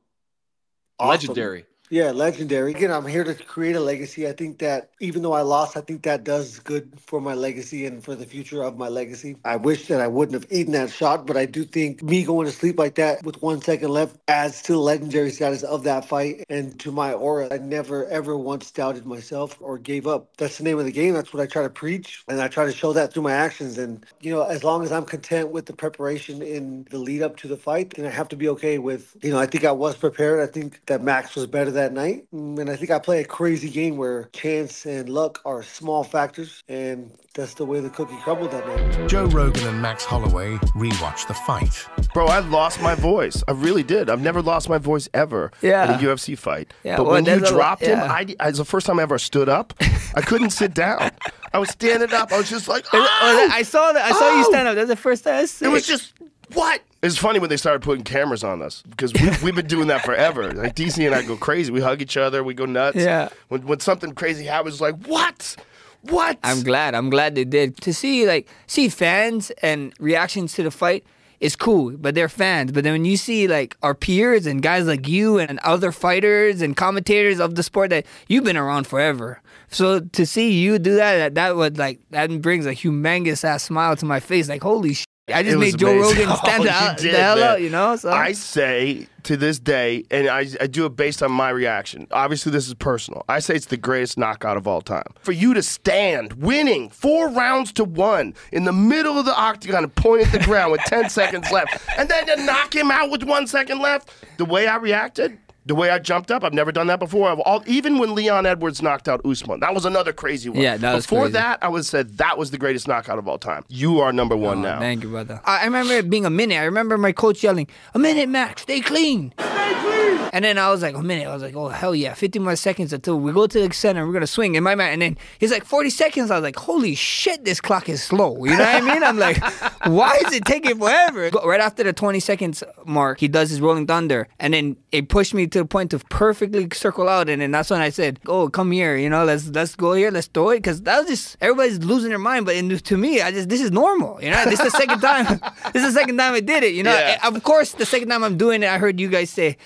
awesome. Legendary. Yeah, legendary. Again, I'm here to create a legacy. I think that even though I lost, I think that does good for my legacy and for the future of my legacy. I wish that I wouldn't have eaten that shot, but I do think me going to sleep like that with 1 second left adds to the legendary status of that fight and to my aura. I never, ever once doubted myself or gave up. That's the name of the game. That's what I try to preach, and I try to show that through my actions. And, you know, as long as I'm content with the preparation in the lead up to the fight, then I have to be okay with, you know, I think I was prepared. I think that Max was better that night, and I think I play a crazy game where chance and luck are small factors, and that's the way the cookie crumbled that night. Joe Rogan and Max Holloway rewatched the fight. Bro, I lost my voice. I really did. I've never lost my voice ever in a UFC fight. Yeah, but when you dropped him, it was the first time I ever stood up. I couldn't sit down. I was standing up. I was just like, oh! I saw that. I saw you stand up. That's the first time. It was just, what? It's funny when they started putting cameras on us, because we've been doing that forever. Like, DC and I go crazy. We hug each other. We go nuts. Yeah. When something crazy happens, it's like, what? What? I'm glad they did. To see fans and reactions to the fight is cool, but they're fans. But then when you see like our peers and guys like you and other fighters and commentators of the sport that you've been around forever, so to see you do that that brings a humongous ass smile to my face. Like, holy shit. I just made Joe Rogan stand the hell out, you know? So I say to this day, and I do it based on my reaction. Obviously, this is personal. I say it's the greatest knockout of all time. For you to stand winning 4 rounds to 1 in the middle of the octagon and point at the ground with 10 seconds left, and then to knock him out with 1 second left, the way I reacted, the way I jumped up, I've never done that before. Even when Leon Edwards knocked out Usman, that was another crazy one. Yeah, that was Before crazy. that, I would have said that was the greatest knockout of all time. You are number one now. Thank you, brother. I remember it being a minute. I remember my coach yelling, "A minute, Max, stay clean. Stay clean." And then I was like, a minute. I was like, oh, hell yeah, 50 more seconds until we go to the center. We're going to swing. And and then he's like, 40 seconds. I was like, holy shit, this clock is slow. You know what I mean? I'm like, why is it taking forever? Right after the 20 seconds mark, he does his Rolling Thunder. And then it pushed me to the point to perfectly circle out. And then that's when I said, oh, come here. You know, let's go here. Let's throw it. Because that was just, everybody's losing their mind. But to me, this is normal. You know, this is the second time. This is the second time I did it. You know, of course, the second time I'm doing it, I heard you guys say,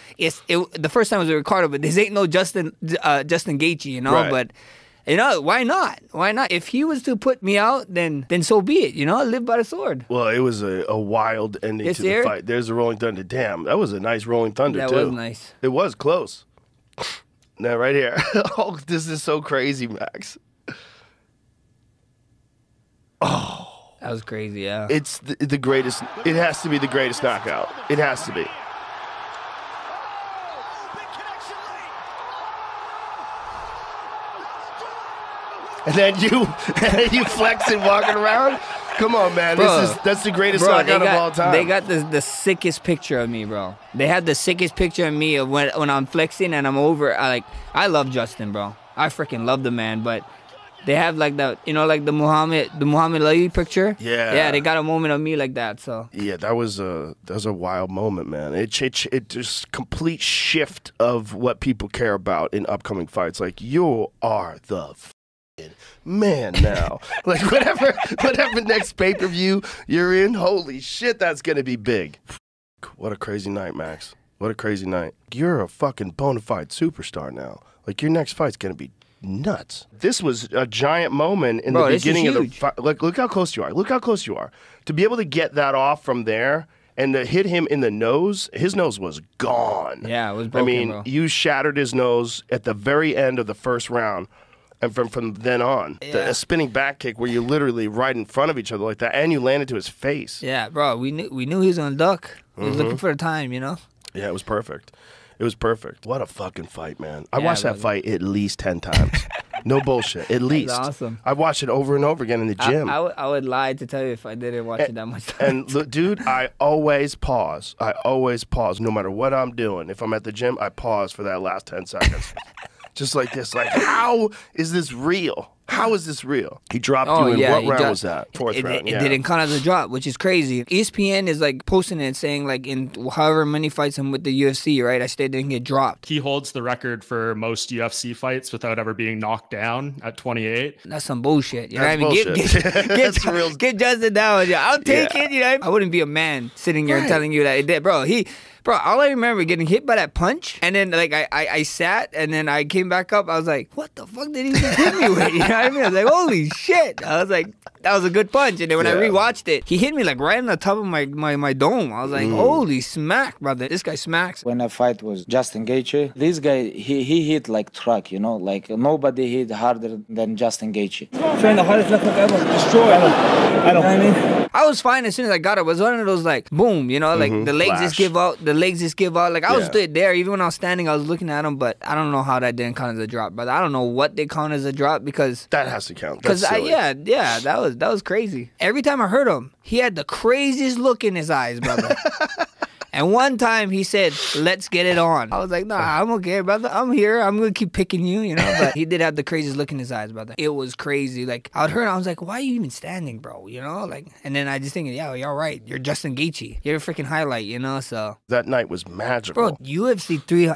the first time was with Ricardo, but this ain't no Justin Gaethje, you know. Right. But you know, why not? Why not? If he was to put me out, then so be it. You know, live by the sword. Well, it was a wild ending to the fight. There's a Rolling Thunder. Damn, that was a nice Rolling Thunder too. That was nice. It was close. Now right here. Oh, this is so crazy, Max. Oh, that was crazy. Yeah, it's the greatest. It has to be the greatest knockout. It has to be. And then you flexing, walking around. Come on, man. Bro, that's the greatest knockout of all time. They got the sickest picture of me, bro. They had the sickest picture of me of when I'm flexing and I'm over. I love Justin, bro. I freaking love the man, but they have like the Muhammad Ali picture. Yeah. Yeah, they got a moment of me like that. So yeah, that was a wild moment, man. It just complete shift of what people care about in upcoming fights. Like, you are the man now. Like, whatever next pay-per-view you're in, holy shit, that's gonna be big. What a crazy night, Max. What a crazy night. You're a fucking bona fide superstar now. Like, your next fight's going to be nuts. This was a giant moment in the beginning of the fight. Like, look how close you are. Look how close you are. To be able to get that off from there and to hit him in the nose, his nose was gone. Yeah, it was broken, I mean, bro. you shattered his nose at the very end of the first round. And from then on, a spinning back kick where you're literally right in front of each other like that, and you landed to his face. Yeah, bro, we knew he was gonna duck. He was looking for the time, you know? Yeah, it was perfect. It was perfect. What a fucking fight, man. I watched that fight at least 10 times. No bullshit. At least. That's awesome. I watched it over and over again in the gym. I would lie to tell you if I didn't watch it that much time. And look, dude, I always pause. I always pause. No matter what I'm doing. If I'm at the gym, I pause for that last 10 seconds. Just like this. Like, how is this real? How is this real? He dropped you in what round was that? Fourth round. It didn't count as a drop, which is crazy. ESPN is like posting it saying like in however many fights I'm with the UFC, right? I still didn't get dropped. He holds the record for most UFC fights without ever being knocked down at 28. That's some bullshit. You know what I mean? Get Justin down. I'll take it. You know, I wouldn't be a man sitting here telling you that it did, bro. Bro, all I remember getting hit by that punch, and then like I sat, and then I came back up. I was like, "What the fuck did he just hit me with?" You know what I mean? I was like, "Holy shit!" I was like, "That was a good punch." And then when I rewatched it, he hit me like right on the top of my dome. I was like, "Holy smack, brother! This guy smacks." When I fight was Justin Gaethje, this guy he hit like truck, you know, like nobody hit harder than Justin Gaethje. Trying the hardest left hook ever. Destroy. I know. You know what I mean? I was fine as soon as I got it. It was one of those like boom, you know, like the legs just give out. The legs just give out. Like I was stood there, even when I was standing, I was looking at him. But I don't know how that didn't count as a drop. But I don't know what they count as a drop because that has to count. Because that was crazy. Every time I heard him, he had the craziest look in his eyes, brother. And one time he said, "Let's get it on." I was like, "Nah, I'm okay, brother. I'm here. I'm gonna keep picking you, you know." But he did have the craziest look in his eyes, brother. It was crazy. Like I would hear, I was like, "Why are you even standing, bro?" You know, like. And then I just thinking, "Yeah, you're right. You're Justin Gaethje. You're a freaking highlight, you know." So that night was magical, bro. UFC 3.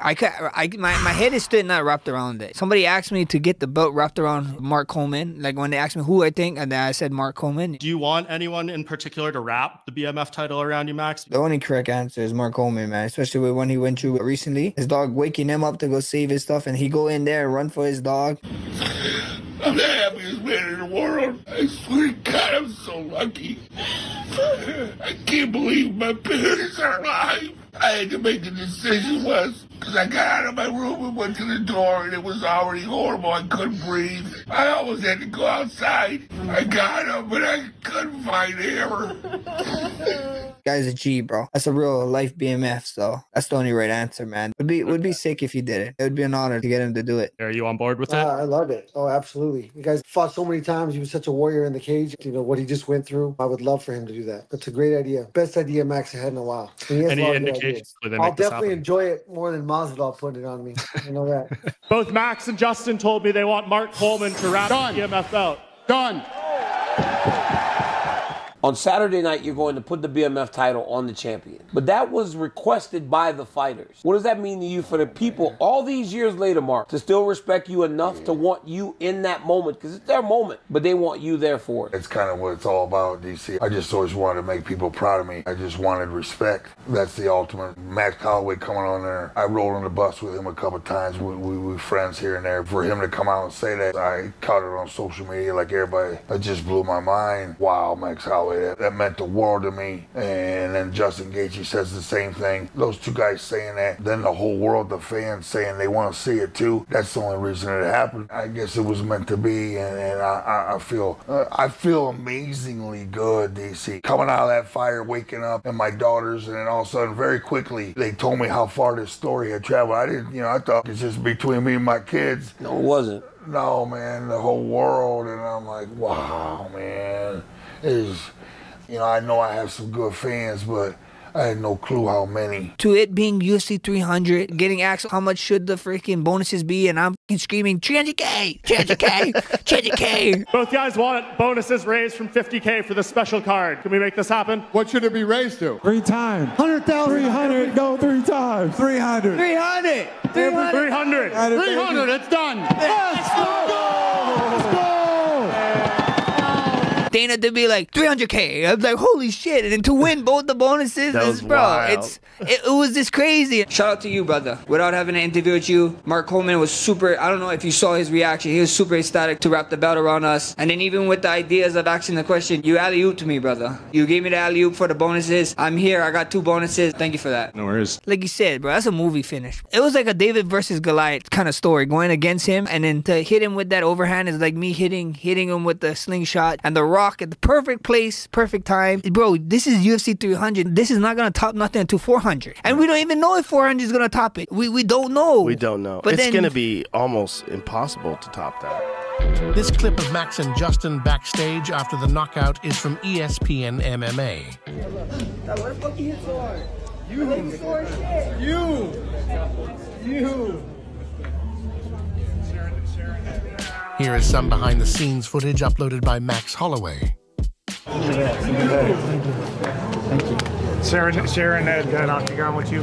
My head is still not wrapped around it. Somebody asked me to get the belt wrapped around Mark Coleman. Like when they asked me who I think, and then I said Mark Coleman. Do you want anyone in particular to wrap the BMF title around you, Max? The only correct answer is Mark Coleman, man. Especially with when he went through recently. His dog waking him up to go save his stuff, and he go in there and run for his dog. I'm the happiest man in the world. I swear to God, I'm so lucky. I can't believe my parents are alive. I had to make the decision once because I got out of my room and went to the door and it was already horrible. I couldn't breathe. I almost had to go outside. I got up but I couldn't find air. Guy's a G, bro. That's a real life BMF, so that's the only right answer, man. Would be sick if he did it. It would be an honor to get him to do it. Are you on board with it? I love it. Oh, absolutely. You guys fought so many times. He was such a warrior in the cage. You know, what he just went through. I would love for him to do that. That's a great idea. Best idea Max had in a while. Any indications? I'll definitely enjoy it more than Masvidal putting it on me. I know that. Both Max and Justin told me they want Mark Coleman to wrap the BMF belt. Done. On Saturday night, you're going to put the BMF title on the champion. But that was requested by the fighters. What does that mean to you for the people all these years later, Mark, to still respect you enough to want you in that moment? Because it's their moment, but they want you there for it. It's kind of what it's all about, DC. I just always wanted to make people proud of me. I just wanted respect. That's the ultimate. Max Holloway coming on there. I rolled on the bus with him a couple of times. We were friends here and there. For him to come out and say that, I caught it on social media like everybody. It just blew my mind. Wow, Max Holloway. That meant the world to me. And then Justin Gaethje says the same thing. Those two guys saying that, then the whole world, the fans saying they want to see it too. That's the only reason it happened. I guess it was meant to be, and I feel amazingly good, DC. Coming out of that fire, waking up, and my daughters, and then all of a sudden, very quickly, they told me how far this story had traveled. I didn't, I thought it's just between me and my kids. No, it wasn't. No, man, the whole world, and I'm like, wow, man. I know I have some good fans, but I had no clue how many. To it being UFC 300, getting asked how much should the freaking bonuses be, and I'm screaming 300K, 300K, 300K. Both guys want bonuses raised from 50K for the special card. Can we make this happen? What should it be raised to? 3 times. 100,000. 300. Go 3 times. 300. 300. 300. 300. It's done. Let's go. Let's go. Dana to be like 300K. I was like, holy shit! And then to win both the bonuses, it was just crazy. Shout out to you, brother. Without having an interview with you, Mark Coleman was super. I don't know if you saw his reaction. He was super ecstatic to wrap the belt around us. And then even with the ideas of asking the question, you alley-oop to me, brother. You gave me the alley-oop for the bonuses. I'm here. I got 2 bonuses. Thank you for that. No worries. Like you said, bro, that's a movie finish. It was like a David versus Goliath kind of story, going against him, and then to hit him with that overhand is like me hitting him with the slingshot and the rock at the perfect place, perfect time. Bro, this is UFC 300. This is not gonna top nothing until 400, and we don't even know if 400 is gonna top it. We don't know. We don't know. But it's gonna be almost impossible to top that. This clip of Max and Justin backstage after the knockout is from ESPN MMA. Where the fuck you hit so hard? You. Here is some behind-the-scenes footage uploaded by Max Holloway. Thank you. Sharon had Nakagawa with you.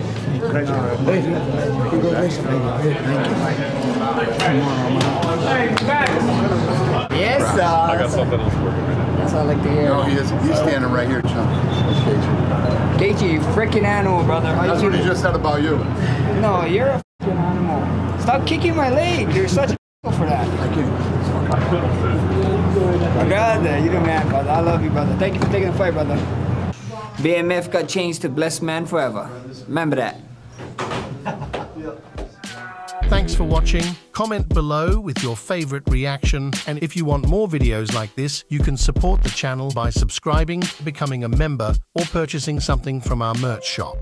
Yes, sir. I got something else working right now. That's all I like to hear. No, he's standing right here, chum. Gaethje, you freaking animal, brother. That's what he just said about you. No, you're a freaking animal. Stop kicking my leg. You're such a for that. I can't. Brother, you're the man, brother. I love you, brother. Thank you for taking the fight, brother. BMF got changed to blessed man forever. Remember that. Thanks for watching. Comment below with your favorite reaction. And if you want more videos like this, you can support the channel by subscribing, becoming a member, or purchasing something from our merch shop.